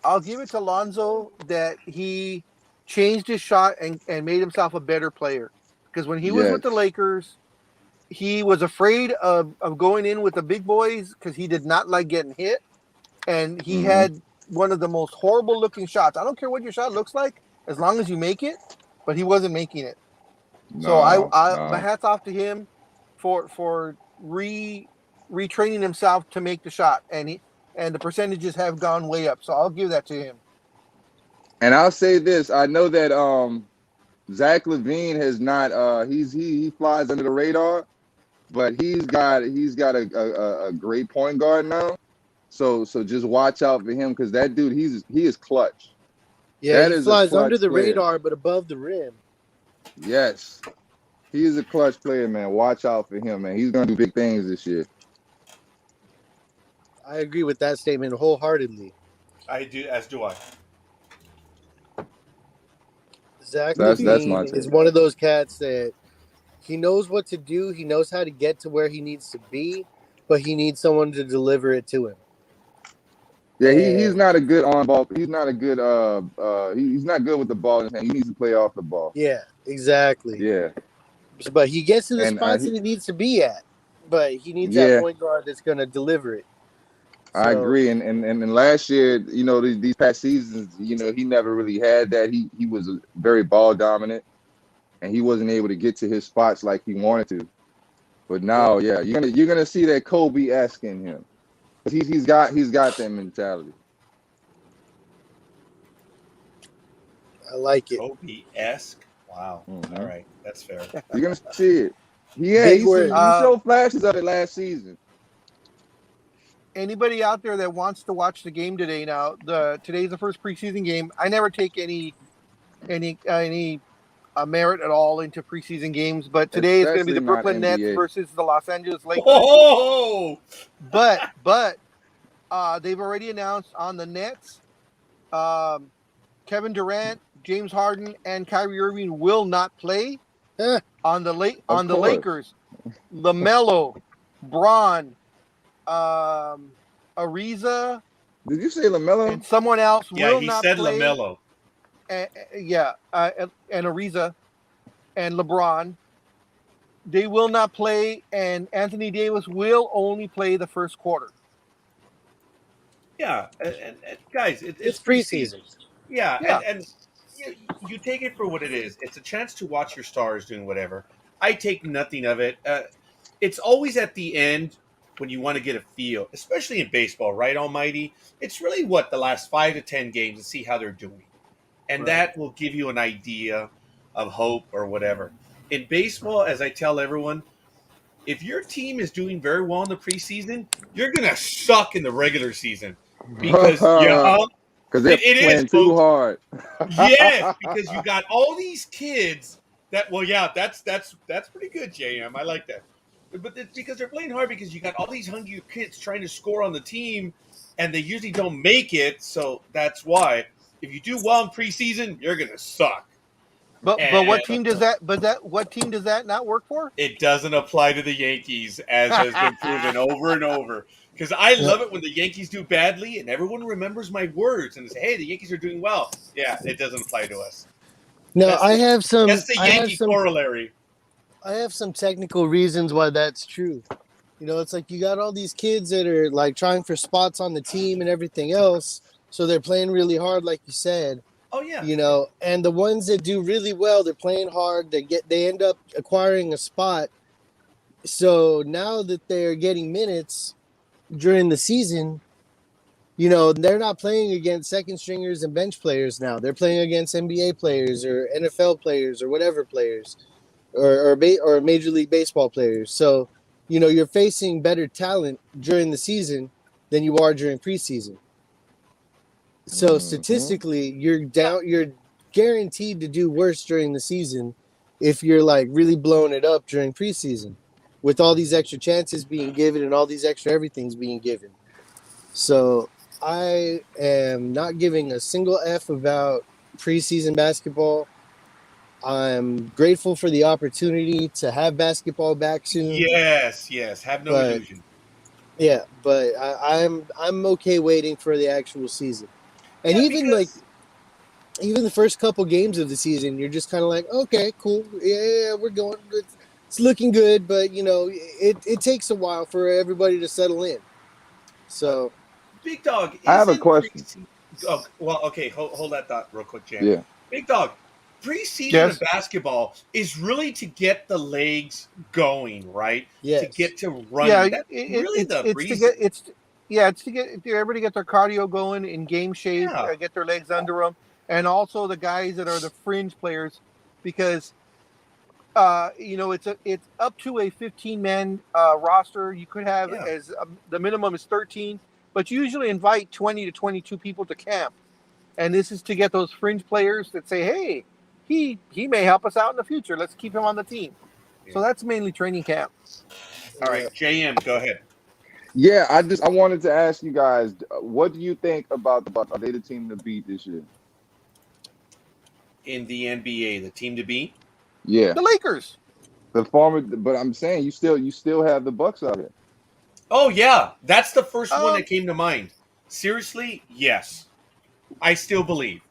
I'll give it to Lonzo that he changed his shot and made himself a better player. Because when he was with the Lakers, he was afraid of going in with the big boys because he did not like getting hit. And he had one of the most horrible looking shots. I don't care what your shot looks like, as long as you make it, but he wasn't making it. My hat's off to him for retraining himself to make the shot, and the percentages have gone way up. So I'll give that to him. And I'll say this: I know that Zach LaVine has not. He flies under the radar, but he's got a great point guard now. So just watch out for him because that dude he is clutch. Yeah, he flies under the radar but above the rim. Yes, he is a clutch player, man. Watch out for him, man. He's gonna do big things this year. I agree with that statement wholeheartedly. I do, as do I. Zach LaVine is one of those cats that he knows what to do. He knows how to get to where he needs to be, but he needs someone to deliver it to him. Yeah, he's not a good on ball. He's not a good. He's not good with the ball in his hand. He needs to play off the ball. Yeah, exactly. Yeah, but he gets to the spots that he needs to be at. But he needs that point guard that's going to deliver it. So, I agree. And last year, these past seasons, he never really had that. He was very ball dominant, and he wasn't able to get to his spots like he wanted to. But now, you're gonna see that Kobe-esque in him. He's got that mentality. I like it. Kobe-esque. Wow. Mm-hmm. All right, that's fair. You're gonna see it. He showed flashes of it last season. Anybody out there that wants to watch the game today? Now, today's the first preseason game. I never take any merit at all into preseason games, but today is going to be the Brooklyn Nets versus the Los Angeles Lakers. Oh! But they've already announced on the Nets, Kevin Durant, James Harden, and Kyrie Irving will not play. On the Lakers, LaMelo, Braun, Ariza. Did you say LaMelo? And someone else will not play. Yeah, he said LaMelo. And Ariza and LeBron, they will not play, and Anthony Davis will only play the first quarter. Yeah, and guys, it's preseason. Yeah. And you take it for what it is. It's a chance to watch your stars doing whatever. I take nothing of it. It's always at the end when you want to get a feel, especially in baseball, right, Almighty? It's really the last 5 to 10 games to see how they're doing. And that will give you an idea of hope or whatever. In baseball, as I tell everyone, if your team is doing very well in the preseason, you're gonna suck in the regular season because Because they're it is, playing too folks. hard. Yes, because you got all these kids that. Well, yeah, that's pretty good, JM. I like that. But it's because they're playing hard because you got all these hungry kids trying to score on the team, and they usually don't make it. So that's why if you do well in preseason, you're gonna suck. But And what team does that? What team does that not work for? it doesn't apply to the Yankees, as has been proven over and over. Because I Yeah. love it when the Yankees do badly and everyone remembers my words and say, "Hey, the Yankees are doing well." Yeah, it doesn't apply to us. No, That's I the, have some. that's the I have Yankee some. corollary. I have some technical reasons why that's true. You know, it's like you got all these kids that are like trying for spots on the team and everything else, so they're playing really hard, like you said. Oh yeah, You know, and the ones that do really well, they're playing hard. They end up acquiring a spot. So now that they're getting minutes during the season, you know, they're not playing against second stringers and bench players now. They're playing against NBA players or NFL players or whatever players or Major League Baseball players. So, you know, you're facing better talent during the season than you are during preseason. So Mhm. statistically, you're guaranteed to do worse during the season if you're like really blowing it up during preseason with all these extra chances being given and all these extra everything's being given. So I am not giving a single F about preseason basketball. I'm grateful for the opportunity to have basketball back soon, yes. Have no but illusion. yeah, but I'm okay waiting for the actual season. And Yeah, even because the first couple games of the season, you're just kind of like, okay, cool, yeah, we're going. It's looking good, but you know, it takes a while for everybody to settle in. uh, So Big Dog I have a isn't question. preseason. Oh, well, okay, hold that thought real quick, Jam. Yeah. Big Dog, preseason in Yes. basketball is really to get the legs going, right? To yes, get to Yeah, running. That's really the it's to reason. get it's to get everybody to get their cardio going in game shape, Yeah. get their legs under them, and also the guys that are the fringe players, because you know it's up to a 15-man roster. You could have Yeah. as the minimum is 13, but you usually invite 20 to 22 people to camp, and this is to get those fringe players that say, hey, he may help us out in the future. Let's keep him on the team. So Yeah. that's mainly training camp. All yeah. right, JM, go ahead. Yeah, I wanted to ask you guys, what do you think about the Bucks? Are they the team to beat this year? In the NBA, the team to beat. Yeah. The Lakers. The former, but I'm saying you still have the Bucks out here. Oh yeah, that's the first one Um, that came to mind. Seriously, yes. I still believe.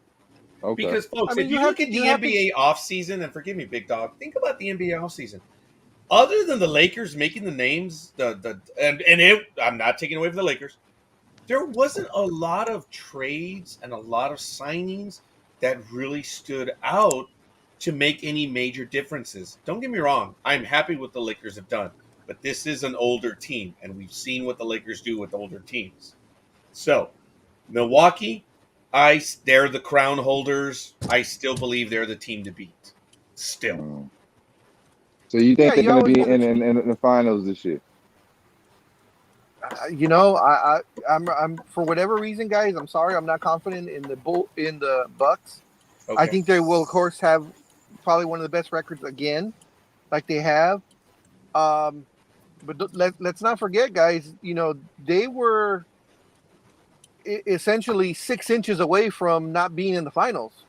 Okay. Because I folks, mean, if you look at you the have to. NBA offseason, and forgive me, Big Dog, think about the NBA offseason. Other than the Lakers making the names, I'm not taking away from the Lakers. There wasn't a lot of trades and a lot of signings that really stood out to make any major differences. Don't get me wrong, I'm happy with the Lakers have done, but this is an older team, and we've seen what the Lakers do with older teams. So, Milwaukee, they're the crown holders. I still believe they're the team to beat. Still. Mm. So you think Yeah, they're you going to always be want in, to. in the finals this year? You know, I'm for whatever reason, guys. I'm sorry, I'm not confident in the Bucks. I Okay. think they will, of course, have probably one of the best records again, like they have. Um, but let's not forget, guys. You know, they were essentially 6 inches away from not being in the finals.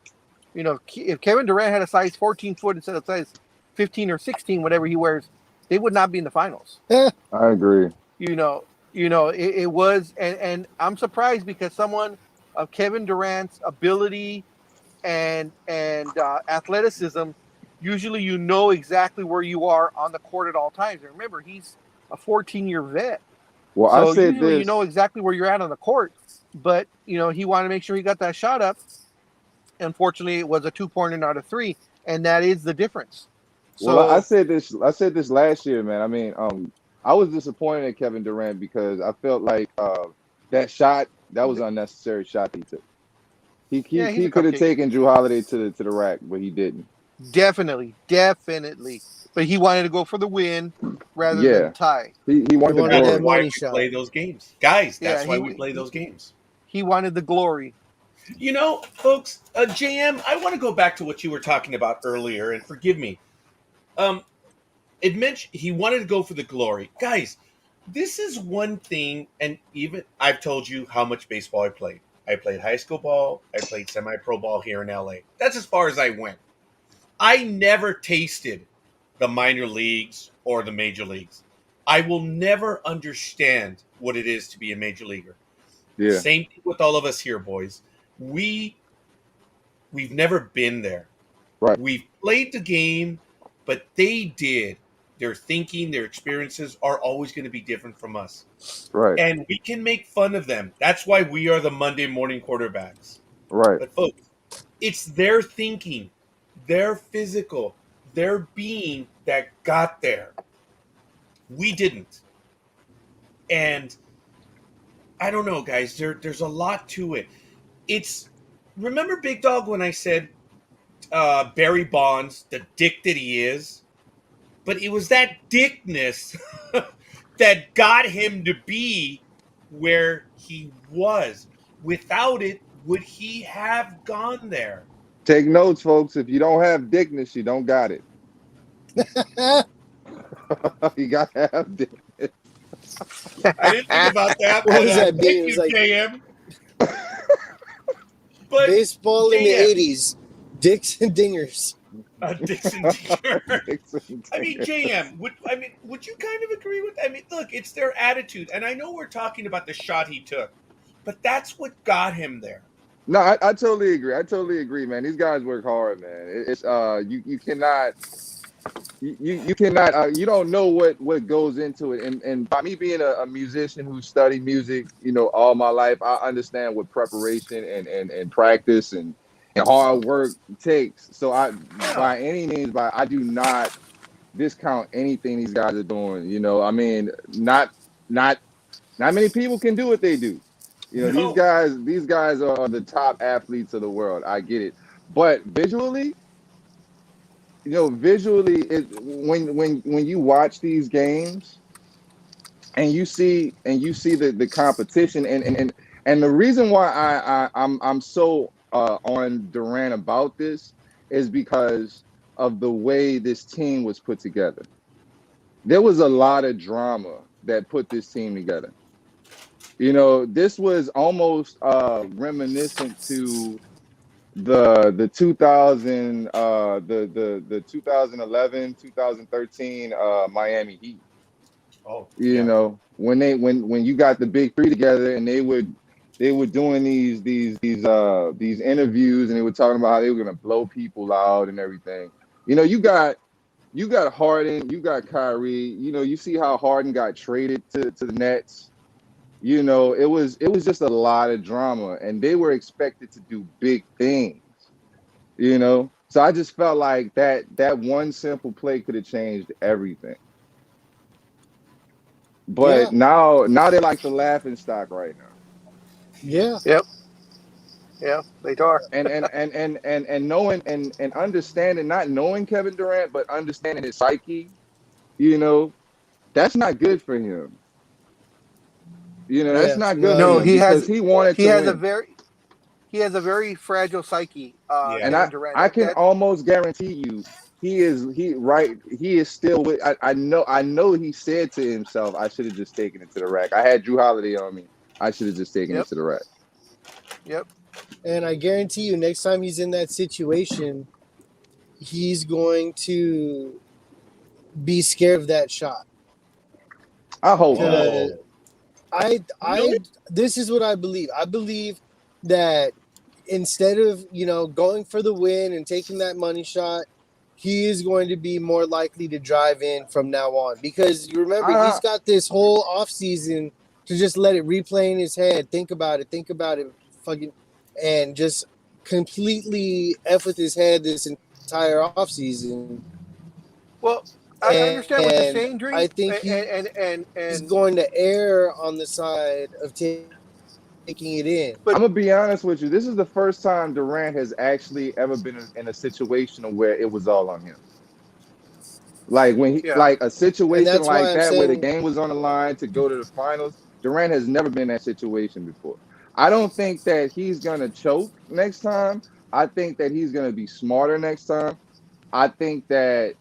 You know, if Kevin Durant had a size 14 foot instead of size 15 or 16, whatever he wears, they would not be in the finals. I agree. You know, it was, and I'm surprised because someone of Kevin Durant's ability and athleticism, usually you know exactly where you are on the court at all times. And remember, he's a 14-year vet, Well, I so said usually you know this. exactly where you're at on the court. But you know, he wanted to make sure he got that shot up. Unfortunately, it was a 2-pointer, not a three, and that is the difference. Well, I So said this. I said this last year, man. I mean, I was disappointed in Kevin Durant because I felt like that was an unnecessary shot that he took. He yeah, he, he's a he could have cupcake. taken Drew Holiday to the rack, but he didn't. Definitely. But he wanted to go for the win rather Yeah. than tie. He wanted the wanted That's that glory. why money we shot. play those games, guys. That's Yeah, why we play those games. he wanted the glory. You know, folks, JM, I want to go back to what you were talking about earlier, and forgive me. Um, it mentioned he wanted to go for the glory, guys. This is one thing, and even I've told you how much baseball I played. I played high school ball. I played semi-pro ball here in LA. That's as far as I went. I never tasted the minor leagues or the major leagues. I will never understand what it is to be a major leaguer. Yeah. Same thing with all of us here, boys. We've never been there. Right. We've played the game, but they did. Their thinking, their experiences are always going to be different from us. Right. And we can make fun of them. That's why we are the Monday morning quarterbacks. Right. But folks, it's their thinking, their physical, their being that got there. We didn't. And I don't know, guys. There's a lot to it. It's remember Big Dog when I said Barry Bonds, the dick that he is, but it was that dickness that got him to be where he was. Without it, would he have gone there? Take notes, folks. If you don't have dickness, you don't got it. You gotta have dickness. I didn't think about that. What But, does that mean? thank It was you, like- JM. But Baseball in the JM, 80s. Dicks and dingers. Dixon Digger. Dixon I mean, JM, would you kind of agree with? I mean, look, it's their attitude, and I know we're talking about the shot he took, but that's what got him there. No, I totally agree. I totally agree, man. These guys work hard, man. It's you cannot you cannot you don't know what goes into it. And by me being a musician who studied music, all my life, I understand what preparation and practice and hard work takes. So by any means, I do not discount anything these guys are doing. I mean, not many people can do what they do. No. These guys are the top athletes of the world. I get it, but visually, when you watch these games and you see the competition and the reason why I'm so on Durant about this is because of the way this team was put together. There was a lot of drama that put this team together. This was almost reminiscent to the 2000 the 2011 2013 Miami Heat. Oh, When you got the big three together and they were doing these interviews and they were talking about how they were going to blow people out and everything. You got Harden, you got Kyrie. You see how Harden got traded to the Nets. It was just a lot of drama, and they were expected to do big things. So I just felt like that one simple play could have changed everything. But now they're like the laughing stock right now. Yeah. Yep. Yeah, they are. And knowing and understanding, not knowing Kevin Durant, but understanding his psyche, that's not good for him. That's not good. No, for him because he wanted to win. He has a very fragile psyche. And Kevin Durant. I can almost guarantee you, he is still with. I know he said to himself, I should have just taken it to the rack. I had Drew Holiday on me. I should have just taken it to the rack. Yep. And I guarantee you, next time he's in that situation, he's going to be scared of that shot. I hope. This is what I believe. I believe that instead of going for the win and taking that money shot, he is going to be more likely to drive in from now on, because you remember he's got this whole offseason to just let it replay in his head, think about it, fucking, and just completely F with his head this entire offseason. Well, I understand what you're saying, Dream. I think he's going to err on the side of taking it in. But I'm gonna be honest with you. This is the first time Durant has actually ever been in a situation where it was all on him. Like when he, Yeah. like a situation that's why like I'm that where the saying- game was on the line to go to the finals. Durant has never been in that situation before. I don't think that he's gonna choke next time. I think that he's gonna be smarter next time. I think that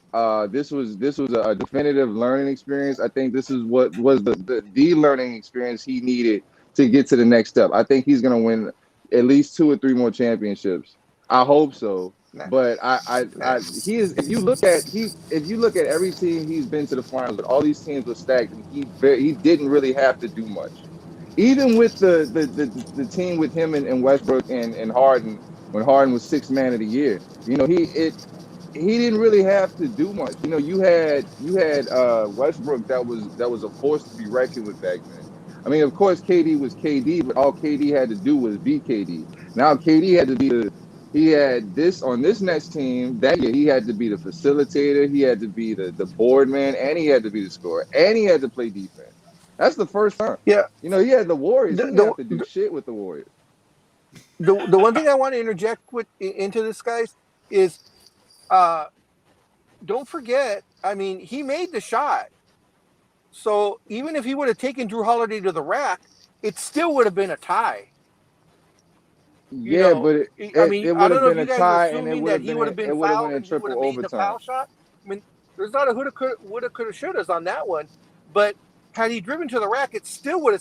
this was a definitive learning experience. I think this is what was the learning experience he needed to get to the next step. I think he's gonna win at least 2 or 3 more championships. I hope so. Nah. But he is, if you look at every team he's been to the finals, but all these teams were stacked and he didn't really have to do much. Even with the team with him and Westbrook and Harden, when Harden was 6th man of the year, he didn't really have to do much. You had Westbrook that was a force to be reckoned with back then. I mean, of course, KD was KD, but all KD had to do was be KD. Now KD had to be he had this on this next team that year. He had to be the facilitator, he had to be the board man, and he had to be the scorer, and he had to play defense. That's the first time. Yeah. He had the Warriors. The, He didn't the, have to do shit with the Warriors. the one thing I want to interject into this, guys, is don't forget, I mean, he made the shot. So even if he would have taken Drew Holiday to the rack, it still would have been a tie. Yeah, but I mean, it I would don't have know if been you a guys tie, are and it assuming would that have he been would have been it would have fouled been in and he would triple have made the overtime. foul shot. I mean, there's not a woulda, coulda, shouldas on that one. But had he driven to the rack, it still would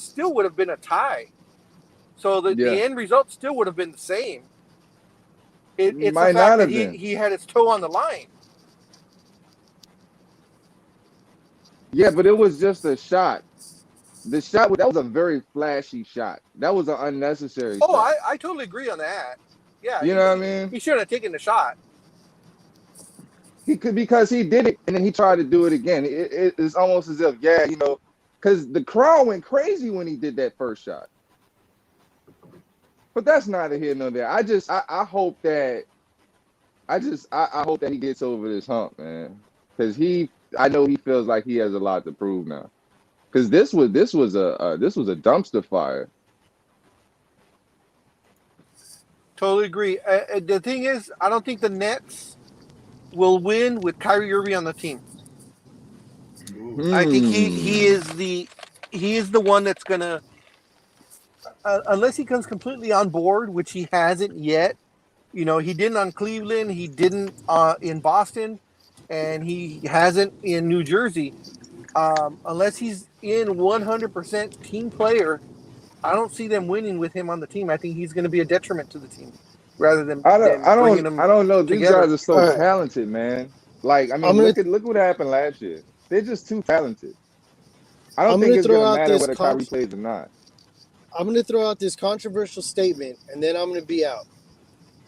have been a tie. So the end result still would have been the same. It's the Might fact not that have been. he had his toe on the line. Yeah, but it was just a shot. The shot that was a very flashy shot. That was an unnecessary Oh, shot. I totally agree on that. Yeah, You know what I mean? he shouldn't have taken the shot. He could, because he did it and then he tried to do it again. It's almost as if, because the crowd went crazy when he did that first shot. But that's neither here nor there. I hope that I hope that he gets over this hump, man. Because I know he feels like he has a lot to prove now. Because this was a dumpster fire. Totally agree. The thing is, I don't think the Nets will win with Kyrie Irving on the team. I think he is the one that's gonna, unless he comes completely on board, which he hasn't yet. He didn't on Cleveland, he didn't in Boston, and he hasn't in New Jersey. Unless he's in 100% team player, I don't see them winning with him on the team. I think he's going to be a detriment to the team rather than bringing them. I don't know. These together. guys are so talented, man. Like, I mean, look what happened last year. They're just too talented. I don't think it's going to matter whether Kyrie plays or not. I'm going to throw out this controversial statement, and then I'm going to be out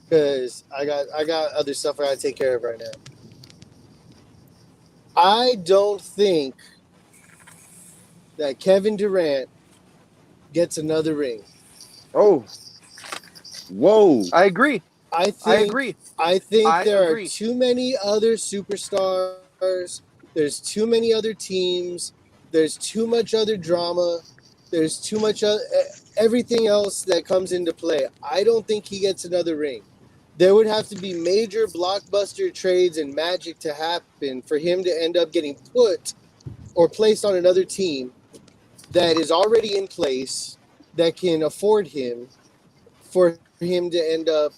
because I got other stuff I got to take care of right now. I don't think that Kevin Durant gets another ring. Oh, whoa! I agree. I think there are too many other superstars. There's too many other teams. There's too much other drama. There's too much everything else that comes into play. I don't think he gets another ring. There would have to be major blockbuster trades and magic to happen for him to end up getting put or placed on another team that is already in place that can afford him for him to end up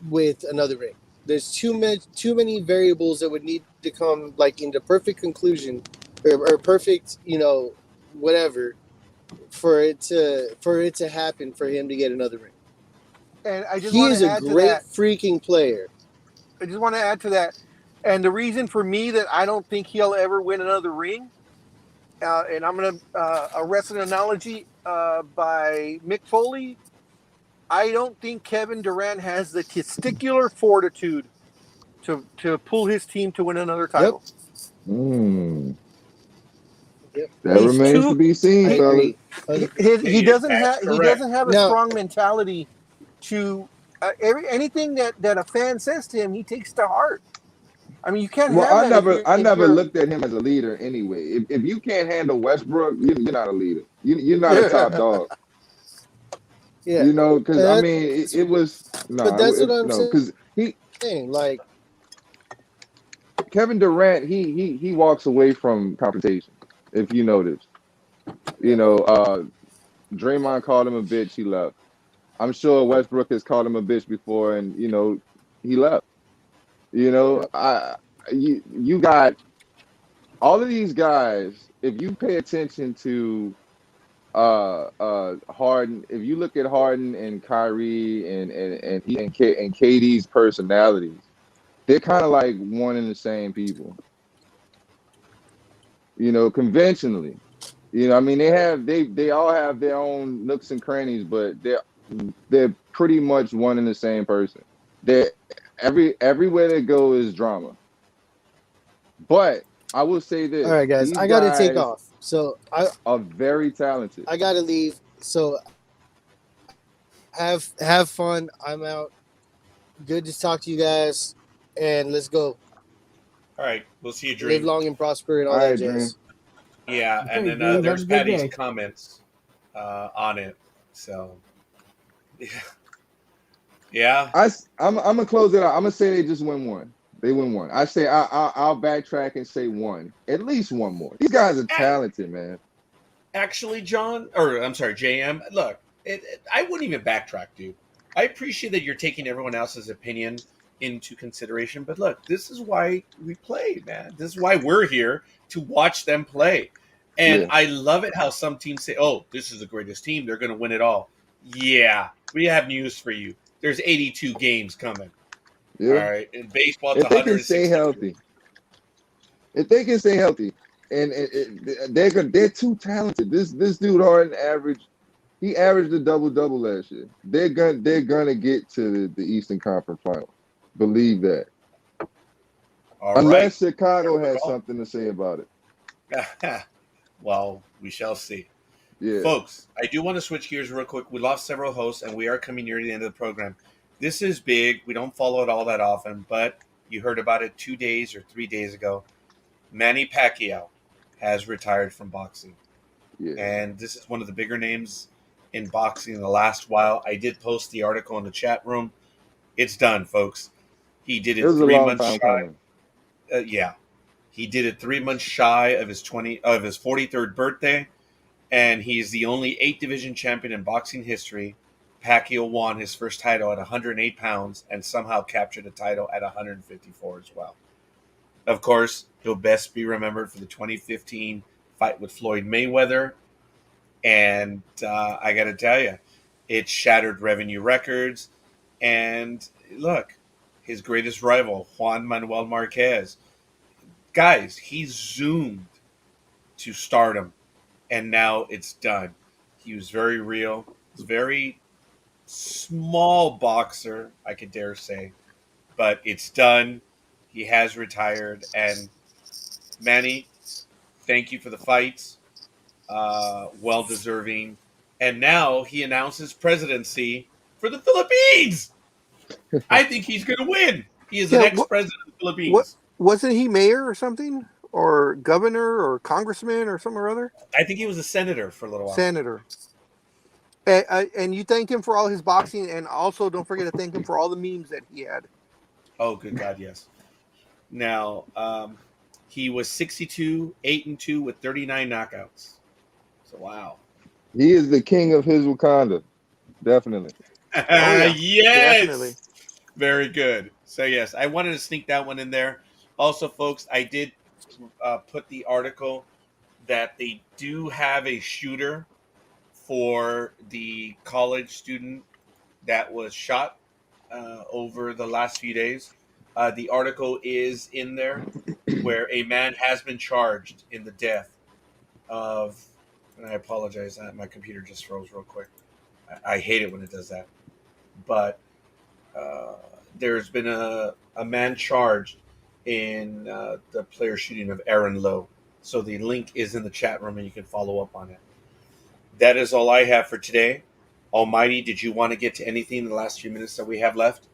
with another ring. There's too many variables that would need to come into perfect conclusion or perfect, whatever for it to happen for him to get another ring. And I just he want is to a add great to that. freaking player. I just want to add to that. And the reason for me that I don't think he'll ever win another ring, and I'm going to arrest an analogy by Mick Foley. I don't think Kevin Durant has the testicular fortitude to pull his team to win another title. Yep. That remains to be seen, fellas. He doesn't have a Now, strong mentality to anything that a fan says to him, he takes to heart. I mean, you can't have that. I never looked at him as a leader anyway. If you can't handle Westbrook, you're not a leader. You're not a top dog. Yeah. Because I mean, it was no. But that's what I'm saying. Because saying. Kevin Durant, he walks away from confrontation. If you notice, Draymond called him a bitch. He left. I'm sure Westbrook has called him a bitch before, and he left. Yep. You got all of these guys. If you pay attention to Harden, if you look at Harden and Kyrie and KD's personalities, they're kind of like one and the same people. Conventionally. I mean, they all have their own nooks and crannies, but they're pretty much one and the same person. They everywhere they go is drama. But I will say this: All right, guys, these I got to take guys off. So I are very talented. I got to leave. So have fun. I'm out. Good to talk to you guys, and let's go. All right, we'll see you, Live Dream. long and prosper and all All that right, jazz. Yeah, Okay, and then Dream, have there's a good Patty's day. comments on it. So, yeah. I'm gonna close it out. I'm gonna say they just win one. They win one. I say I'll backtrack and say one, at least one more. These guys are talented, man. Actually, John, or I'm sorry, JM. Look, I wouldn't even backtrack, dude. I appreciate that you're taking everyone else's opinion into consideration, but look, this is why we play, man. This is why we're here to watch them play. And Yeah. I love it how some teams say, "Oh, this is the greatest team; they're going to win it all." Yeah, we have news for you. There's 82 games coming. Yeah. All right, in baseball, it's If they can stay 160. healthy, and they're too talented. This dude Harden he averaged a double last year. They're gonna get to the Eastern Conference Final. Believe that. All Unless right. Chicago has something to say about it. Well, we shall see. Yeah. Folks, I do want to switch gears real quick. We lost several hosts, and we are coming near the end of the program. This is big. We don't follow it all that often, but you heard about it 2 days or 3 days ago. Manny Pacquiao has retired from boxing. Yeah. And this is one of the bigger names in boxing in the last while. I did post the article in the chat room. It's done, folks. He did it, It was a 3 long months time shy. coming. Yeah. He did it 3 months shy of his 43rd birthday. And he's the only 8-division champion in boxing history. Pacquiao won his first title at 108 pounds and somehow captured a title at 154 as well. Of course, he'll best be remembered for the 2015 fight with Floyd Mayweather. And I got to tell you, it shattered revenue records. And look, his greatest rival, Juan Manuel Marquez. Guys, he zoomed to stardom. And now it's done. He was very real. He's a very small boxer, I could dare say. But it's done. He has retired. And Manny, thank you for the fights. Well deserving. And now he announces presidency for the Philippines. I think he's going to win. He is the next president of the What Philippines. wasn't he mayor or something, or governor or congressman or something or other? I think he was a senator for a little while. Senator. And you thank him for all his boxing, and also don't forget to thank him for all the memes that he had. Oh, good God, yes. Now, he was 62, 8-2 with 39 knockouts. So, wow. He is the king of his Wakanda. Definitely. Yeah, yes. Definitely. Very good. So, yes, I wanted to sneak that one in there. Also, folks, I did put the article that they do have a shooter for the college student that was shot over the last few days. The article is in there where a man has been charged in the death of, and I apologize, my computer just froze real quick. I hate it when it does that. But there's been a man charged in the player shooting of Aaron Lowe. So the link is in the chat room and you can follow up on it. That is all I have for today. Almighty, did you want to get to anything in the last few minutes that we have left?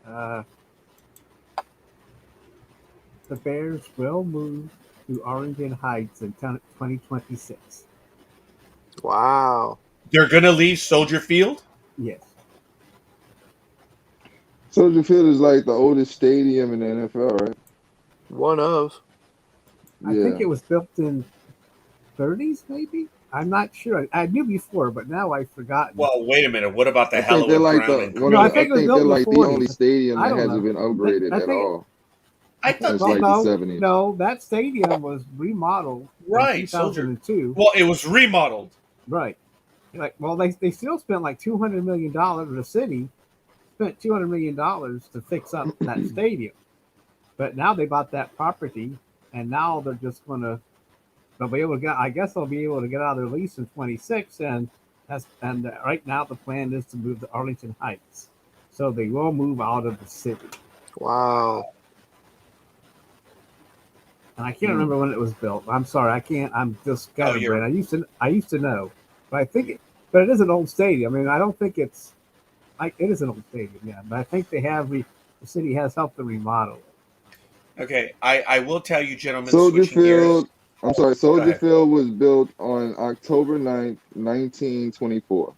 The Bears will move to Arlington Heights in 2026. Wow. They're going to leave Soldier Field? Yes. Soldier Field is like the oldest stadium in the NFL, right? One of. I think Yeah. it was built in 30s, maybe. I'm not sure. I knew before, but now I've forgotten. Well, wait a minute. What about the I think they're hallowed like ground the in one Green No, of I the, I think Bay? it was think built they're in the like the only 40s. stadium I that don't hasn't know. been upgraded I at think all I thought since well, like the no, 70s. no, that stadium was remodeled in right, Soldier. 2002. Well, it was remodeled. Right. Like, well, they still spent like $200 million. The city spent $200 million to fix up that stadium. But now they bought that property, and now they're just gonna they'll be able to get. I guess they'll be able to get out of their lease in 26, and right now the plan is to move to Arlington Heights, so they will move out of the city. Wow. And I can't Hmm. remember when it was built. I'm sorry, I can't. I'm just scatterbrained. I used to know, but I think, but it is an old stadium. I mean, I don't think it's. It is an old stadium, yeah. But I think the city has helped to remodel it. Okay, I will tell you, gentlemen, Soldier switching gears. Field, I'm Oh, sorry, go Soldier ahead. Field was built on October 9th, 1924.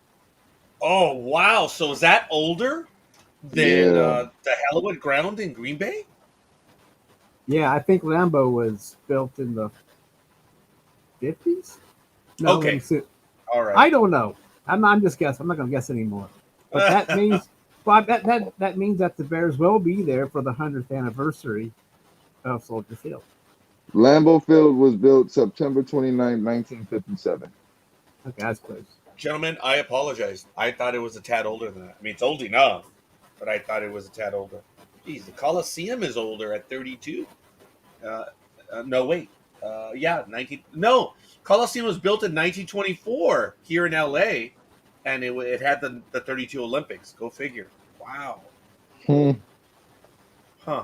Oh, wow. So is that older than Yeah. the hallowed ground in Green Bay? Yeah, I think Lambeau was built in the 50s. No, let me Okay. see. All right. I don't know. I'm just guessing. I'm not going to guess anymore. But that means, well, that means that the Bears will be there for the 100th anniversary of Soldier Field. Lambeau Field was built September 29th, 1957. Okay, that's close. Gentlemen, I apologize. I thought it was a tad older than that. I mean, it's old enough, but I thought it was a tad older. Geez, the Coliseum is older at 32. Uh, no, wait. Yeah, 19. No, Coliseum was built in 1924 here in LA, and it had the 32 Olympics. Go figure. Wow. Hmm. Huh.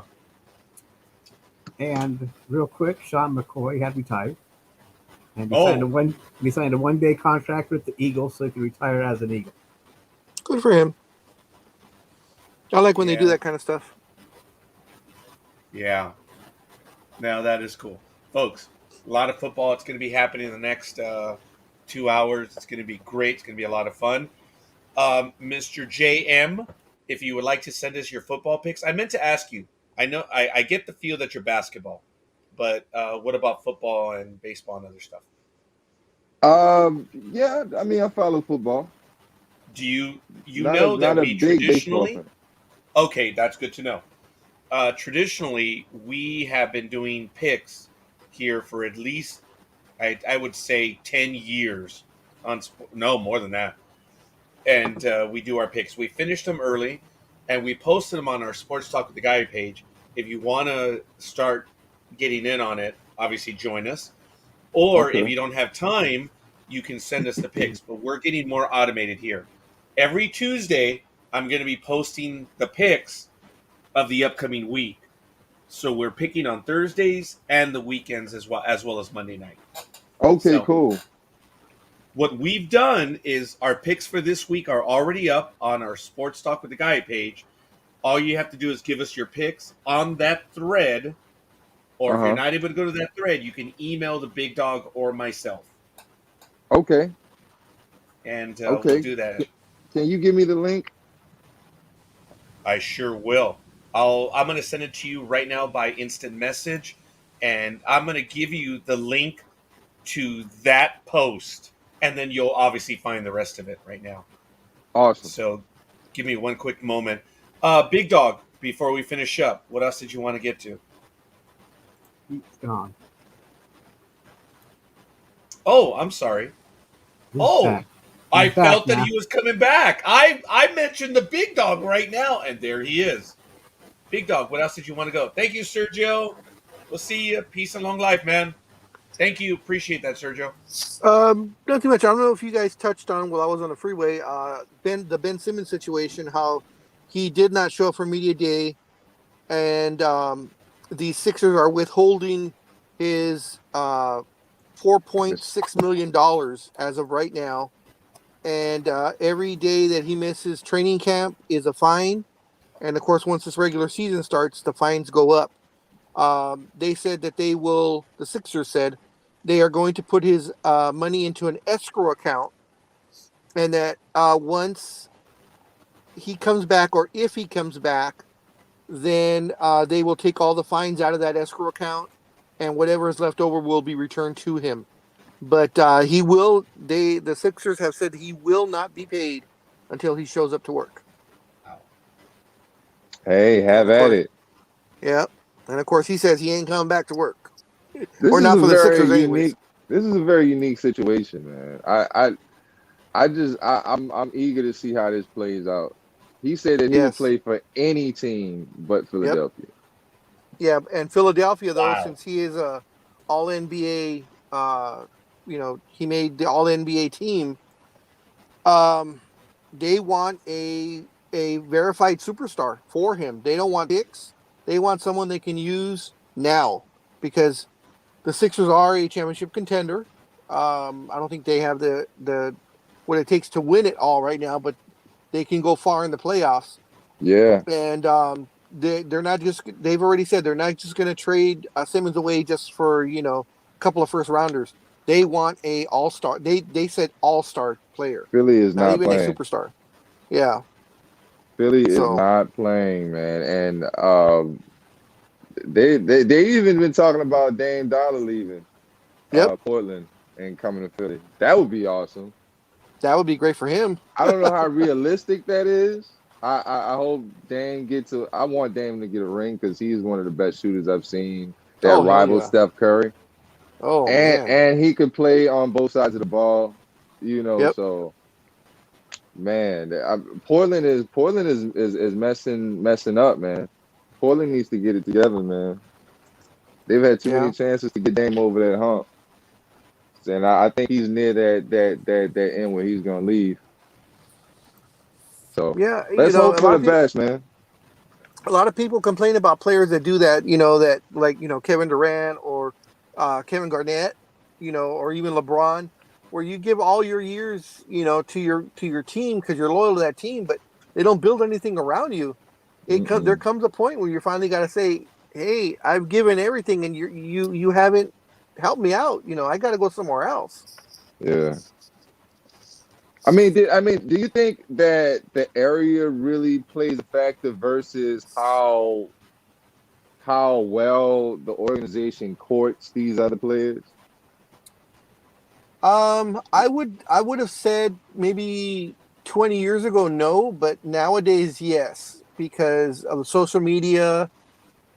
And real quick, Sean McCoy had retired, and Oh, he signed a 1-day contract with the Eagles, so he could retire as an Eagle. Good for him. I like when they do yeah. that kind of stuff. Yeah. Now that is cool. Folks, a lot of football. It's going to be happening in the next 2 hours. It's going to be great. It's going to be a lot of fun. Mr. JM, if you would like to send us your football picks, I meant to ask you. I know I get the feel that you're basketball, but what about football and baseball and other stuff? Yeah, I mean, I follow football. Do you Not a know that not a we big baseball traditionally? fan. Okay, that's good to know. Traditionally, we have been doing picks here for at least I would say 10 years on no more than that, and we do our picks. We finished them early, and we posted them on our Sports Talk with the Guy page. If you want to start getting in on it, obviously join us. Or if Okay. you don't have time, you can send us the picks. But we're getting more automated here. Every Tuesday, I'm going to be posting the picks of the upcoming week. So we're picking on Thursdays and the weekends as well as Monday night. Okay, So cool. what we've done is our picks for this week are already up on our Sports Talk with the Guy page. All you have to do is give us your picks on that thread, or if you're Uh-huh. not able to go to that thread, you can email the big dog or myself, Okay. and we'll Okay. do that. Can, can you give me the link? I sure will. I'm going to send it to you right now by instant message, and I'm going to give you the link to that post, and then you'll obviously find the rest of it right now. Awesome. So give me one quick moment. Big Dog, before we finish up, what else did you want to get to? He's gone. Oh, I'm sorry. He's Oh, back. I He's back felt that now. he was coming back. I mentioned the Big Dog right now, and there he is. Big Dog, what else did you want to go? Thank you, Sergio. We'll see you. Peace and long life, man. Thank you. Appreciate that, Sergio. Not too much. I don't know if you guys touched on while I was on the freeway, the Ben Simmons situation, how he did not show up for media day, and the Sixers are withholding his $4.6 million as of right now, and every day that he misses training camp is a fine, and of course, once this regular season starts, the fines go up. They said that the Sixers said they are going to put his money into an escrow account, and that once he comes back, or if he comes back, then they will take all the fines out of that escrow account, and whatever is left over will be returned to him. But he will. The Sixers have said he will not be paid until he shows up to work. Hey, And have of at course, it. yeah. And of course, he says he ain't coming back to work, This or is not a for the very Sixers, anyways. unique. This is a very unique situation, man. I'm eager to see how this plays out. He said that he would Yes. play for any team but Yep. Philadelphia. Yeah. And Philadelphia, though, Wow. since he is a All NBA, he made the All NBA team. Um, they want a verified superstar for him. They don't want picks. They want someone they can use now because the Sixers are a championship contender. I don't think they have the what it takes to win it all right now, but they can go far in the playoffs. Yeah, And they're not just. They've already said they're not just going to trade Simmons away just for a couple of first rounders. They want a all star. They said all star player, Philly is not not even a playing. superstar. Yeah. Philly is So not playing, man. And they even been talking about Dame Dollar leaving yep, Portland and coming to Philly. That would be awesome. that would be great for him. I don't know how realistic that is. I hope Dame gets a. I want Dame to get a ring because he's one of the best shooters I've seen that Oh hell rivals yeah. Steph Curry, Oh and man. and he could play on both sides of the ball. Yep. So man, Portland is messing up, man. Portland needs to get it together, man. They've had too many Yeah. chances to get Dame over that hump, and I think he's near that end where he's gonna leave. So Yeah. let's hope for the best, man. A lot of people complain about players that do that. That like Kevin Durant or Kevin Garnett, or even LeBron, where you give all your years, to your team because you're loyal to that team, but they don't build anything around you. There Mm-mm. comes a point where you finally got to say, "Hey, I've given everything, and you haven't helped me out. I got to go somewhere else." Yeah. Do you think that the area really plays a factor versus how well the organization courts these other players? I would have said maybe 20 years ago no, but nowadays yes, because of social media,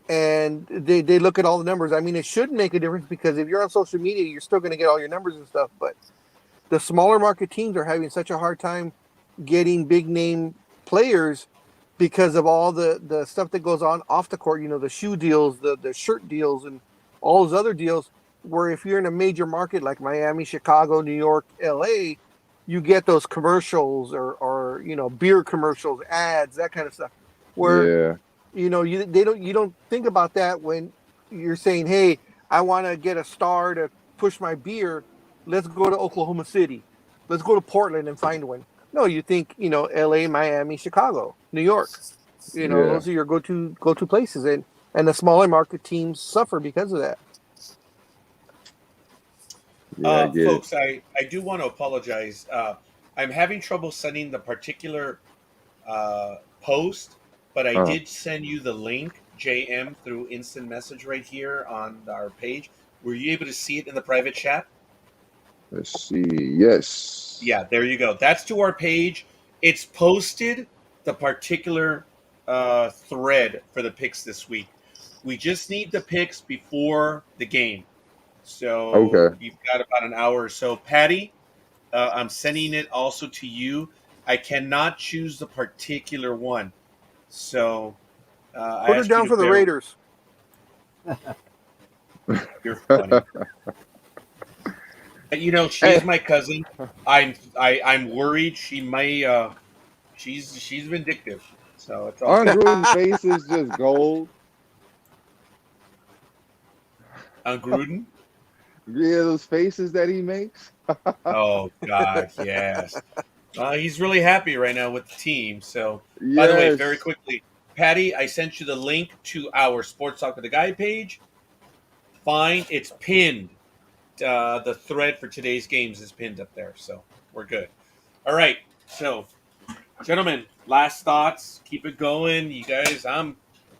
and they look at all the numbers. I mean, it should make a difference because if you're on social media, you're still going to get all your numbers and stuff. But the smaller market teams are having such a hard time getting big name players because of all the stuff that goes on off the court. The shoe deals, the shirt deals, and all those other deals. Where if you're in a major market like Miami, Chicago, New York, LA, you get those commercials or beer commercials, ads, that kind of stuff. Where Yeah. you don't think about that when you're saying, hey, I want to get a star to push my beer. Let's go to Oklahoma City. Let's go to Portland and find one. No, you think LA, Miami, Chicago, New York. Yeah. Those are your go to places, and the smaller market teams suffer because of that. Yeah, I get it. Folks, I do want to apologize. I'm having trouble sending the particular post, but I Uh, did send you the link, JM, through instant message right here on our page. Were you able to see it in the private chat? let's see. Yes. Yeah, there you go. That's to our page. It's posted the particular thread for the picks this week. We just need the picks before the game. So Okay. you've got about an hour or so. Patty, I'm sending it also to you. I cannot choose the particular one. So I Put her ask you down to for the bear. Raiders. You're funny. She is Hey, my cousin. I'm worried she may. She's vindictive. So it's all on good. Gruden's face is just gold. On Gruden. Yeah, those faces that he makes. Oh God, yes. He's really happy right now with the team. So, by the way, very Yes. quickly, Patty, I sent you the link to our Sports Talk with the Guy page. Fine, it's pinned. The thread for today's games is pinned up there, so we're good. All right, so gentlemen, last thoughts. Keep it going, you guys.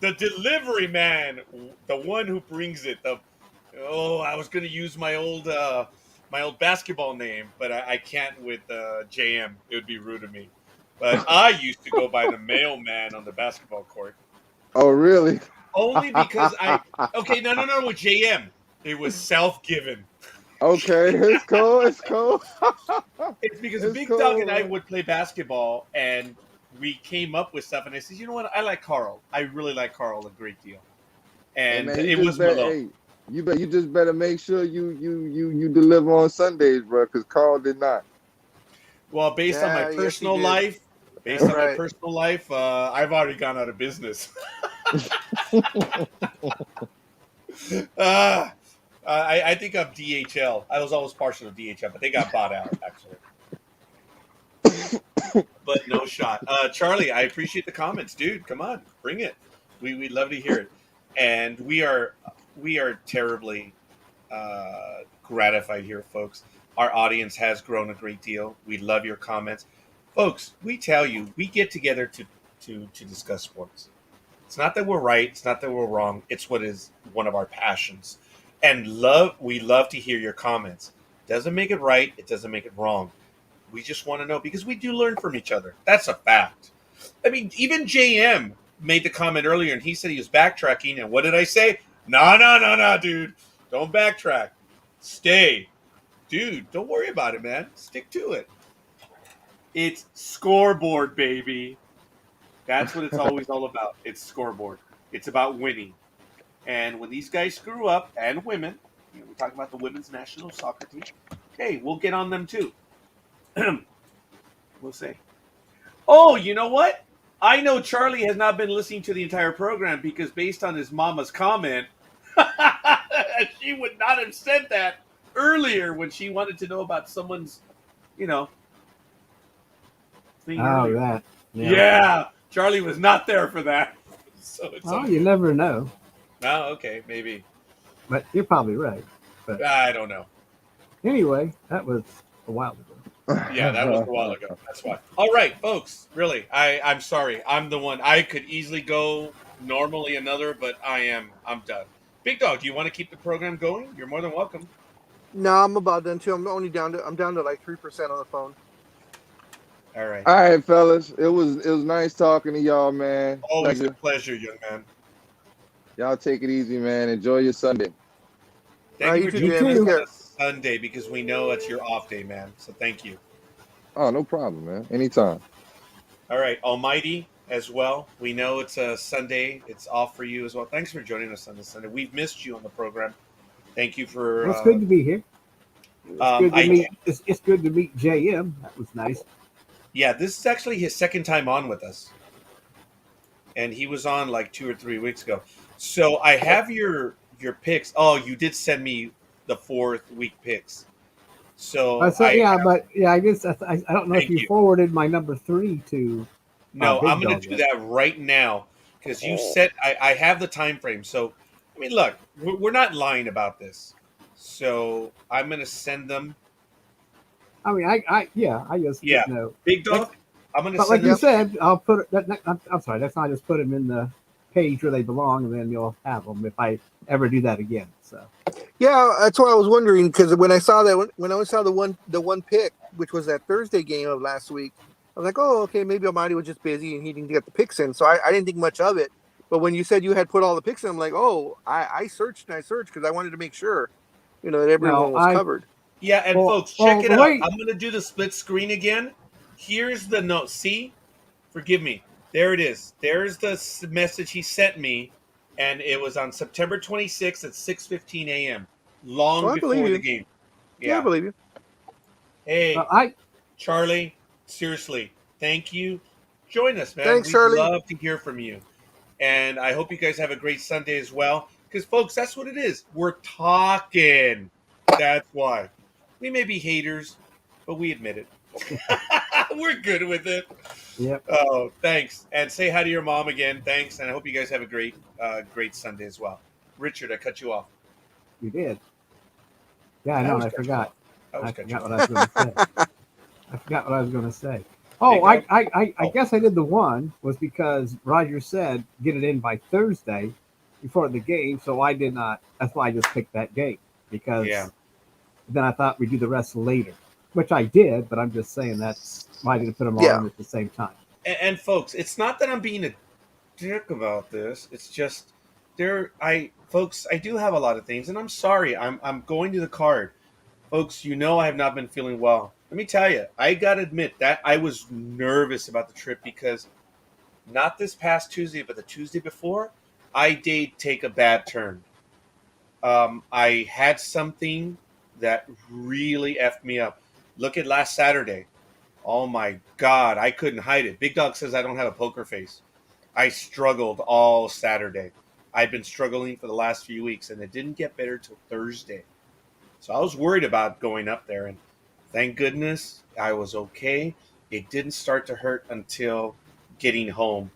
The delivery man, the one who brings it. I was going to use my old basketball name, but I can't with JM. It would be rude of me. But I used to go by the mailman on the basketball court. Oh, really? Only because okay, no, with JM. It was self-given. Okay, it's cool. It's cool. It's because It's Big Dog and I cool. would play basketball, and we came up with stuff. And I said, you know what? I like Carl. I really like Carl a great deal. Hey And man, you it just was better. Malone. Hey, you just better make sure you deliver on Sundays, bro. Because Carl did not. Well, based on my Yeah, yes, he personal did. life, That's right. I've already gone out of business. uh, I think I'm DHL. I was always partial to DHL, but they got bought out actually. But no shot. Charlie, I appreciate the comments, dude. Come on, bring it. We'd love to hear it, and we are terribly gratified here, folks. Our audience has grown a great deal. We love your comments, folks. We tell you, we get together to discuss sports. It's not that we're right. It's not that we're wrong. It's what is one of our passions, and we love to hear your comments. Doesn't make it right. It doesn't make it wrong. We just want to know because we do learn from each other. That's a fact. I mean, even JM made the comment earlier, and he said he was backtracking. And what did I say? No, dude. Don't backtrack. Stay. Dude, don't worry about it, man. Stick to it. It's scoreboard, baby. That's what it's always all about. It's scoreboard. It's about winning. And when these guys screw up, and women, we're talking about the women's national soccer team, hey, we'll get on them too. We'll see. Oh, you know what? I know Charlie has not been listening to the entire program because based on his mama's comment, she would not have said that earlier when she wanted to know about someone's, you know, thing Oh, earlier. that. Yeah, Charlie was not there for that. So it's Oh, okay. you never know. Oh, okay, maybe. But you're probably right. But I don't know. anyway, that was a while ago. Yeah, that was a while ago. That's why. All right, folks. Really, I'm sorry. I'm the one. I could easily go normally another, but I'm done. Big Dog, do you want to keep the program going? You're more than welcome. No, I'm about done too. I'm down to like 3% on the phone. All right. All right, fellas. It was nice talking to y'all, man. Always a Pleasure. pleasure, young man. Y'all take it easy, man. Enjoy your Sunday. Thank you You for too, You joining Jam. us Take too. on care. a Sunday because we know it's your off day, man. So thank you. Oh, no problem, man. Anytime. All right, Almighty as well. We know it's a Sunday. It's off for you as well. Thanks for joining us on this Sunday. We've missed you on the program. Thank you for. Well, it's good to be here. It's good to I meet. It's good to meet JM. That was nice. Yeah, this is actually his second time on with us, and he was on like 2 or 3 weeks ago. So I have your picks. Oh, you did send me the 4th week picks. So So yeah, but yeah, I guess I don't know if thank you you. forwarded my number 3 to No, I'm Big going Dog to do yet. that right now because you said I have the time frame. So I mean, look, we're not lying about this. So I'm going to send them. I mean, I just Yeah, didn't know. Big Dog. I'm going to But like send you them. Yep. said, I'll put it. I'm sorry, that's not I just put them in the page where they belong, and then you'll have them if I ever do that again. So Yeah, that's what I was wondering because when I saw that when I saw the one pick, which was that Thursday game of last week, I was like, oh, okay, maybe Almighty was just busy and he didn't get the picks in. So I didn't think much of it. But when you said you had put all the picks in, I'm like, oh, I searched and I searched because I wanted to make sure, that no, everyone was covered. Yeah, and well, folks, check the it out. way I'm going to do the split screen again. Here's the note. See, forgive me. There it is. There's the message he sent me, and it was on September 26th at 6:15 a.m. Oh, Long I believe before the you. game. Yeah, I Yeah. believe you. Hey, I Charlie, seriously, thank you. Join us, man. Thanks, We'd Charlie. love to hear from you. And I hope you guys have a great Sunday as well. Because, folks, that's what it is. We're talking. That's why. We may be haters, but we admit it. We're good with it. yep, Oh, thanks. And say hi to your mom again. Thanks. And I hope you guys have a great Sunday as well. Richard, I cut you off. you did. Yeah, I I know. always I cut you off. forgot. I always I cut you forgot off. what I was going to say. I forgot what I was going to say. Oh, Big I Oh. guess I did the one was because Roger said get it in by Thursday before the game, so I did not. That's why I just picked that game because Yeah. then I thought we'd do the rest later, which I did. But I'm just saying that's why I didn't put them all Yeah. in at the same time. And folks, it's not that I'm being a dick about this. It's just folks, I do have a lot of things, and I'm sorry. I'm going to the card. Folks, I have not been feeling well. Let me tell you, I gotta admit that I was nervous about the trip because not this past Tuesday, but the Tuesday before, I did take a bad turn. I had something that really effed me up. Look at last Saturday. Oh my God, I couldn't hide it. Big Dog says I don't have a poker face. I struggled all Saturday. I've been struggling for the last few weeks, and it didn't get better till Thursday. So I was worried about going up there, and thank goodness I was okay. It didn't start to hurt until getting home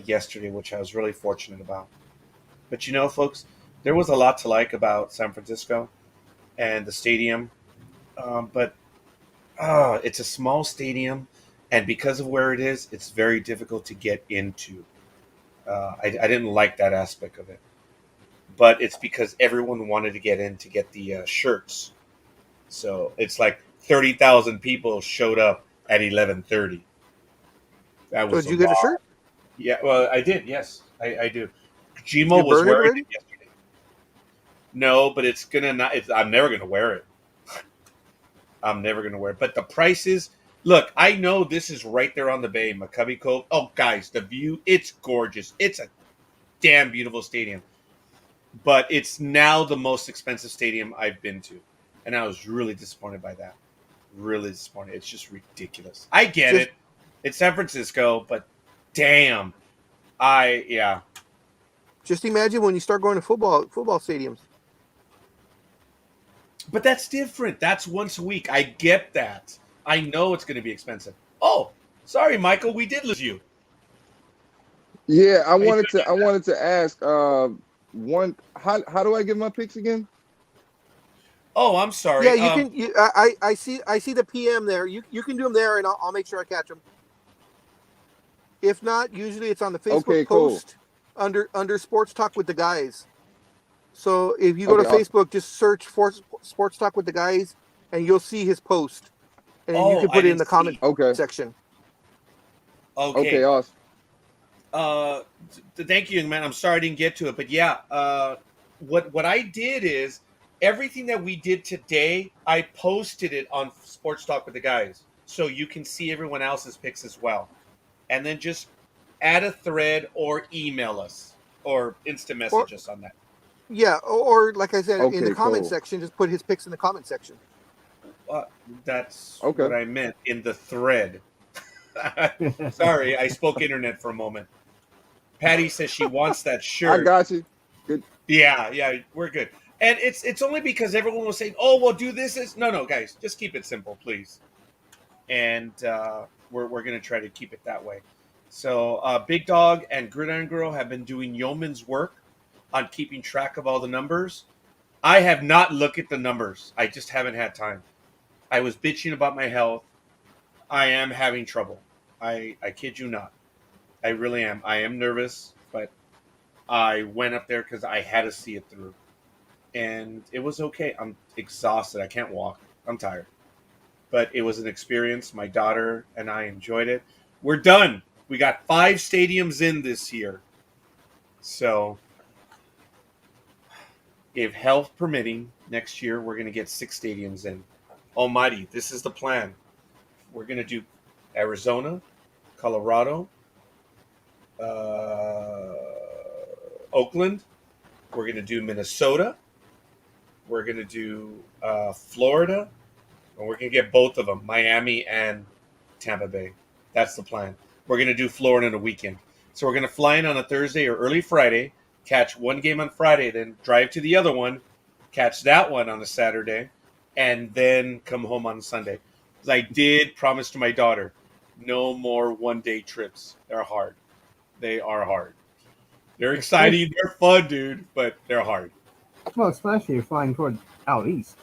yesterday, which I was really fortunate about. But folks, there was a lot to like about San Francisco and the stadium. But it's a small stadium, and because of where it is, it's very difficult to get into. I didn't like that aspect of it, but it's because everyone wanted to get in to get the shirts. So it's like 30,000 people showed up at 11:30. That So was did a you get a lot. shirt? Yeah, well, I did. Yes, I do. Did you Gmo was burn it wearing it already? yesterday. No, but it's gonna not. I'm never gonna wear it. I'm never gonna wear it. But the prices. Look, I know this is right there on the bay, McCovey Cove. Oh, guys, the view—it's gorgeous. It's a damn beautiful stadium. But it's now the most expensive stadium I've been to, and I was really disappointed by that. Really disappointed. It's just ridiculous. I get Just it. It's San Francisco, but damn, yeah. just imagine when you start going to football stadiums. But that's different. That's once a week. I get that. I know it's going to be expensive. Oh, sorry, Michael. We did lose you. Yeah, I How you wanted doing? to I wanted to ask one how do I get my picks again? Oh, I'm Yeah, sorry. you can. I see the PM there. You can do them there, and I'll make sure I catch them. If not, usually it's on the Facebook Okay, cool. post under Sports Talk with the Guys. So if you go to Okay, awesome. Facebook, just search for Sports Talk with the Guys, and you'll see his post, and then you Oh, can I put it in didn't the comment see. Okay. section. Okay, Okay. awesome. Uh, Thank you, young man. I'm sorry I didn't get to it, but yeah. What I did is everything that we did today, I posted it on Sports Talk with the Guys, so you can see everyone else's picks as well, and then just add a thread or email us or instant Or message us on that. yeah, or like I said, in the Okay, comment cool. section, just put his picks in the comment section. Uh, that's Okay. what I meant in the thread. Sorry, I spoke internet for a moment. Patty says she wants that I shirt. got you. Good. Yeah, we're good. And it's only because everyone was saying, "Oh, well, do this." No, guys, just keep it simple, please. And we're gonna try to keep it that way. So Big Dog and Gridiron Girl have been doing yeoman's work on keeping track of all the numbers. I have not looked at the numbers. I just haven't had time. I was bitching about my health. I am having trouble. I kid you not. I really am. I am nervous, but I went up there because I had to see it through. And it was okay. I'm exhausted. I can't walk. I'm tired. But it was an experience. My daughter and I enjoyed it. We're done. We got 5 stadiums in this year. So, if health permitting, next year we're going to get 6 stadiums in. Almighty, this is the plan. We're going to do Arizona, Colorado, uh, Oakland. We're going to do Minnesota. We're going to do Florida. And we're going to get both of them, Miami and Tampa Bay. That's the plan. We're going to do Florida in a weekend. So we're going to fly in on a Thursday or early Friday, catch one game on Friday, then drive to the other one, catch that one on a Saturday, and then come home on Sunday. Because I did promise to my daughter, no more one-day trips. They're hard. They are hard. They're exciting. They're fun, dude, but they're hard. Well, especially if flying toward out east,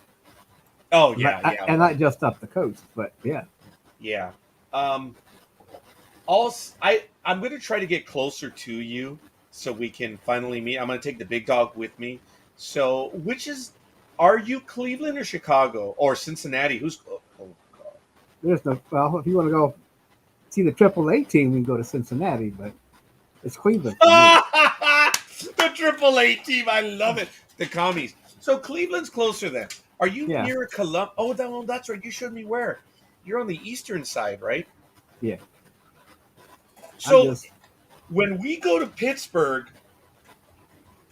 Oh, yeah. and not just up the coast, but yeah. Yeah. I'm going to try to get closer to you so we can finally meet. I'm going to take the big dog with me. So, are you Cleveland or Chicago or Cincinnati? Who's There's no, well, if you want to go see the AAA team, we can go to Cincinnati, but it's Cleveland for me. the Triple A team? I love it. The commies. So Cleveland's closer then. Are you Yeah. near Columbus? Oh, that's right. You showed me where. You're on the eastern side, right? Yeah. So when we go to Pittsburgh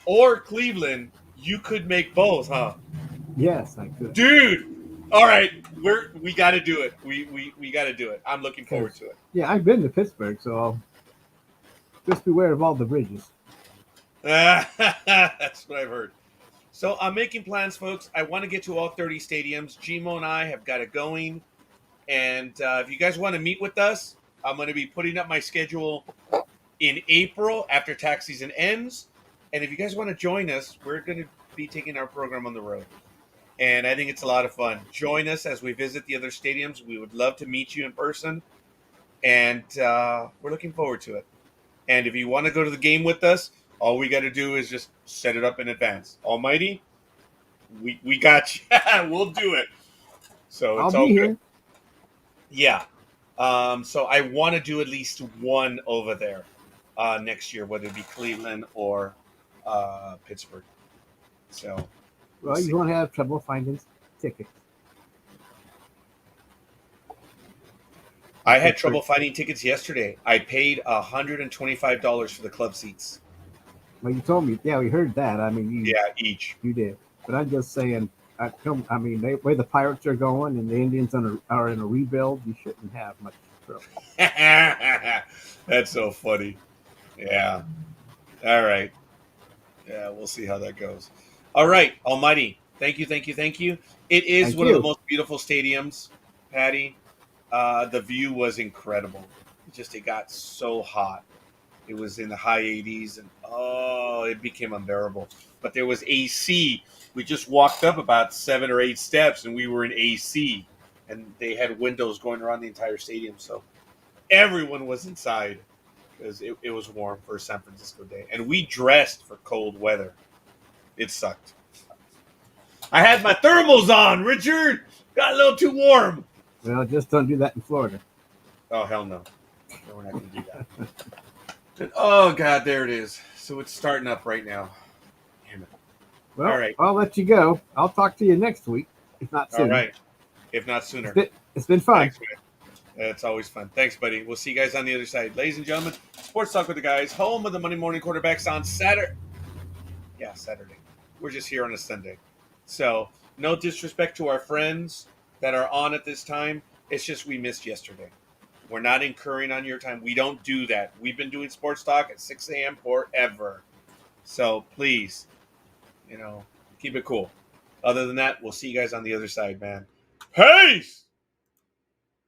or Cleveland, you could make both, huh? Yes, I could. Dude. All right, we got to do it. We got to do it. I'm looking forward to it. Yeah, I've been to Pittsburgh, so just beware of all the bridges. That's what I've heard. So I'm making plans, folks. I want to get to all 30 stadiums. Gmo and I have got it going. And if you guys want to meet with us, I'm going to be putting up my schedule in April after tax season ends. And if you guys want to join us, we're going to be taking our program on the road. And I think it's a lot of fun. Join us as we visit the other stadiums. We would love to meet you in person. And we're looking forward to it. And if you want to go to the game with us, all we got to do is just set it up in advance. Almighty, we got you. We'll do it. So it's I'll all be good. here. Yeah. So I want to do at least one over there next year, whether it be Cleveland or Pittsburgh. So Well, you won't have trouble finding tickets. I had trouble finding tickets yesterday. I paid $125 for the club seats. Well, you told me. Yeah, we heard that. I mean, Each. you did. But I'm just saying. I mean, the way the Pirates are going and the Indians are in a rebuild, you shouldn't have much trouble. That's so funny. Yeah. All right. Yeah, we'll see how that goes. All right, Almighty. Thank you. It is Thank one you. of the most beautiful stadiums, Patty. The view was incredible. It got so hot. It was in the high 80s, and it became unbearable. But there was AC. We just walked up about 7 or 8 steps, and we were in AC, and they had windows going around the entire stadium. So everyone was inside because it was warm for a San Francisco day, and we dressed for cold weather. It sucked. I had my thermals on, Richard. Got a little too warm. Well, just don't do that in Florida. Oh, hell no. No, we're not going to do that. Oh, God, there it is. So it's starting up right now. Damn it. Well, All right. I'll let you go. I'll talk to you next week, if not sooner. All right. If not sooner. It's been fun. Thanks, man. It's always fun. Thanks, buddy. We'll see you guys on the other side. Ladies and gentlemen, Sports Talk with the Guys, home of the Monday Morning Quarterbacks on Saturday. Yeah, Saturday. We're just here on a Sunday. So, no disrespect to our friends that are on at this time. It's just we missed yesterday. We're not incurring on your time. We don't do that. We've been doing Sports Talk at 6 a.m. forever. So, please, keep it cool. Other than that, we'll see you guys on the other side, man. Peace!